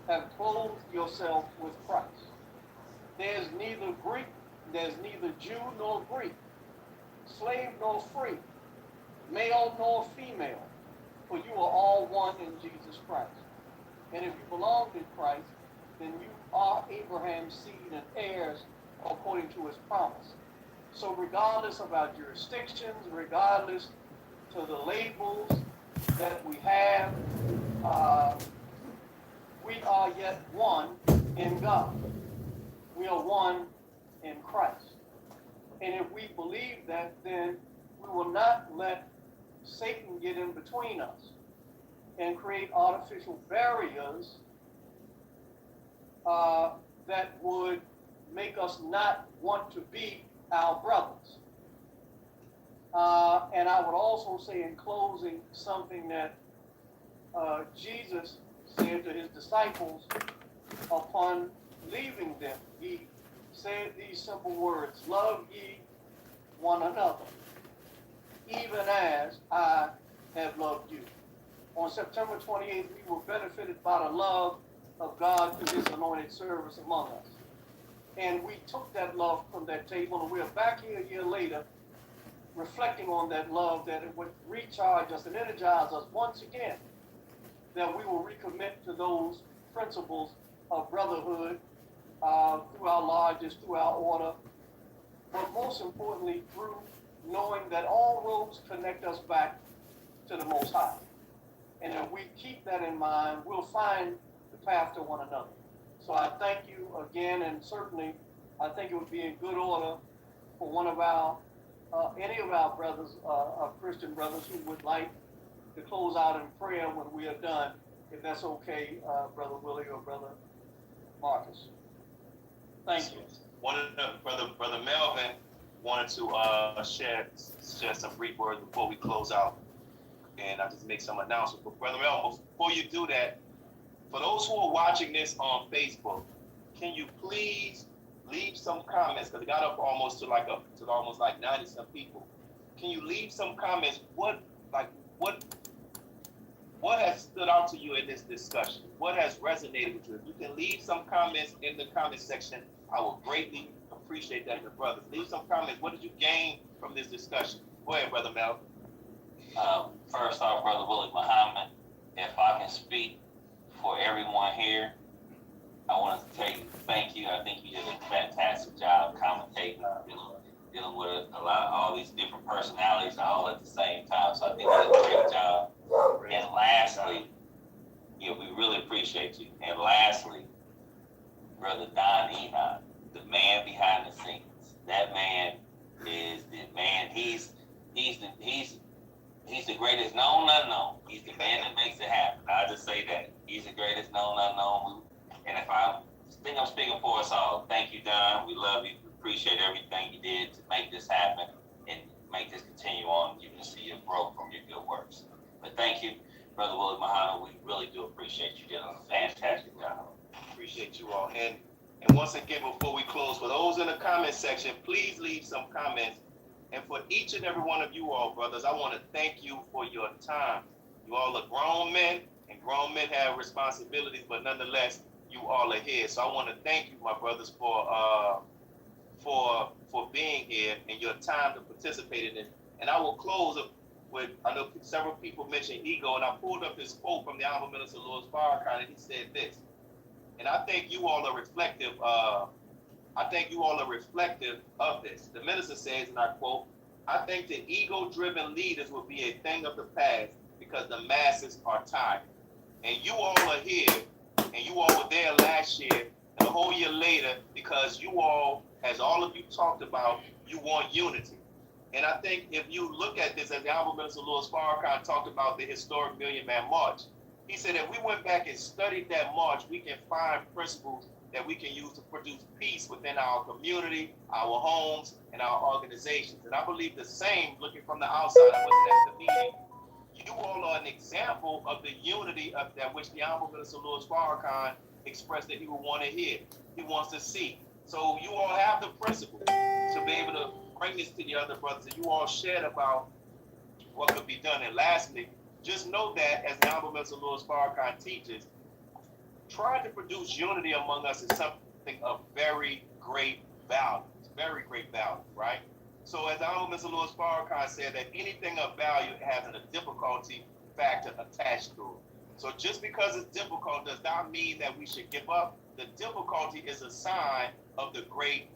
have clothed yourself with Christ. There's neither Greek, there's neither Jew nor Greek, slave nor free, male nor female, for you are all one in Jesus Christ. And if you belong to Christ, then you are Abraham's seed and heirs according to his promise. So regardless of our jurisdictions, regardless to the labels that we have, we are yet one in God. We are one in Christ. And if we believe that, then we will not let Satan get in between us and create artificial barriers that would make us not want to be our brothers. And I would also say in closing something that Jesus said to his disciples upon leaving them. He said these simple words, love ye one another, even as I have loved you. On September 28th, we were benefited by the love of God through his anointed service among us. And we took that love from that table, and we are back here a year later reflecting on that love, that it would recharge us and energize us once again, that we will recommit to those principles of brotherhood through our lodges, through our order, but most importantly, through knowing that all roads connect us back to the Most High. And if we keep that in mind, we'll find the path to one another. So I thank you again, and certainly I think it would be in good order for one of our, any of our brothers, our Christian brothers who would like to close out in prayer when we are done, if that's okay, Brother Willie or Brother Marcus. Thank you. One of the brother Melvin wanted to share some brief words before we close out, and I'll just make some announcements. But Brother Melvin, before you do that, for those who are watching this on Facebook, can you please leave some comments? Because it got up almost to almost 90 some people. Can you leave some comments? What has stood out to you in this discussion? What has resonated with you? If you can leave some comments in the comment section, I will greatly appreciate that, your brothers. Leave some comments. What did you gain from this discussion? Go ahead, Brother Mel. First off, Brother Willie Muhammad, if I can speak for everyone here, I want to tell you thank you. I think you did a fantastic job commentating, dealing with all these different personalities all at the same time. So I think you did a great job. And lastly, we really appreciate you. And lastly, Brother Don Enoch, the man behind the scenes. That man is the man. He's the greatest known unknown. He's the man that makes it happen. I'll just say that. He's the greatest known unknown. And if I think I'm speaking for us all, thank you, Don. We love you. We appreciate everything you did to make this happen and make this continue on. You can see your growth from your good works. But thank you, Brother Willie Muhammad. We really do appreciate you. Did a fantastic job. Appreciate you all. And once again, before we close, for those in the comment section, please leave some comments. And for each and every one of you all, brothers, I want to thank you for your time. You all are grown men, and grown men have responsibilities, but nonetheless, you all are here. So I want to thank you, my brothers, for being here and your time to participate in it. And I will close with, I know several people mentioned ego, and I pulled up this quote from the Honorable Minister Louis Farrakhan, and he said this. And I think you all are reflective. Of this. The minister says, and I quote, "I think the ego-driven leaders will be a thing of the past because the masses are tired." And you all are here, and you all were there last year, and a whole year later, because you all, as all of you talked about, you want unity. And I think if you look at this, as the Honorable Minister Louis Farrakhan talked about the historic Million Man March, he said if we went back and studied that march, we can find principles that we can use to produce peace within our community, our homes, and our organizations. And I believe the same, looking from the outside, I wasn't at the meeting, you all are an example of the unity of that which the Honorable Minister Louis Farrakhan expressed that he would want to hear, he wants to see. So you all have the principle to be able to bring this to the other brothers, and you all shared about what could be done. And lastly, just know that, as the Honorable Minister Louis Farrakhan teaches, trying to produce unity among us is something of very great value. It's very great value, right? So as Honorable Mr. Louis Farrakhan said, that anything of value has a difficulty factor attached to it. So just because it's difficult does not mean that we should give up. The difficulty is a sign of the great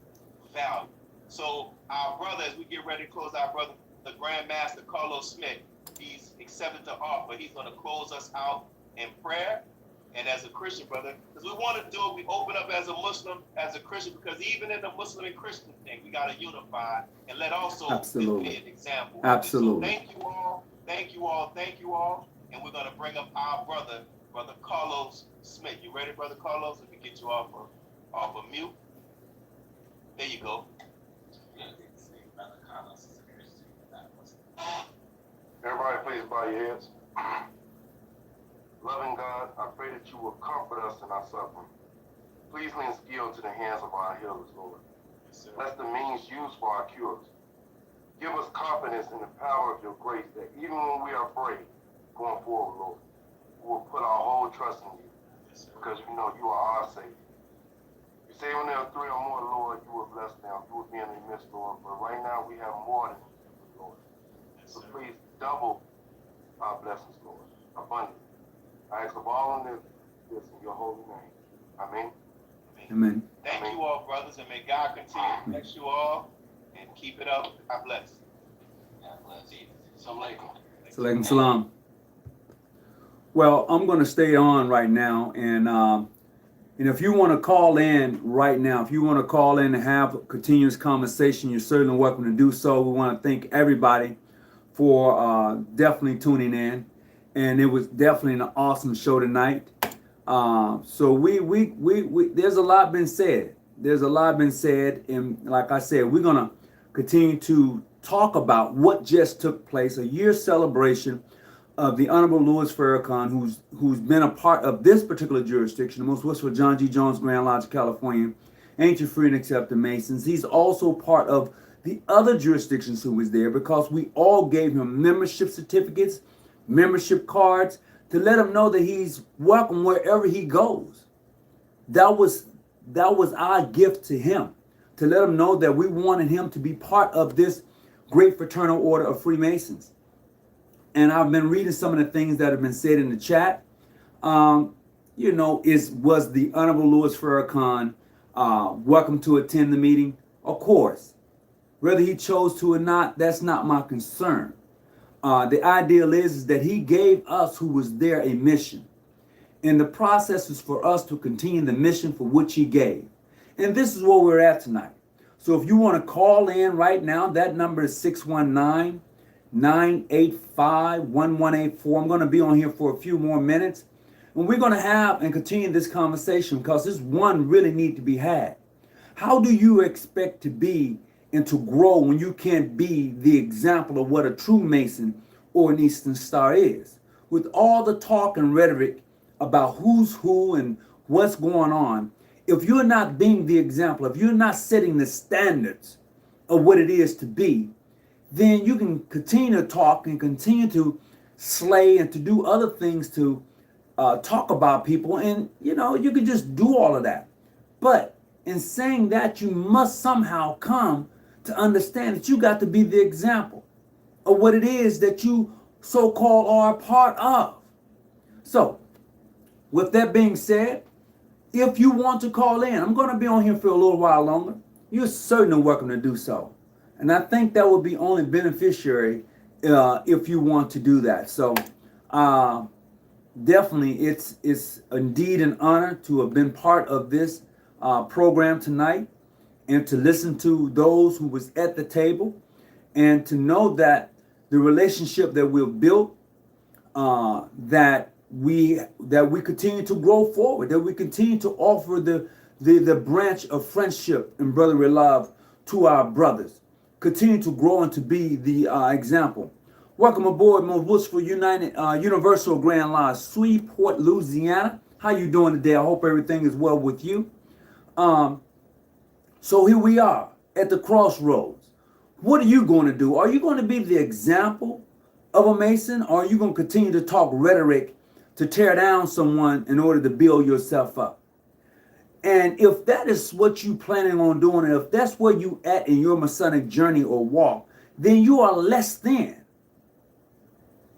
value. So our brother, as we get ready to close, our brother, the Grand Master Carlos Smith, he's accepted the offer. He's going to close us out in prayer. And as a Christian, brother, because we want to do it, we open up as a Muslim, as a Christian, because even in the Muslim and Christian thing, we got to unify and let also be an example. Absolutely. So thank you all, thank you all, thank you all. And we're going to bring up our brother, Brother Carlos Smith. You ready, Brother Carlos? Let me get you off of mute. There you go. Everybody, please bow your heads. Loving God, I pray that you will comfort us in our suffering. Please lend skill to the hands of our healers, Lord. Bless the means used for our cures. Give us confidence in the power of your grace that even when we are afraid, going forward, Lord, we will put our whole trust in you because we know you are our Savior. You say when there are three or more, Lord, you will bless them. You will be in the midst, Lord. But right now we have more than you, Lord. So please double our blessings, Lord, abundant. I ask of all in this in your holy name. Amen. Amen. Thank you all, brothers, and may God continue to bless you all and keep it up. God bless. God bless you. Assalamu alaikum. Salaikum salam. Well, I'm going to stay on right now, and if you want to call in right now, if you want to call in and have a continuous conversation, you're certainly welcome to do so. We want to thank everybody for definitely tuning in, and it was definitely an awesome show tonight. So we there's a lot been said. There's a lot been said, and like I said, we're gonna continue to talk about what just took place, a year celebration of the Honorable Louis Farrakhan, who's been a part of this particular jurisdiction, the most westful John G. Jones Grand Lodge of California, Ancient Free and Accepted Masons. He's also part of the other jurisdictions who was there, because we all gave him membership certificates, membership cards, to let him know that he's welcome wherever he goes. That was our gift to him, to let him know that we wanted him to be part of this great fraternal order of Freemasons. And I've been reading some of the things that have been said in the chat. Was the Honorable Louis Farrakhan welcome to attend the meeting? Of course. Whether he chose to or not, that's not my concern. The ideal is that he gave us who was there a mission. And the process is for us to continue the mission for which he gave. And this is where we're at tonight. So if you want to call in right now, that number is 619-985-1184. I'm going to be on here for a few more minutes. And we're going to have and continue this conversation, because this one really need to be had. How do you expect to be and to grow when you can't be the example of what a true Mason or an Eastern Star is? With all the talk and rhetoric about who's who and what's going on, if you're not being the example, if you're not setting the standards of what it is to be, then you can continue to talk and continue to slay and to do other things to talk about people, and you can just do all of that. But in saying that, you must somehow come to understand that you got to be the example of what it is that you so-called are a part of. So, with that being said, if you want to call in, I'm going to be on here for a little while longer. You're certainly welcome to do so. And I think that would be only beneficiary if you want to do that. So, definitely, it's indeed an honor to have been part of this program tonight, and to listen to those who was at the table, and to know that the relationship that we've built, that we continue to grow forward, that we continue to offer the branch of friendship and brotherly love to our brothers, continue to grow and to be the example. Welcome aboard, Most Wishful Universal Grand Lodge, Shreveport, Louisiana. How you doing today? I hope everything is well with you. So here we are at the crossroads. What are you going to do? Are you going to be the example of a Mason, or are you going to continue to talk rhetoric to tear down someone in order to build yourself up? And if that is what you planning on doing, and if that's where you at in your Masonic journey or walk, then you are less than.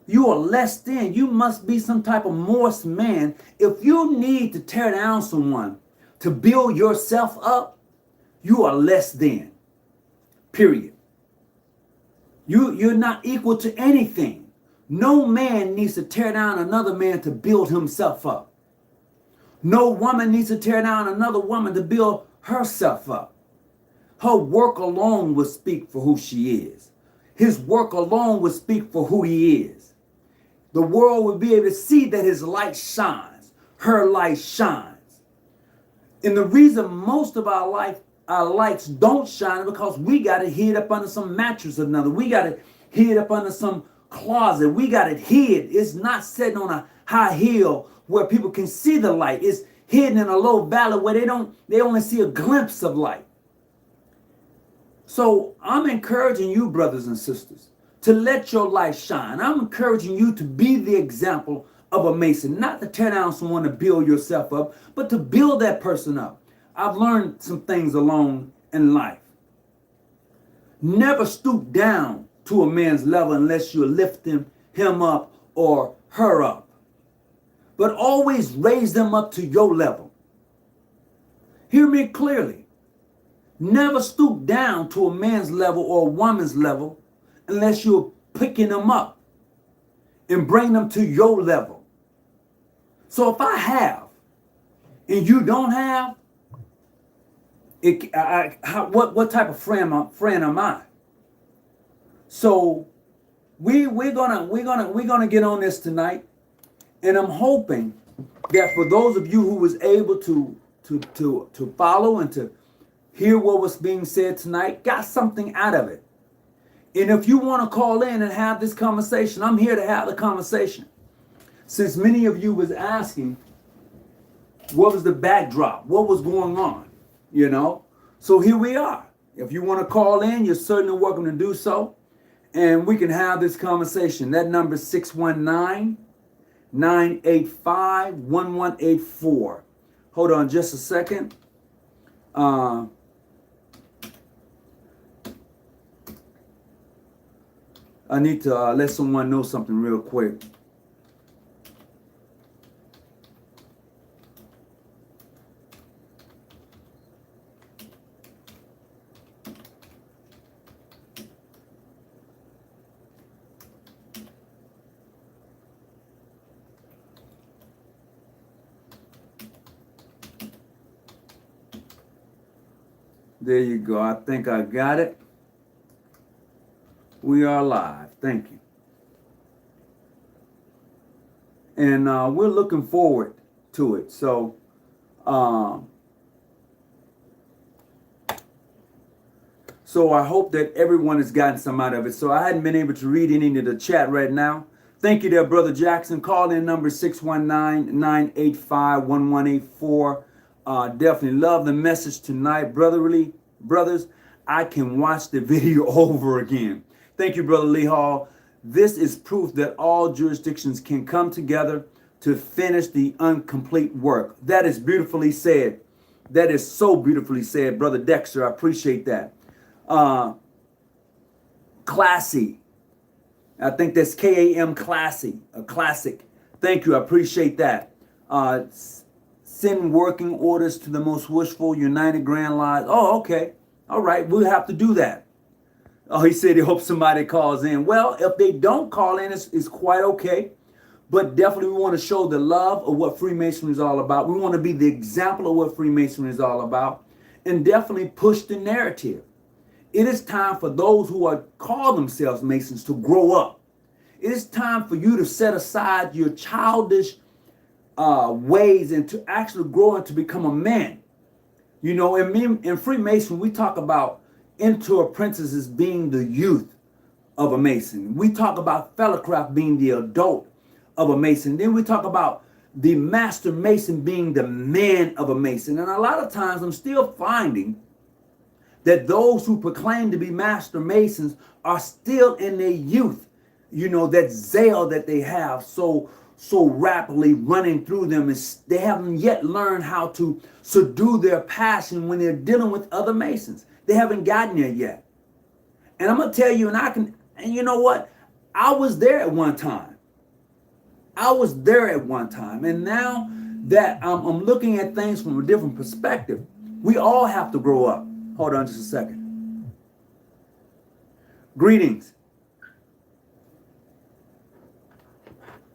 You are less than. You must be some type of Morse man. If you need to tear down someone to build yourself up, you are less than. Period. You're not equal to anything. No man needs to tear down another man to build himself up. No woman needs to tear down another woman to build herself up. Her work alone will speak for who she is. His work alone will speak for who he is. The world will be able to see that his light shines. Her light shines. And the reason most of our lights don't shine is because we got it hid up under some mattress or another. We got it hid up under some closet. We got it hid. It's not sitting on a high hill where people can see the light. It's hidden in a low valley where they only see a glimpse of light. So I'm encouraging you, brothers and sisters, to let your light shine. I'm encouraging you to be the example of a Mason, not to tear down someone to build yourself up, but to build that person up. I've learned some things along in life. Never stoop down to a man's level unless you're lifting him up or her up. But always raise them up to your level. Hear me clearly. Never stoop down to a man's level or a woman's level unless you're picking them up and bring them to your level. So if I have and you don't have, what type of friend am I? So we're gonna get on this tonight, and I'm hoping that for those of you who was able to follow and to hear what was being said tonight, got something out of it. And if you want to call in and have this conversation, I'm here to have the conversation. Since many of you was asking, what was the backdrop? What was going on? You know? So here we are. If you want to call in, you're certainly welcome to do so. And we can have this conversation. That number is 619-985-1184. Hold on just a second. I need to let someone know something real quick. There you go. I think I got it. We are live. Thank you. And we're looking forward to it. So, I hope that everyone has gotten some out of it. So I hadn't been able to read any of the chat right now. Thank you there, Brother Jackson. Call in number 619-985-1184. Definitely love the message tonight. Brothers, I can watch the video over again. Thank you, Brother Lee Hall. This is proof that all jurisdictions can come together to finish the incomplete work. That is beautifully said. That is so beautifully said, Brother Dexter. I appreciate that. Classy. I think that's K-A-M, classy, a classic. Thank you. I appreciate that. Send working orders to the most wishful United Grand Lodge. Oh, okay. All right. We'll have to do that. Oh, he said he hopes somebody calls in. Well, if they don't call in, it's quite okay. But definitely we want to show the love of what Freemasonry is all about. We want to be the example of what Freemasonry is all about. And definitely push the narrative. It is time for those who are called themselves Masons to grow up. It is time for you to set aside your childish ways and to actually grow and to become a man. You know, in Freemason, we talk about into apprentices being the youth of a Mason. We talk about fellowcraft being the adult of a Mason. Then we talk about the master Mason being the man of a Mason. And a lot of times I'm still finding that those who proclaim to be master Masons are still in their youth. You know, that zeal that they have so rapidly running through them, is they haven't yet learned how to subdue their passion when they're dealing with other Masons. They haven't gotten there yet. And I'm gonna tell you, and you know what? I was there at one time. And now that I'm looking at things from a different perspective, we all have to grow up. Hold on just a second. Greetings.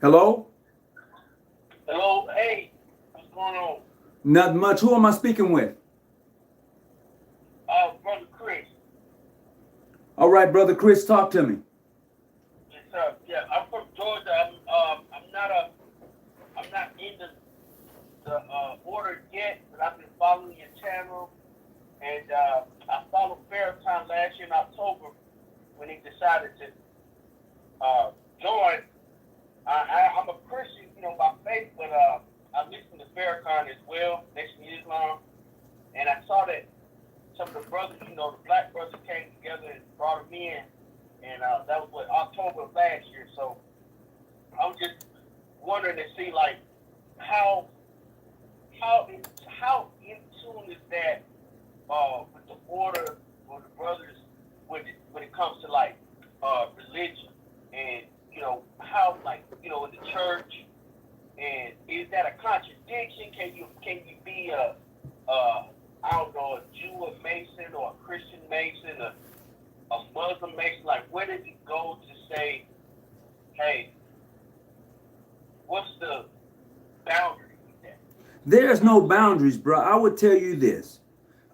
Hello? Hello, hey, what's going on? Not much. Who am I speaking with? Brother Chris. All right, Brother Chris, talk to me. Yes, sir. Yeah, I'm from Georgia. I'm not in the order yet, but I've been following your channel, and I followed Farrakhan last year in October when he decided to join. I'm a Christian, you know, by faith, but I listened to Farrakhan as well, Nation of Islam, and I saw that some of the brothers, you know, the black brothers came together and brought them in, and that was October of last year. So I'm just wondering to see like how in tune is that with the order or the brothers when it comes to like house, like, you know, in the church? And is that a contradiction? Can you be a I don't know, a Jew, a Mason, or a Christian Mason, a Muslim Mason? Like, where did he go to say, hey, what's the boundary with that? There's no boundaries, bro. I would tell you this,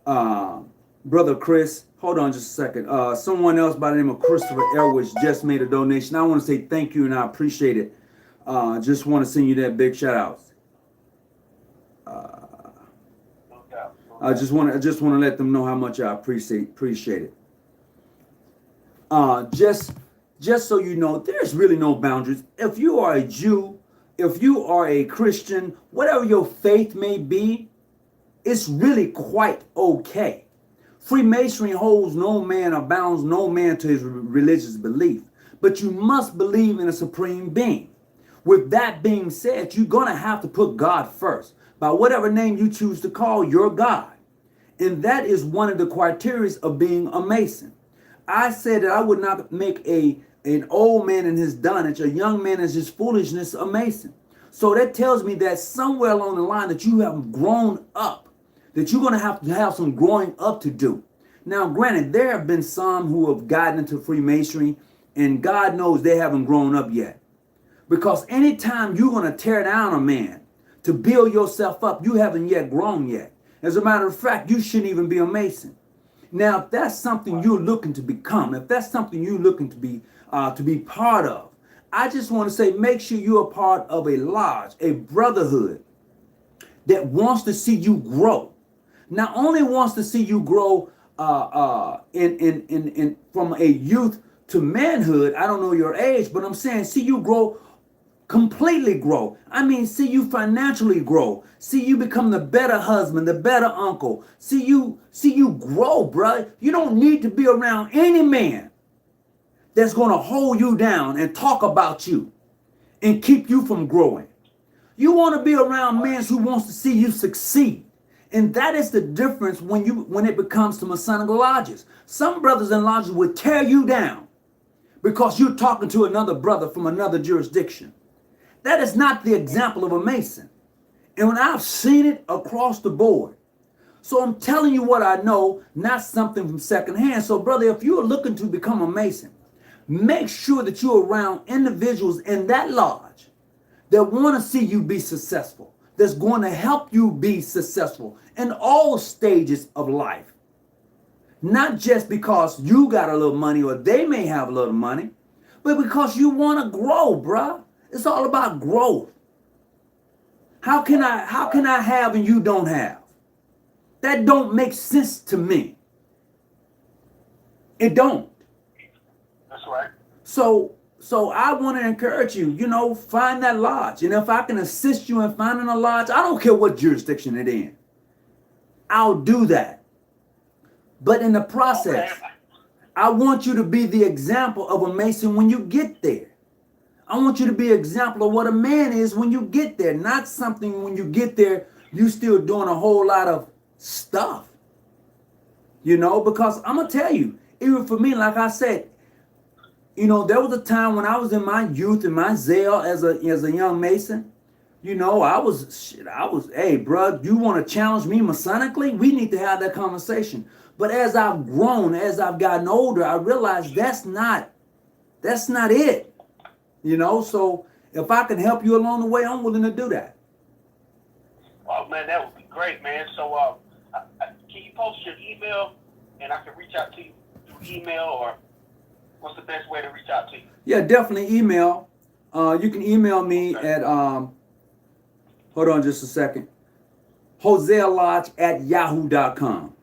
brother Chris. Hold on just a second. Someone else by the name of Christopher Elwich just made a donation. I want to say thank you and I appreciate it. Just want to send you that big shout out. I just want to let them know how much I appreciate it. Just so you know, there's really no boundaries. If you are a Jew, if you are a Christian, whatever your faith may be, it's really quite okay. Freemasonry holds no man or bounds no man to his religious belief, but you must believe in a supreme being. With that being said, you're going to have to put God first by whatever name you choose to call your God. And that is one of the criteria of being a Mason. I said that I would not make an old man in his dunnage, a young man in his foolishness, a Mason. So that tells me that somewhere along the line that you have grown up, that you're going to have some growing up to do. Now, granted, there have been some who have gotten into Freemasonry, and God knows they haven't grown up yet. Because anytime you're going to tear down a man to build yourself up, you haven't yet grown yet. As a matter of fact, you shouldn't even be a Mason. Now, if that's something you're looking to become, if that's something you're looking to be part of, I just want to say, make sure you're a part of a lodge, a brotherhood that wants to see you grow. Not only wants to see you grow from a youth to manhood. I don't know your age, but I'm saying see you grow, completely grow. I mean, see you financially grow. See you become the better husband, the better uncle. See you grow, bro. You don't need to be around any man that's going to hold you down and talk about you and keep you from growing. You want to be around men who wants to see you succeed. And that is the difference when it becomes to Masonic lodges. Some brothers and lodges will tear you down because you're talking to another brother from another jurisdiction. That is not the example of a Mason. And when I've seen it across the board. So I'm telling you what I know, not something from secondhand. So brother, if you're looking to become a Mason, make sure that you're around individuals in that lodge that want to see you be successful, that's going to help you be successful in all stages of life. Not just because you got a little money or they may have a little money, but because you want to grow, bruh. It's all about growth. How can I have and you don't have? That don't make sense to me. It don't. That's right. So I want to encourage you, find that lodge. And if I can assist you in finding a lodge, I don't care what jurisdiction it's in. I'll do that. But in the process, I want you to be the example of a Mason when you get there. I want you to be an example of what a man is when you get there. Not something when you get there, you still doing a whole lot of stuff. Because I'm going to tell you, even for me, like I said, there was a time when I was in my youth and my zeal as a young Mason. I was, hey, bro, you want to challenge me Masonically? We need to have that conversation. But as I've grown, as I've gotten older, I realized that's not it. So if I can help you along the way, I'm willing to do that. Oh, man, that would be great, man. So can you post your email and I can reach out to you through email, or what's the best way to reach out to you? Yeah, definitely email. You can email me at, hold on just a second, hosealodge@yahoo.com.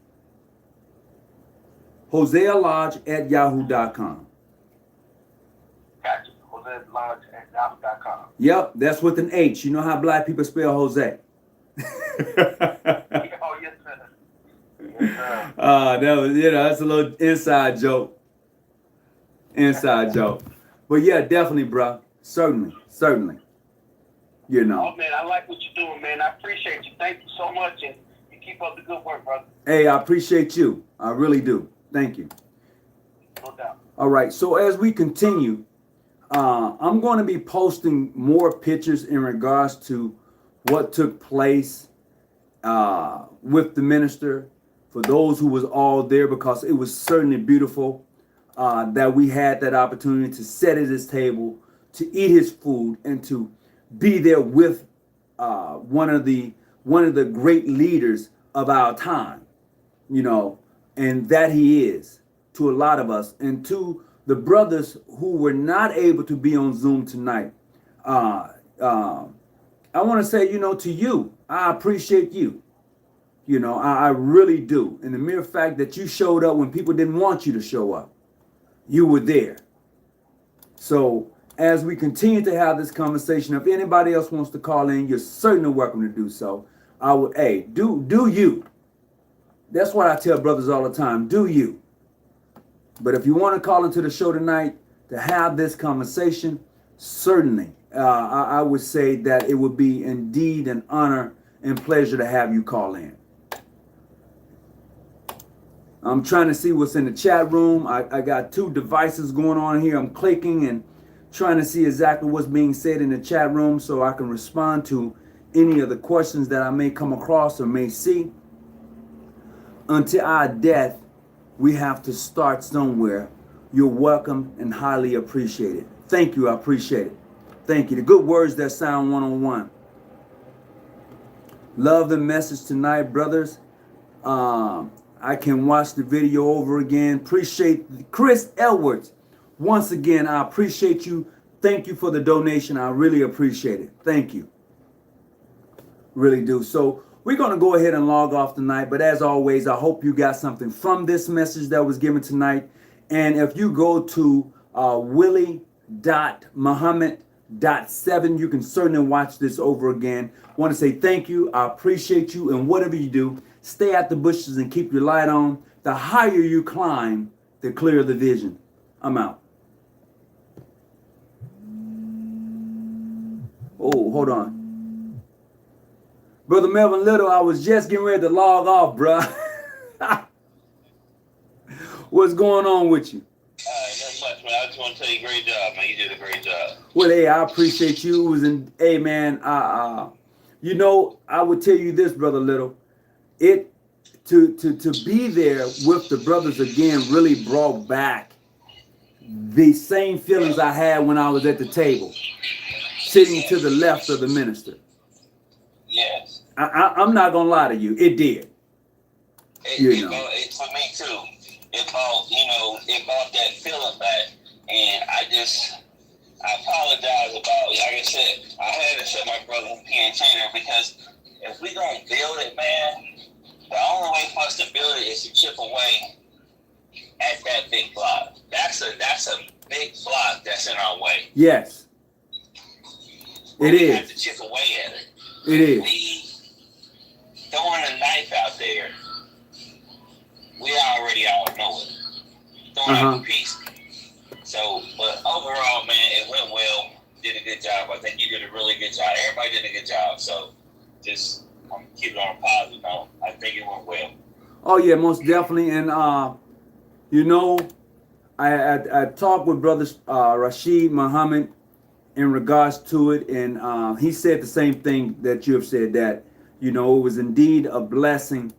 hosealodge@yahoo.com. Gotcha. hosealodge@yahoo.com. Yep, that's with an H. You know how black people spell Jose. Oh, yes, sir. Yes, sir. That was, that's a little inside joke. But yeah, definitely, bro. Certainly. Oh, man, I like what you're doing, man. I appreciate you. Thank you so much, and you keep up the good work, brother. Hey, I appreciate you. I really do. Thank you. No doubt. All right. So as we continue, I'm going to be posting more pictures in regards to what took place with the minister, for those who was all there, because it was certainly beautiful that we had that opportunity to sit at his table, to eat his food, and to be there with one of the great leaders of our time, you know, and that he is to a lot of us. And to the brothers who were not able to be on Zoom tonight, I want to say, you know, to you, I appreciate you. You know, I really do. And the mere fact that you showed up when people didn't want you to show up, you were there. So as we continue to have this conversation, if anybody else wants to call in, you're certainly welcome to do so. I would, hey, do you. That's what I tell brothers all the time, do you. But if you want to call into the show tonight to have this conversation, certainly, I would say that it would be indeed an honor and pleasure to have you call in. I'm trying to see what's in the chat room. I got two devices going on here. I'm clicking and trying to see exactly what's being said in the chat room so I can respond to any of the questions that I may come across or may see. Until our death, we have to start somewhere. You're welcome and highly appreciated. Thank you. I appreciate it. Thank you. The good words that sound one-on-one. Love the message tonight, brothers. I can watch the video over again. Appreciate Chris Edwards. Once again, I appreciate you. Thank you for the donation. I really appreciate it. Thank you. Really do. So we're going to go ahead and log off tonight. But as always, I hope you got something from this message that was given tonight. And if you go to willie.muhammad.7, you can certainly watch this over again. I want to say thank you. I appreciate you. And whatever you do, stay out the bushes and keep your light on. The higher you climb, the clearer the vision. I'm out. Oh, hold on. Brother Melvin Little, I was just getting ready to log off, bro. What's going on with you? Not much, man. I just want to tell you, great job, man. You did a great job. Well, hey, I appreciate you. It was hey, man, you know, I would tell you this, Brother Little. To be there with the brothers again really brought back the same feelings I had when I was at the table, sitting to the left of the minister. Yes. I'm not gonna lie to you, it did. It for me too. It brought that feeling back, and I apologize about. Like I said, I had to set my brother P.N. Chainer, because if we don't build it, man, the only way for us to build it is to chip away at that big block. That's a big block that's in our way. Yes. We have to chip away at it. It is. We throwing a knife out there, we already all know it. Throwing out a piece. So, but overall, man, it went well. Did a good job. I think you did a really good job. Everybody did a good job. So, just keep it on a positive note. I think it went well. Oh yeah, most definitely. And you know, I talked with Brother Rashid Muhammad in regards to it, and he said the same thing that you have said, that, you know, it was indeed a blessing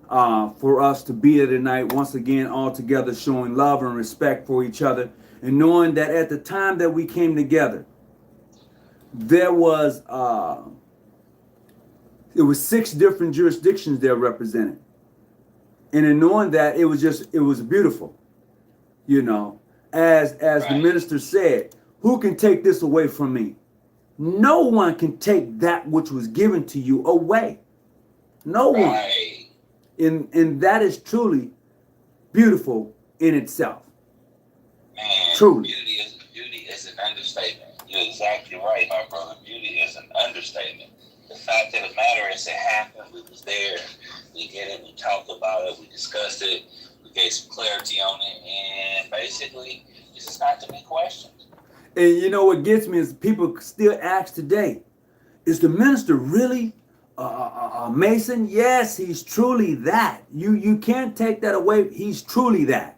for us to be here tonight, once again, all together, showing love and respect for each other, and knowing that at the time that we came together, there was it was 6 different jurisdictions there represented, and in knowing that, it was beautiful, you know, as the minister said. Who can take this away from me? No one can take that which was given to you away. No one. And that is truly beautiful in itself. Man, truly. Beauty is an understatement. You're exactly right, my brother. Beauty is an understatement. The fact of the matter is, it happened. We was there. We did it. We talked about it. We discussed it. We gave some clarity on it. And basically, this is not to be questioned. And you know what gets me is people still ask today, is the minister really a Mason? Yes, he's truly that. You can't take that away. He's truly that.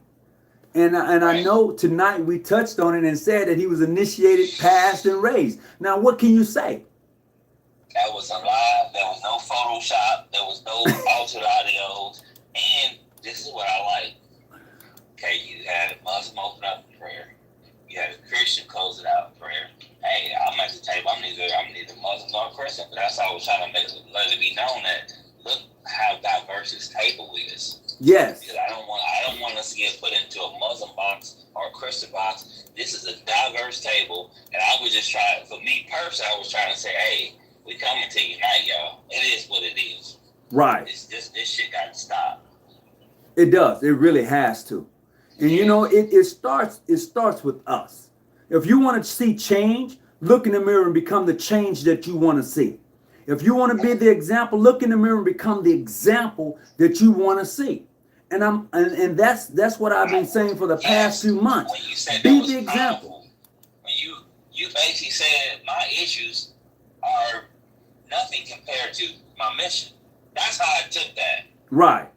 And I know tonight we touched on it and said that he was initiated, passed, and raised. Now, what can you say? That was a lie. There was no Photoshop. There was no altered audios. And this is what I like. Okay, you had a Muslim open up in prayer. You had a Christian close it out in prayer. Hey, I'm at the table. I'm neither Muslim nor Christian, but that's how I was trying to let it be known that look how diverse this table is. Yes. Because I don't want us to get put into a Muslim box or a Christian box. This is a diverse table, and I was just trying. For me personally, I was trying to say, hey, we coming to unite, y'all. It is what it is. Right. This shit got to stop. It does. It really has to. And you know, it starts with us. If you want to see change, look in the mirror and become the change that you want to see. If you want to be the example, look in the mirror and become the example that you want to see. And that's what I've been saying for the past few months. When you said be that the was example. Powerful, when you basically said my issues are nothing compared to my mission. That's how I took that. Right.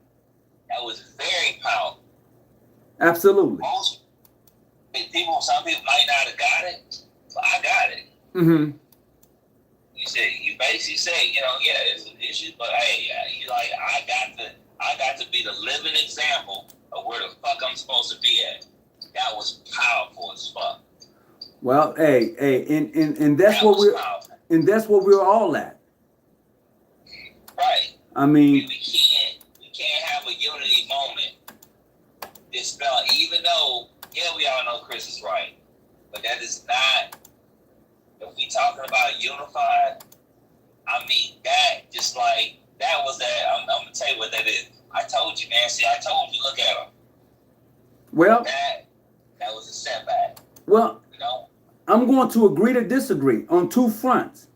That was very powerful. Absolutely. Most people, some people might not have got it, but I got it. Mm-hmm. You basically say, yeah, it's an issue, but hey, you like, I got to be the living example of where the fuck I'm supposed to be at. That was powerful as fuck. Well, hey, and that's what we're all at. Right. I mean, we can't have a unity moment. Dispel, even though, yeah, we all know Chris is right, but that is not. If we talking about unified, I mean that just like that was that. I'm gonna tell you what that is. I told you, man. See, I told you. Look at him. Well, that was a setback. Well, I'm going to agree to disagree on two fronts.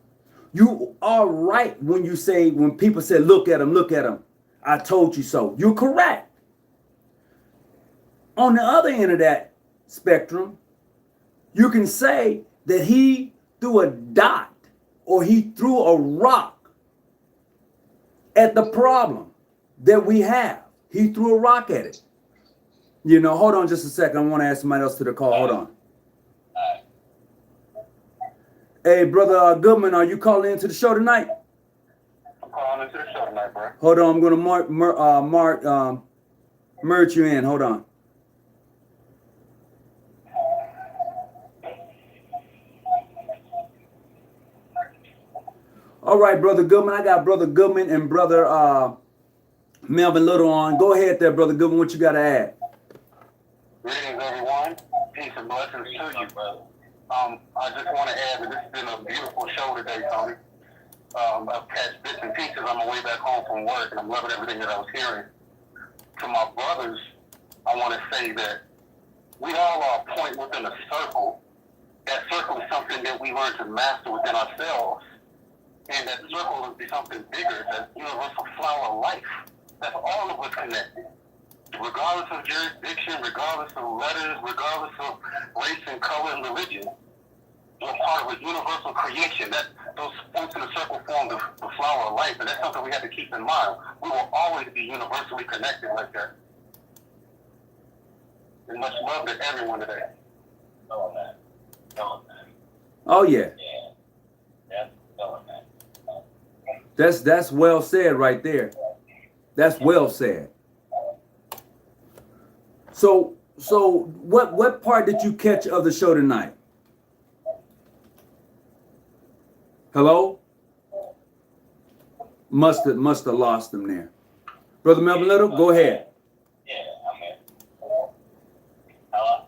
You are right when people say, look at him, I told you so. You're correct. On the other end of that spectrum, you can say that he threw a dot or he threw a rock at the problem that we have. He threw a rock at it. Hold on just a second. I want to add somebody else to the call. Hold on. Hey, Brother Goodman, are you calling into the show tonight? I'm calling into the show tonight, bro. Hold on, I'm going to merge you in. Hold on. All right, Brother Goodman. I got Brother Goodman and Brother Melvin Little on. Go ahead there, Brother Goodman. What you got to add? Greetings, everyone. Peace and blessings to you, brother. I just want to add that this has been a beautiful show today, Tony. I've catch bits and pieces on my way back home from work, and I'm loving everything that I was hearing. To my brothers, I want to say that we all are a point within a circle. That circle is something that we learn to master within ourselves. And that circle will be something bigger, that universal flower of life. That's all of us connected. Regardless of jurisdiction, regardless of letters, regardless of race and color and religion, we're part of a universal creation. Those points in the circle form the flower of life, and that's something we have to keep in mind. We will always be universally connected like that. And much love to everyone today. Oh, man. Oh, yeah. Yeah. That's well said right there. That's well said. So what part did you catch of the show tonight? Hello? Must have lost them there. Brother Melvin Little, go ahead. Yeah, I'm here. Hello?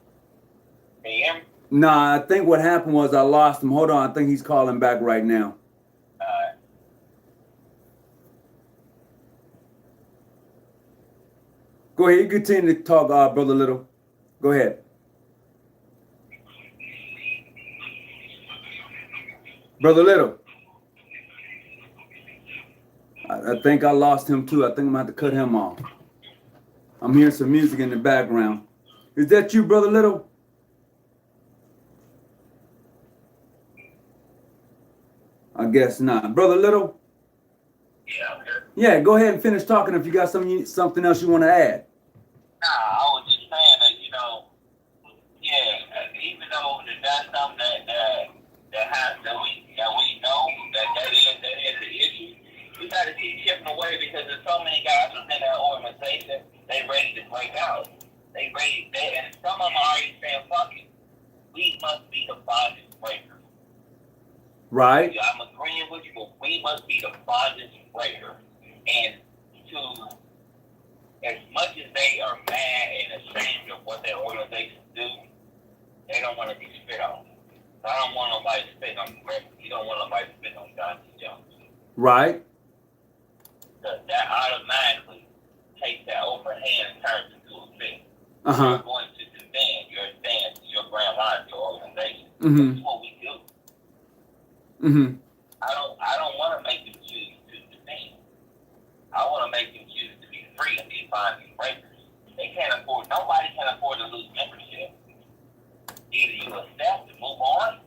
Can you hear me? Nah, I think what happened was I lost him. Hold on, I think he's calling back right now. Go ahead, you continue to talk, Brother Little. Go ahead. Brother Little. I think I lost him too. I think I'm going to have to cut him off. I'm hearing some music in the background. Is that you, Brother Little? I guess not. Brother Little? Yeah, go ahead and finish talking if you got something else you want to add. Nah, I was just saying that, that we know that is the issue. We got to keep chipping away because there's so many guys within that organization. They ready to break out. And some of them are already saying, "Fuck it, we must be the bondage breaker." Right. I'm agreeing with you, but we must be the bondage breaker. And to, as much as they are mad and ashamed of what their organizations do, they don't want to be spit on. I don't want nobody spitting on Greg. You don't want nobody spitting on Johnson Jones. Right. That automatically takes that upper hand and turns into a fit. Uh-huh. You're going to defend your stance, your grand line, your organization. Mm-hmm. That's what we do. Mm-hmm. I don't want to make them choose to defend. I want to make them choose to be free and be bondage breakers. They can't afford. Nobody can afford to lose membership. Either you accept and move on.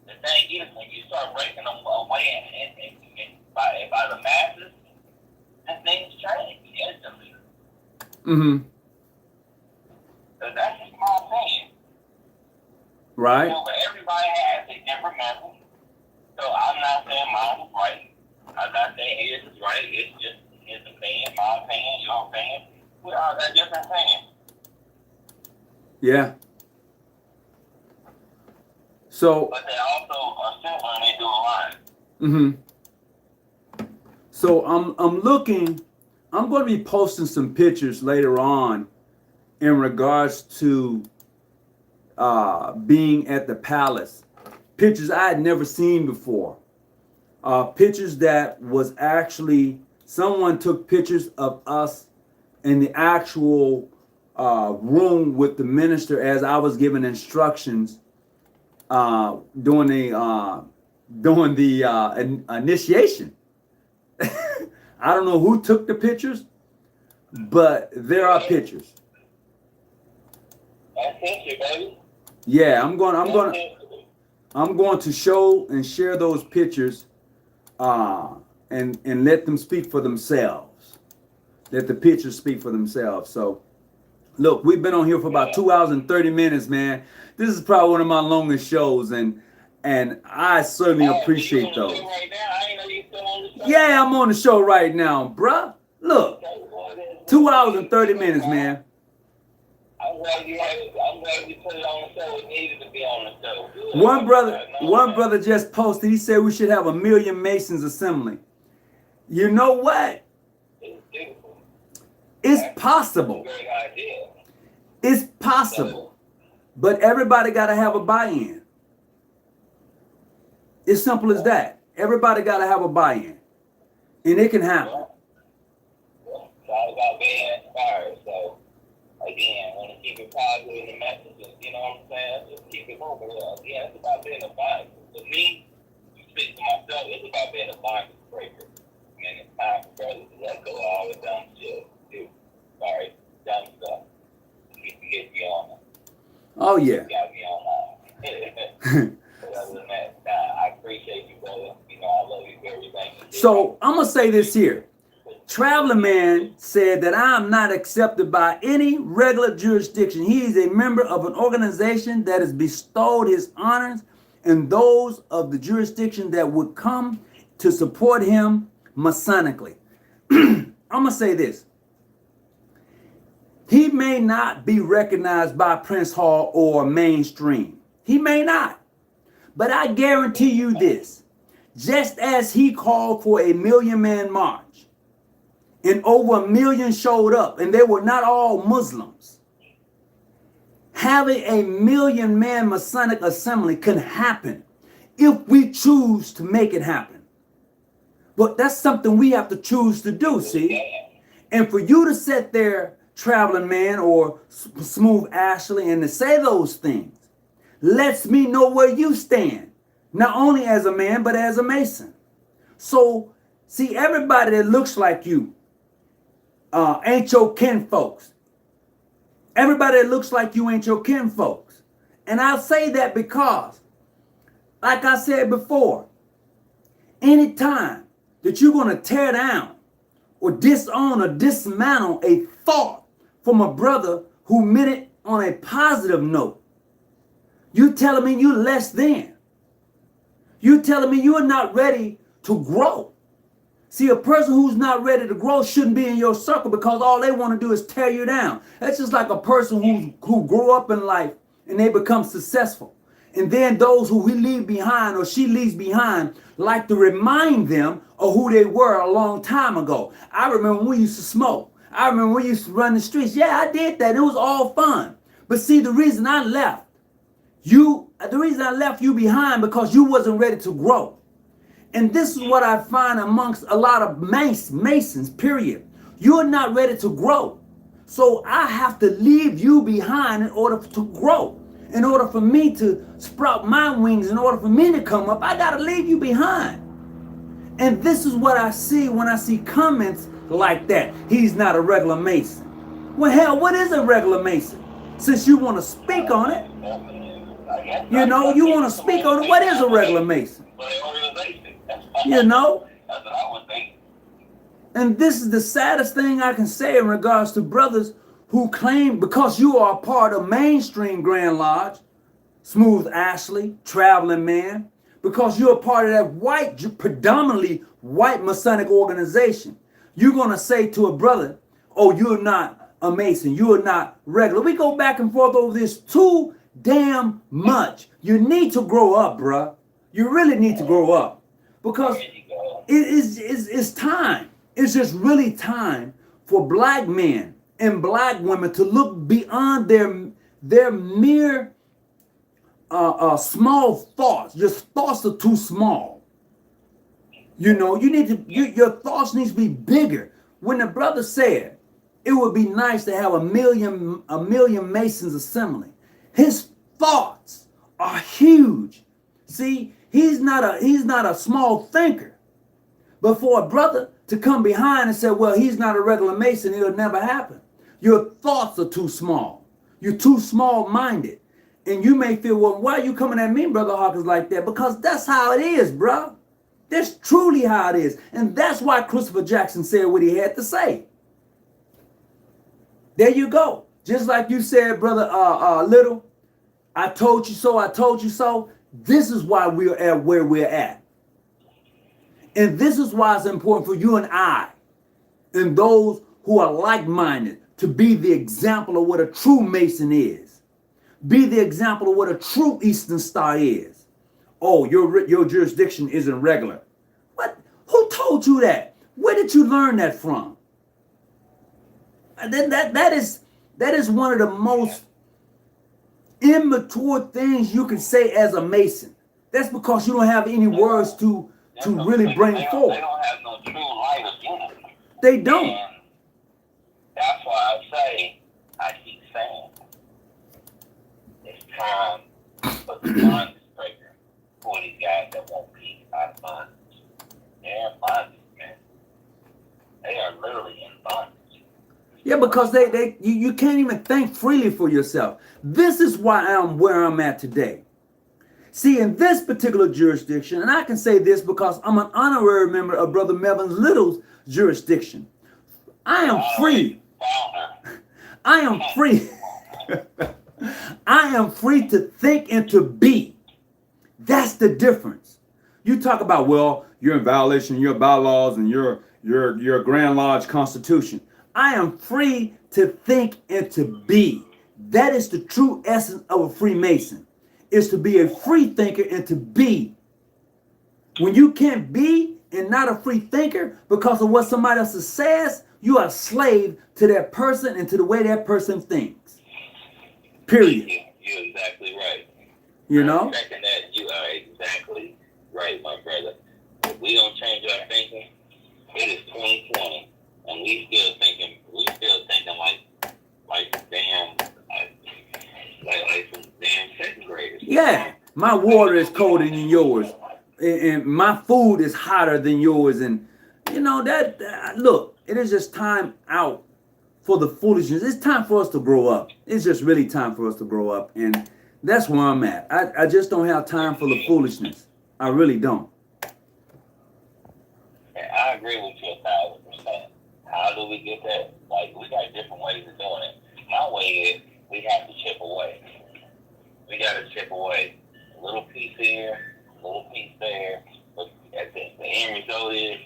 The thing is, when you start breaking them away and by the masses, then things change instantly. Mm-hmm. So that's just my opinion. Right. You know, but everybody has a different method. So I'm not saying mine is right. I'm not saying his is right. It's just his opinion, my opinion, your opinion. We all got different opinions. Yeah. So. But they also are similar and they do a lot. Mm-hmm. So I'm looking. I'm going to be posting some pictures later on in regards to being at the palace. Pictures I had never seen before. Pictures that was actually, someone took pictures of us in the actual room with the minister as I was giving instructions during the initiation. I don't know who took the pictures, but there are pictures. That's it, baby. Yeah, I'm going to show and share those pictures and let them speak for themselves. Let the pictures speak for themselves. So look, we've been on here for about 2 hours and 30 minutes, man. This is probably one of my longest shows, and I certainly appreciate those. Yeah, I'm on the show right now, bruh. Look, 2 hours and 30 minutes, man. I'm glad you put it on the show. It needed to be on the show. One brother just posted. He said we should have 1 million Masons assembly. You know what? It's possible. It's possible, but everybody got to have a buy-in. It's simple as that. Everybody got to have a buy-in, and it can happen. It's all about being inspired. So again, I want to keep it positive in the messages. You know what I'm saying? Just keep it moving. Yeah, it's about being a bondage. For me, to speak to myself, it's about being a bondage breaker. And it's time for brothers to let go of all the dumb shit. Dumb stuff. Get beyond that. Oh yeah. Got beyond that. But other than that, I appreciate you, brother. You know, I love you very much. So I'm gonna say this here. Traveling Man said that I am not accepted by any regular jurisdiction. He is a member of an organization that has bestowed his honors and those of the jurisdiction that would come to support him Masonically. I'm gonna say this. He may not be recognized by Prince Hall or mainstream. He may not. But I guarantee you this. Just as he called for a 1 million man march, and over 1 million showed up, and they were not all Muslims, having a 1 million man Masonic assembly can happen if we choose to make it happen. But that's something we have to choose to do, see? And for you to sit there, Traveling Man or Smooth Ashley, and to say those things lets me know where you stand, not only as a man, but as a Mason. So, see, everybody that looks like you ain't your kin folks. Everybody that looks like you ain't your kin folks. And I'll say that because, like I said before, anytime that you're going to tear down or disown or dismantle a thought from a brother who meant it on a positive note, you telling me you less than. You're telling me you're not ready to grow. See, a person who's not ready to grow shouldn't be in your circle because all they want to do is tear you down. That's just like a person who grew up in life and they become successful. And then those who we leave behind or she leaves behind like to remind them of who they were a long time ago. I remember when we used to smoke. I remember when we used to run the streets. Yeah, I did that. It was all fun. But see, the reason I left you behind because you wasn't ready to grow. And this is what I find amongst a lot of Masons, period. You're not ready to grow. So I have to leave you behind in order to grow. In order for me to sprout my wings, in order for me to come up, I got to leave you behind. And this is what I see when I see comments like that. He's not a regular Mason. Well, hell, what is a regular Mason? Since you want to speak on it, you know, you want to speak on it. What is a regular Mason? You know? And this is the saddest thing I can say in regards to brothers who claim, because you are a part of mainstream Grand Lodge, Smooth Ashley, Traveling Man, because you're a part of that predominantly white Masonic organization, you're going to say to a brother, oh, you're not a Mason, you're not regular. We go back and forth over this too damn much. You need to grow up, bruh. You really need to grow up because it's time. It's just really time for black men and black women to look beyond their mere small thoughts. Your thoughts are too small. You know, you need to. Your thoughts need to be bigger. When the brother said it would be nice to have a million Masons assembling, his thoughts are huge. See, he's not a small thinker. But for a brother to come behind and say, well, he's not a regular Mason, it'll never happen. Your thoughts are too small. You're too small-minded. And you may feel, well, why are you coming at me, Brother Hawkins, like that? Because that's how it is, bro. That's truly how it is. And that's why Christopher Jackson said what he had to say. There you go. Just like you said, Brother Little, I told you so, I told you so. This is why we're at where we're at. And this is why it's important for you and I and those who are like-minded to be the example of what a true Mason is. Be the example of what a true Eastern Star is. Oh, your jurisdiction isn't regular. What? Who told you that? Where did you learn that from? That is one of the most immature things you can say as a Mason. That's because you don't have any words to really bring forward. They don't have no true light of unity. They don't. And that's why I keep saying, it's time for the bondage breaker for these guys that want peace out of bondage. They're in bondage, man. They are literally in bondage. Yeah, because you can't even think freely for yourself. This is why I'm where I'm at today. See, in this particular jurisdiction, and I can say this because I'm an honorary member of Brother Melvin Little's jurisdiction. I am free. I am free. I am free to think and to be. That's the difference. You talk about, well, you're in violation of your bylaws and your Grand Lodge Constitution. I am free to think and to be. That is the true essence of a Freemason. Is to be a free thinker and to be. When you can't be and not a free thinker because of what somebody else says, you are a slave to that person and to the way that person thinks. Period. You're exactly right. You know? Second that, you are exactly right, my brother. If we don't change our thinking, it is 2020, and we still thinking like damn. Like some damn second graders. Yeah, my water is colder than yours, and my food is hotter than yours, and you know that. Look, it is just time out for the foolishness. It's time for us to grow up. It's just really time for us to grow up, and that's where I'm at. I just don't have time for the foolishness. I really don't. I agree with you 1,000%. How do we get that? Like, we got different ways of doing it. My way is, we have to chip away. We got to chip away. A little piece here, a little piece there, but at the end result is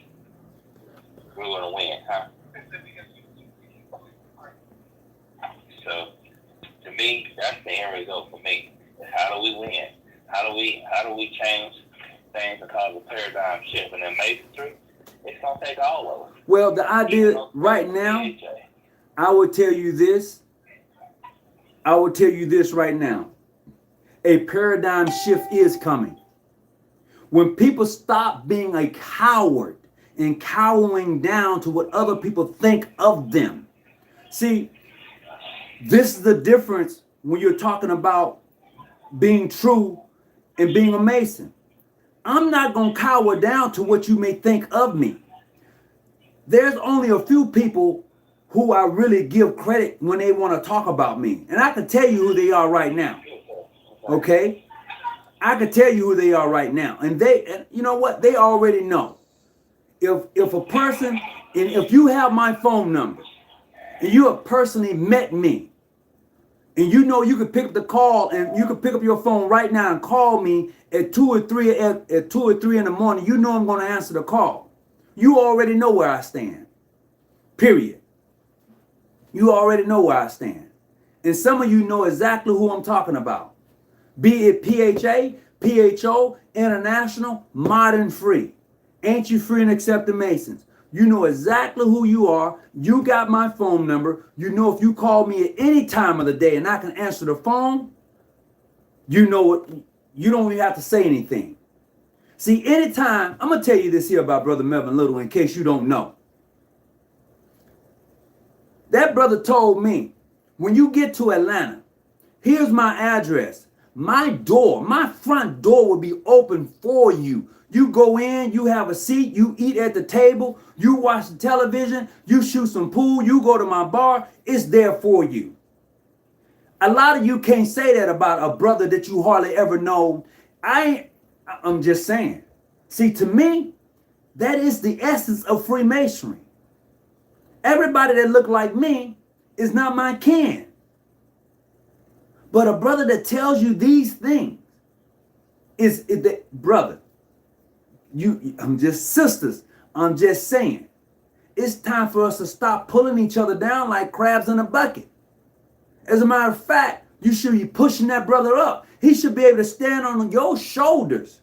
we're gonna win, huh? So to me, that's the end result for me. How do we win? How do we change things and cause a paradigm shift? And then masonry, it's gonna take all of us. Well, the idea right now, I would tell you this. I will tell you this right now. A paradigm shift is coming. When people stop being a coward and cowering down to what other people think of them. See, this is the difference when you're talking about being true and being a Mason. I'm not going to cower down to what you may think of me. There's only a few people who I really give credit when they want to talk about me. And I can tell you who they are right now. Okay? I can tell you who they are right now. And you know what? They already know. If a person, and if you have my phone number, and you have personally met me, and you know you could pick up the call, and you could pick up your phone right now and call me at 2 or 3 in the morning, you know I'm going to answer the call. You already know where I stand. Period. You already know where I stand. And some of you know exactly who I'm talking about. Be it PHA, PHO, International, Modern Free. Ain't you free and accept the Masons? You know exactly who you are. You got my phone number. You know if you call me at any time of the day and I can answer the phone, you know what? You don't even have to say anything. See, anytime, I'm going to tell you this here about Brother Melvin Little in case you don't know. That brother told me, when you get to Atlanta, here's my address. My door, my front door will be open for you. You go in, you have a seat, you eat at the table, you watch the television, you shoot some pool, you go to my bar, it's there for you. A lot of you can't say that about a brother that you hardly ever know. I'm just saying. See, to me, that is the essence of Freemasonry. Everybody that look like me is not my kin. But a brother that tells you these things is the brother. I'm just sisters. I'm just saying. It's time for us to stop pulling each other down like crabs in a bucket. As a matter of fact, you should be pushing that brother up. He should be able to stand on your shoulders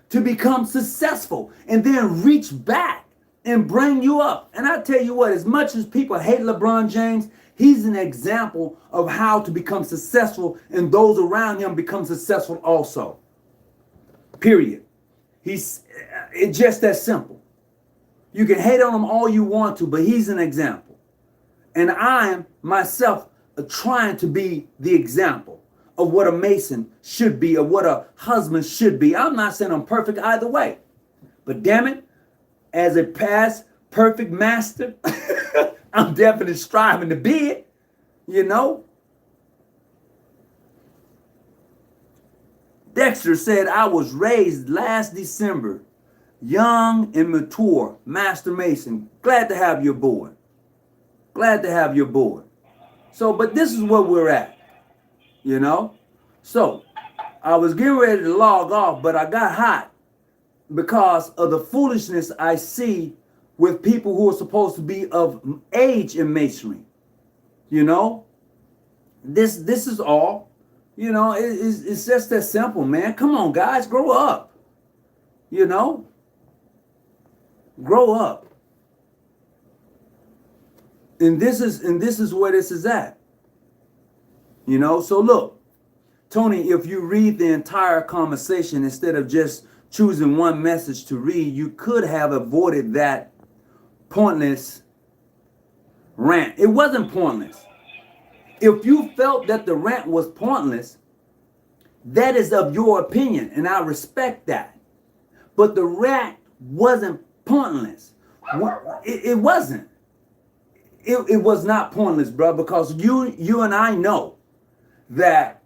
to become successful and then reach back and bring you up. And I tell you what, as much as people hate LeBron James, he's an example of how to become successful, and those around him become successful also. Period. It's just that simple. You can hate on him all you want to, but he's an example. And I am myself trying to be the example of what a Mason should be, of what a husband should be. I'm not saying I'm perfect either way, but damn it, as a past perfect master, I'm definitely striving to be it, you know. Dexter said, I was raised last December, young and mature, Master Mason. Glad to have you aboard. Glad to have you aboard. So, but this is where we're at, you know. So, I was getting ready to log off, but I got hot because of the foolishness I see with people who are supposed to be of age in Masonry. You know, this is all. You know, it's just that simple, man. Come on, guys, grow up. You know, grow up. And this is where this is at. You know, so look, Tony, if you read the entire conversation instead of just choosing one message to read, you could have avoided that pointless rant. It wasn't pointless. If you felt that the rant was pointless, that is of your opinion, and I respect that. But the rant wasn't pointless. It wasn't. It was not pointless, bro, because you and I know that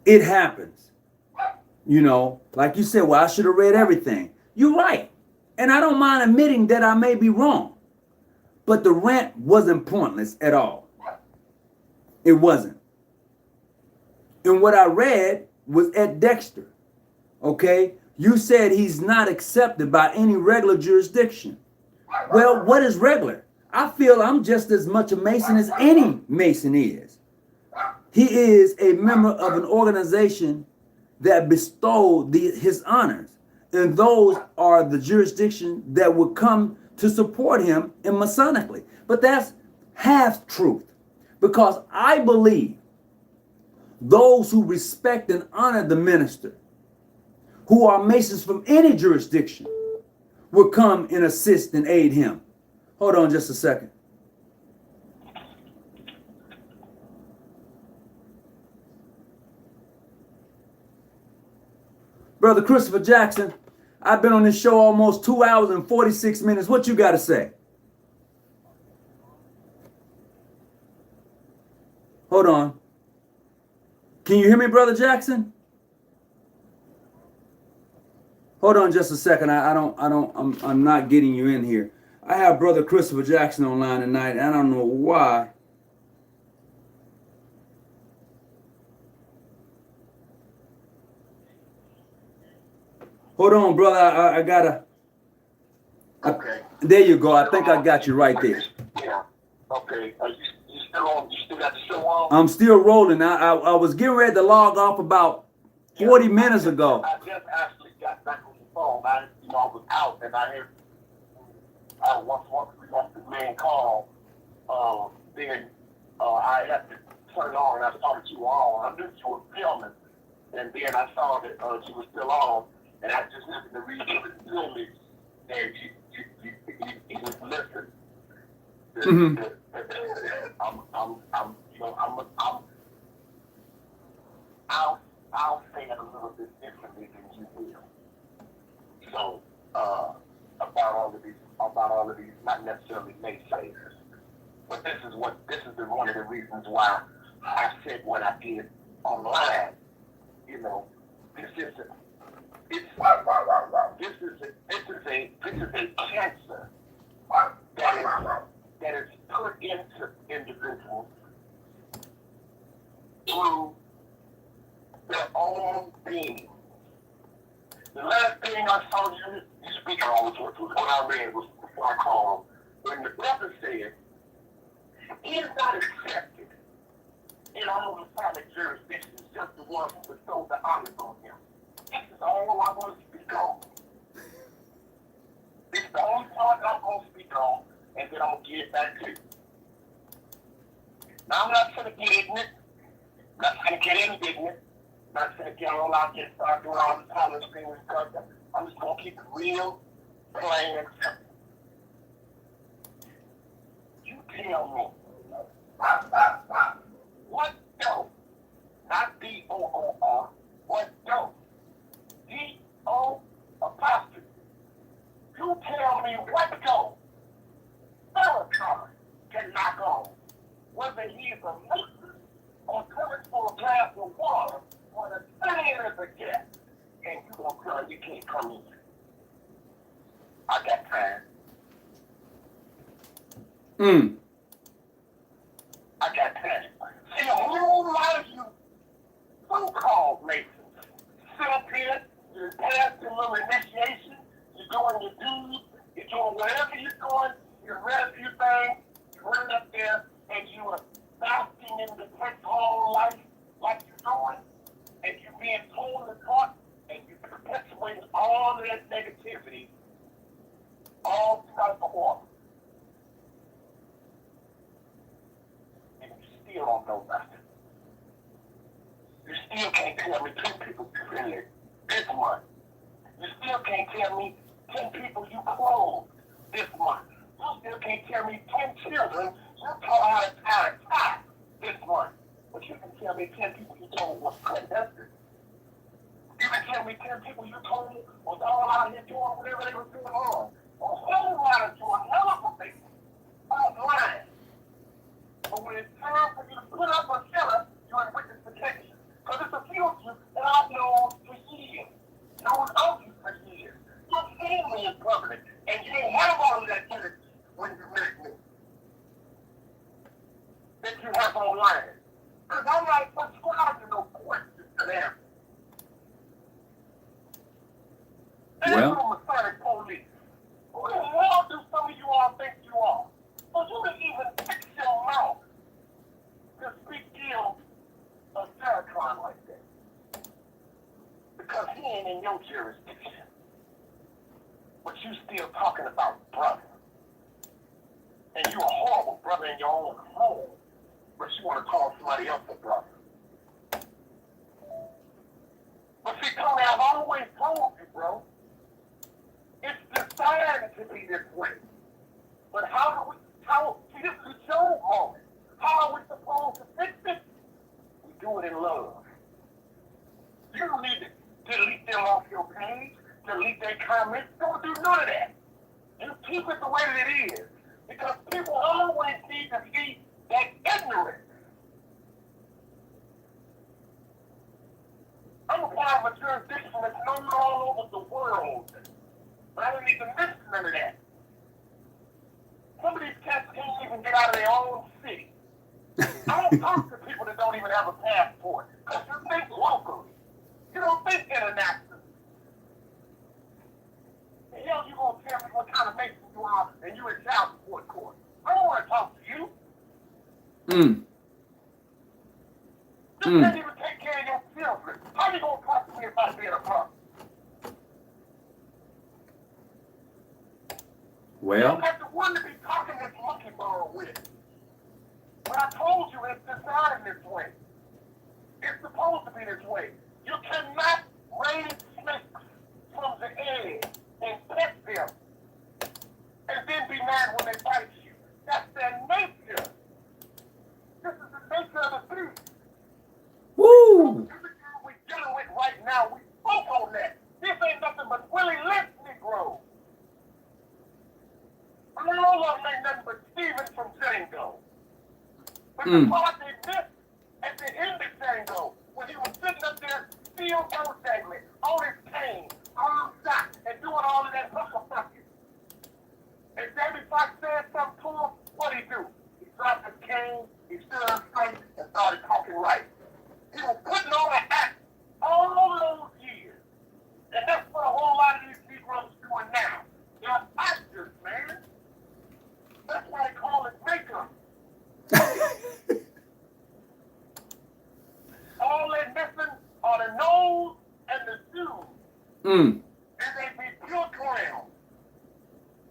it happens. You know, like you said, well, I should have read everything. You're right. And I don't mind admitting that I may be wrong. But the rant wasn't pointless at all. It wasn't. And what I read was at Dexter. Okay? You said he's not accepted by any regular jurisdiction. Well, what is regular? I feel I'm just as much a Mason as any Mason is. He is a member of an organization that bestowed his honors. And those are the jurisdiction that would come to support him in Masonically. But that's half truth. Because I believe those who respect and honor the minister, who are Masons from any jurisdiction, will come and assist and aid him. Hold on just a second. Brother Christopher Jackson, I've been on this show almost 2 hours and 46 minutes. What you got to say? Hold on. Can you hear me, Brother Jackson? Hold on just a second. I'm not getting you in here. I have Brother Christopher Jackson online tonight, and I don't know why. Hold on, brother. I gotta. Okay. There you go. I think I got you right there. Yeah. Okay. Are you still on? You still got the show on? I'm still rolling. I was getting ready to log off about 40 minutes ago. I just actually got back on the phone. I was out and I heard once we got the main call. Then I had to turn it on and I saw that you were on. I knew you were filming, and then I saw that you were still on, and I just happened to read it clearly, and you just listened. Mm-hmm. I'll say it a little bit differently than you will. So, about all of these, not necessarily naysayers, but this is one of the reasons why I said what I did online. This is a cancer that is put into individuals through their own being. The last thing I saw you speak on was what I read was before I called, when the brother said, he is not accepted in all the Masonic jurisdictions, just the ones who bestowed the honors on him. This is all I want to speak on. This is the only part I'm going to speak on, and then I'm going to get back to you. Now, I'm not going to get ignorant. I'm not going to get indignant. I'm not going to get all out there and start doing all the time and screaming and stuff. I'm just going to keep it real, plain, and simple. You tell me, what dough? Not D-O-O-R, what dough? D-O apostrophe. You tell me what dough Farrakhan can knock on, whether he is a Mason or coming for a glass of water or the same as a guest, and you gonna tell him you can't come in. I got time. I got time. See, a whole lot of you so-called Masons sit up here, you're passing little initiation, you're doing your dues, you're doing whatever you're doing, you're read a few things, you're running up there, and you are basking in the brick hall life like you're doing, and you're being pulled apart, and you're perpetuating all of that negativity all throughout the war. And you still don't know nothing. You still can't tell me 2 people defended this month. You still can't tell me 10 people you clothed this month. You still can't tell me 10 children you taught how to tie a tie this month. But you can tell me 10 people you told was clandestine. You can tell me 10 people you told was all out here doing whatever they were doing wrong. A whole lot of doing hell of a thing online. But when it's time for you to put up a filler, you're in witness protection. Because it's a few of you that I've known for years. Known of you for years. You've seen me in public, and you didn't have all of that energy when you met me. That you have online. Because I'm not subscribed to no questions and answers. but you still talking about brother. And you a horrible brother in your own home, but you want to call somebody else a brother. But see, Tony, I've always told you, bro, it's designed to be this way. But see, this is your moment. How are we supposed to fix it? We do it in love. You don't need to delete them off your page, delete their comments. Don't do none of that. You keep it the way that it is. Because people always need to see that ignorance. I'm a part of a jurisdiction that's known all over the world. But I don't even mention none of that. Some of these cats can't even get out of their own city. I don't talk to people that don't even have a passport. Because you think locally. You don't think internationally. The hell you gonna tell me what kind of Mason you are and you in child support court? I don't want to talk to you. You can't even take care of your children. How you gonna talk to me about being a brother? Well, You have the one to be talking this monkey ball with. But I told you it's designed this way. It's supposed to be this way. You cannot raise snakes from the egg and pet them and then be mad when they bite you. That's their nature. This is the nature of the beast. woo! Everything we're dealing with right now, we spoke on that. This ain't nothing but Willie Lynch Negro. All of them ain't nothing but Stephen from Django. But the part they missed at the end of Django, when he was sitting up there, still dangling, on his cane, arms shot, and doing all of that fucking. And Jamie Foxx said something to him, what'd he do? He dropped his cane, he stood up straight, and started talking right. He was putting on an act all those years. And that's what a whole lot of these Negroes doing now. They're actors, man. That's why they call it makeup. All they're missing are the nose and the shoes. And they be pure clown.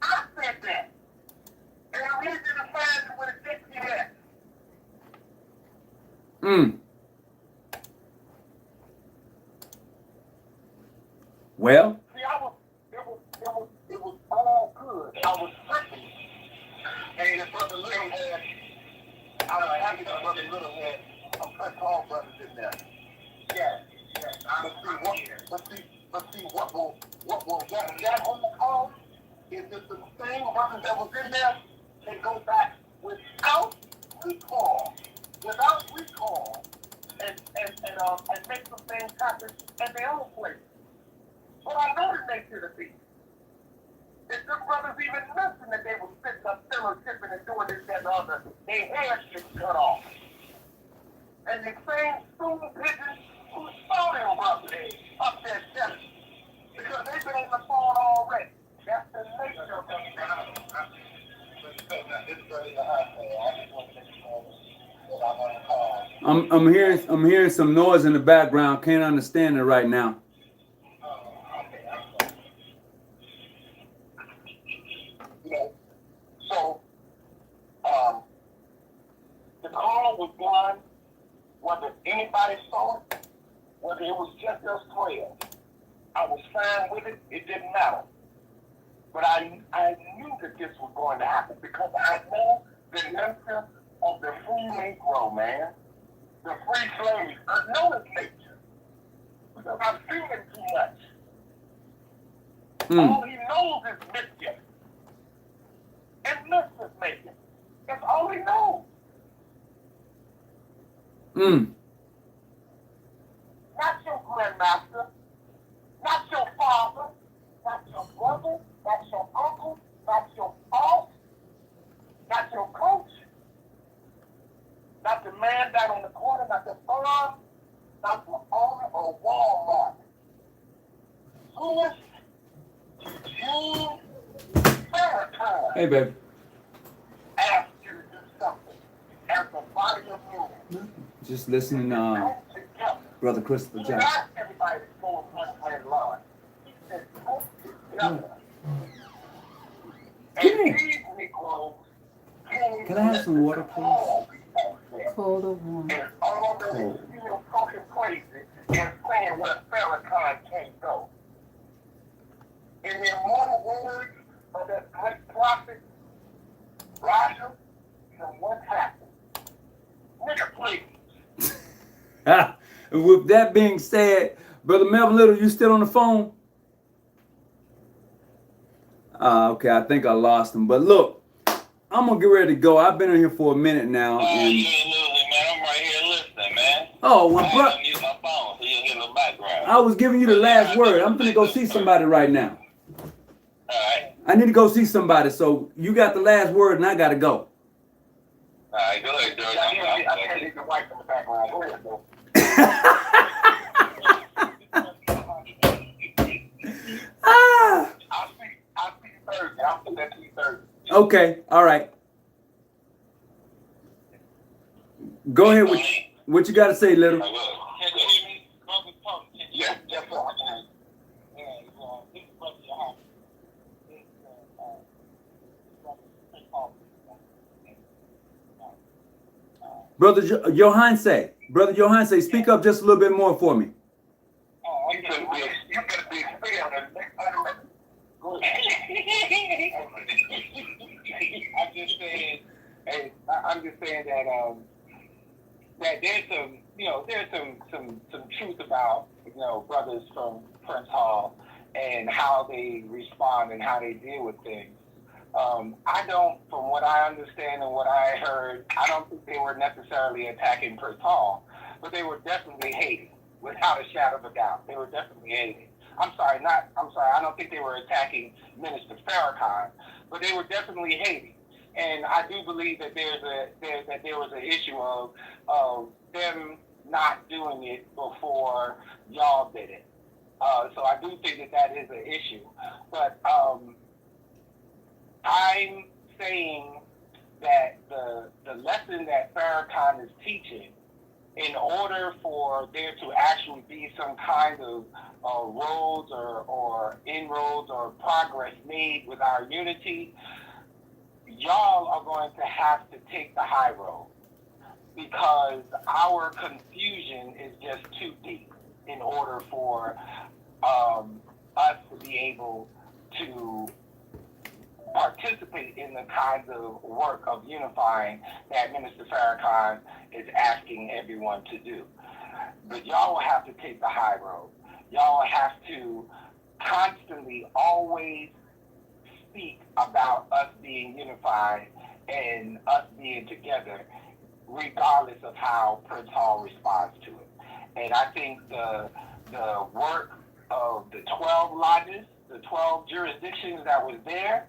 I said that. And I really didn't find it with a dictionary. Well, see, it was all good. I was tripping. And the brother Little had, I was happy that brother Little had some press all brothers in there. Yes. But see, what will that whole call is just the same brothers that was in there can go back without recall, and make some things happen at their own place. But I know the nature of the beast. If the brothers even mentioned that they were sitting up fellowshipping and doing this, that, and the other, their hair should cut off. And the same spoon pigeons who saw them brothers up there chilling. Because they've been on the phone already. That's the nature of them. I'm hearing some noise in the background. Can't understand it right now. So, the call was done, whether anybody saw it, whether it was just us 12. I was fine with it, it didn't matter. But I knew that this was going to happen because I know the nature of the free Negro, man. The free slave. I know his nature. Because I've seen him too much. All he knows is mischief. And mischief making. That's all he knows. Not your grandmaster. Not your father. Not your brother. Not your uncle. Not your boss. Not your coach. Not the man down on the corner. Not the farm. Not the owner of Walmart. Foolish. You Farrakhan. Hey, baby. Asked you to do something. As the body of movement. Just listening, Brother Christopher Jackson. Everybody that's going one way line. He said, together. Can I have some water, please? Cold or warm? And all that Cold. is still talking crazy and saying where Farrakhan can't go. In the immortal words of that great prophet, Roger, from what's happened. Nigga, please. With that being said, Brother Melvin Little, you still on the phone? Okay, I think I lost him. But look, I'm gonna get ready to go. I've been in here for a minute now. You And ain't losing, man. I'm right here listening, man. oh, well, I bro, haven't used my phone, so you'll hear the background. I was giving you the last word. I'm gonna go see somebody right now. Alright. I need to go see somebody. So you got the last word, and I gotta go. Alright, go ahead, George. I can't leave the wife in the background. Go ahead, though. Ah. I'll see you Thursday. I'll put that to you Thursday. Okay, all right. Go ahead with what you got to say, Little. Can you hear me? Yeah, yes, sir. Brother Johan say, speak up just a little bit more for me. You could be experienced. I'm just saying that that there's some truth about brothers from Prince Hall and how they respond and how they deal with things. I don't, from what I understand and what I heard, I don't think they were necessarily attacking Prince Hall, but they were definitely hating, without a shadow of a doubt. They were definitely hating. I don't think they were attacking Minister Farrakhan, but they were definitely hating. And I do believe that there was an issue of them not doing it before y'all did it. So I do think that is an issue. But I'm saying that the lesson that Farrakhan is teaching, in order for there to actually be some kind of roads or inroads or progress made with our unity, y'all are going to have to take the high road, because our confusion is just too deep in order for us to be able to participate in the kinds of work of unifying that Minister Farrakhan is asking everyone to do. But y'all will have to take the high road. Y'all will have to constantly always speak about us being unified and us being together, regardless of how Prince Hall responds to it. And I think the work of the 12 lodges, the 12 jurisdictions that was there,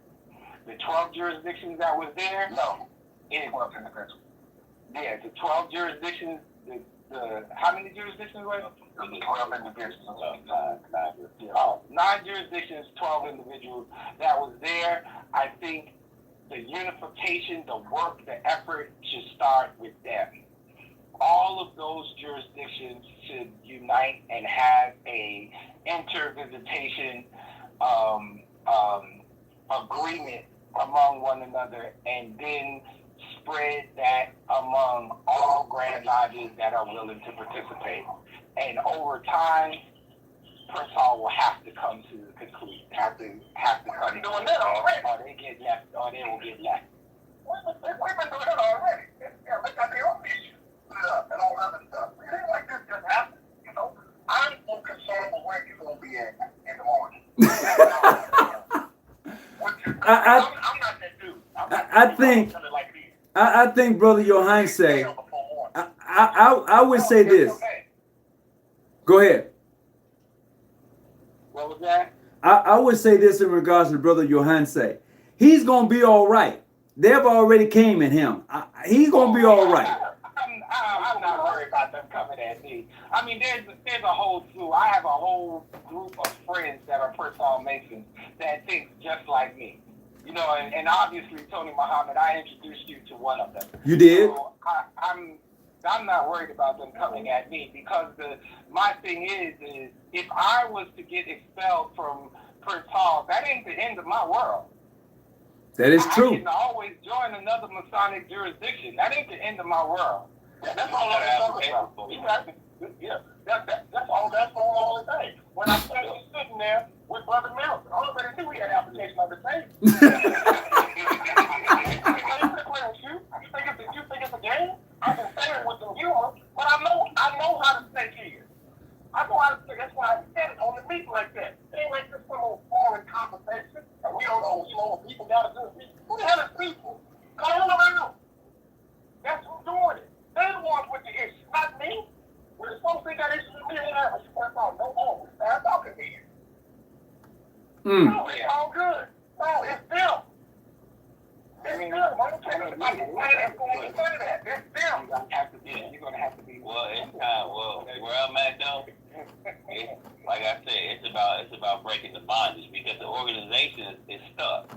no, yeah, the 12 jurisdictions, how many jurisdictions were it? 12 individuals. 9 jurisdictions, 12 individuals that was there. I think the unification, the work, the effort should start with them. All of those jurisdictions should unite and have a intervisitation agreement among one another, and then spread that among all Grand Lodges that are willing to participate. And over time, Prince Hall will have to come to the conclusion, have to come to it, or they get left, or they will get left. We've been doing it already. Yeah, look at the own issue and all other stuff. It ain't like this just happened, I'm more concerned with where you're gonna be at in the morning. I'm not that dude. I think Brother Johan say, I would say this. Go ahead. What was that? I would say this in regards to Brother Johan say. He's going to be all right. They've already came at him. He's going to be all right. I'm not worried about them coming at me. I mean, there's a whole slew. I have a whole group of friends that are Prince Hall Masons that think just like me. And obviously, Tony Muhammad, I introduced you to one of them. You did? So I'm not worried about them coming at me, because my thing is if I was to get expelled from Prince Hall, that ain't the end of my world. That is true. I can always join another Masonic jurisdiction. That ain't the end of my world. That's all I'm talking about. Yeah, that's all. That's the whole thing. When I started sitting there with Brother Melton, all of them knew we had application on the table. You think it's a game? I can say it with some humor, but I know how to say it. I know how to say. That's why I said it on the meeting like that. It ain't like this some old foreign conversation, and we don't know what people gotta do. Who the hell is people? Come on around. That's who's doing it. They're the ones with the issue, not me. We're supposed to think that issue is me and I. No more. We're talking here. No, it's all good. No, it's them. It's them. I'm going to that. It's them. You're going to have to be. Well, it's where I'm at though, like I said, it's about breaking the bondage because the organization is stuck.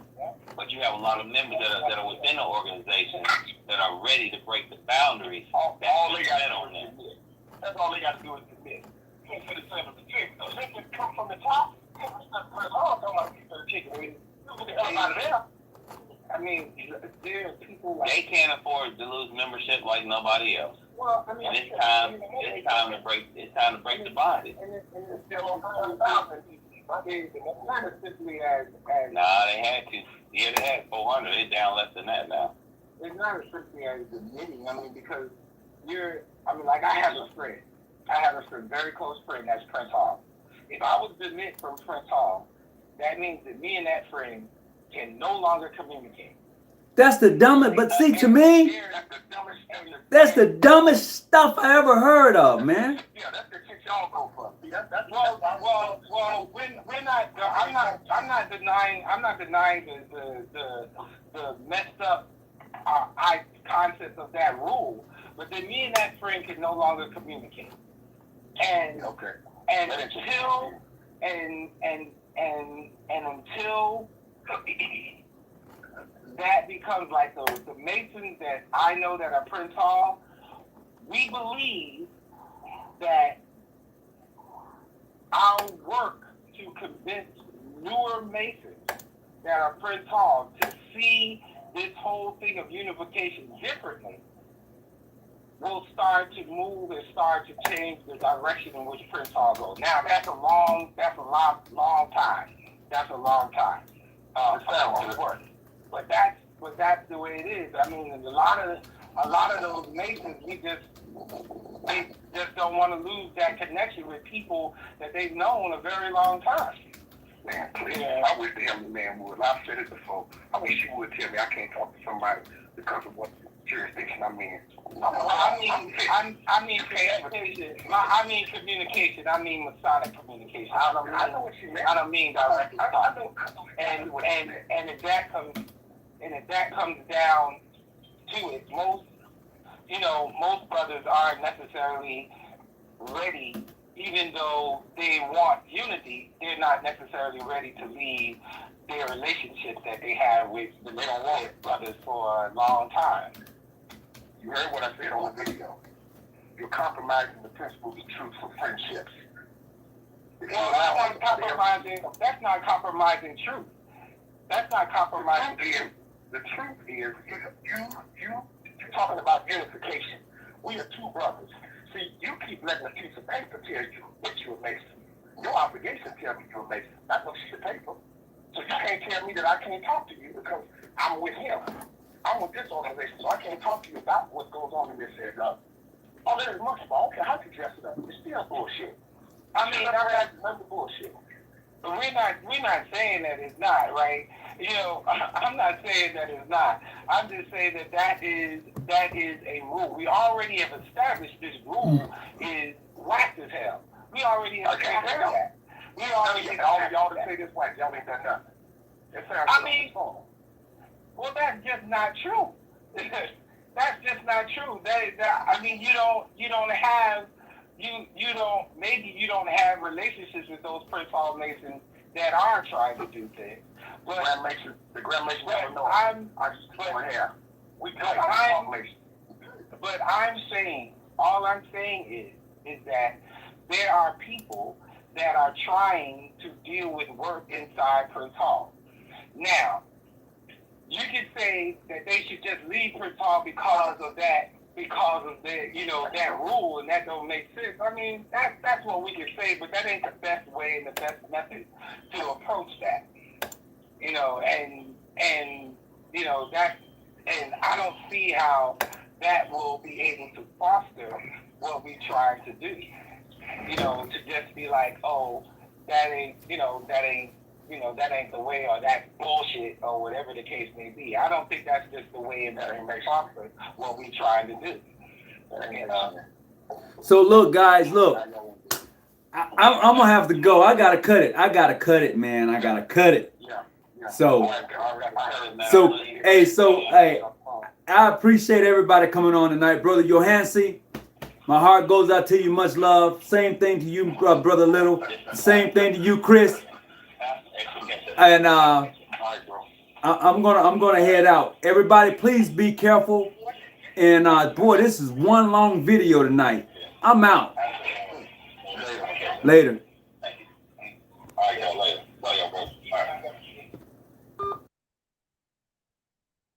But you have a lot of members that are within the organization that are ready to break the boundaries. All they got to do is admit. That's all they got to do is admit. You can't put it from the chick. They just come from the top. I mean, there are people like they can't afford to lose membership like nobody else. Well, I mean, and it's time to break the bondage. And it's still on 100,000 people. It's not as simply as. Nah, they had to. Yeah, they had 400. They're down less than that now. It's not as simply as admitting. I mean, because like I have a friend. I have a very close friend that's Prince Hall. If I was to admit from Prince Hall, that means that me and that friend can no longer communicate. That's the dumbest, but see, to me, that's the dumbest stuff I ever heard of, man. Yeah, that's the shit y'all go for. Well, we're not. I'm not denying the messed up concept of that rule. But then me and that friend can no longer communicate. And until that becomes like the Masons that I know that are Prince Hall, we believe that our work to convince newer Masons that are Prince Hall to see this whole thing of unification differently will start to move and start to change the direction in which Prince Hall goes. Now that's a long time. That's a long time. Work. But that's the way it is. I mean, a lot of those Masons, they just don't want to lose that connection with people that they've known a very long time. Man, please, I wish the young man would. I've said it before. I wish you would tell me I can't talk to somebody because of what jurisdiction I'm in. I mean communication. I mean Masonic communication. I know what you mean. I don't mean direct. And if that comes down to it, most brothers aren't necessarily ready. Even though they want unity, they're not necessarily ready to leave their relationships that they have with the little woman brothers for a long time. You heard what I said on the video. You're compromising the principles of truth for friendships. Well, that's not compromising truth. That's not compromising truth. The truth is, you're talking about unification. We are two brothers. See, you keep letting a piece of paper tell you that you're a Mason. Your obligation tells me you're a Mason, not no sheet of paper. So you can't tell me that I can't talk to you because I'm with him. I'm with this organization, so I can't talk to you about what goes on in this area. Oh, there's monkey ball. I don't care how you dress it up. It's still bullshit. I mean, that's another bullshit. But we're not saying that it's not, right? I'm not saying that it's not. I'm just saying that is a rule. We already have established this rule is whack as hell. We already have established that. We already y'all to say this whack. Y'all ain't done nothing. Well, that's just not true. That's just not true. Maybe you don't have relationships with those Prince Hall Masons that are trying to do things. But the Grand Mason never know. But all I'm saying is that there are people that are trying to deal with work inside Prince Hall. Now, you can say that they should just leave Pritard because of that, that rule, and that don't make sense. I mean, that's what we can say, but that ain't the best way and the best method to approach that. And I don't see how that will be able to foster what we try to do. To just be like, oh, that ain't the way, or that's bullshit, or whatever the case may be. I don't think that's just the way that it may foster what we trying to do. So look, guys, look. I'm gonna have to go. I gotta cut it, man. I gotta cut it. So, hey, I appreciate everybody coming on tonight, brother Johansi. My heart goes out to you. Much love. Same thing to you, brother Little. Same thing to you, Chris. And I'm gonna head out. Everybody, please be careful. And boy, this is one long video tonight. I'm out. Later.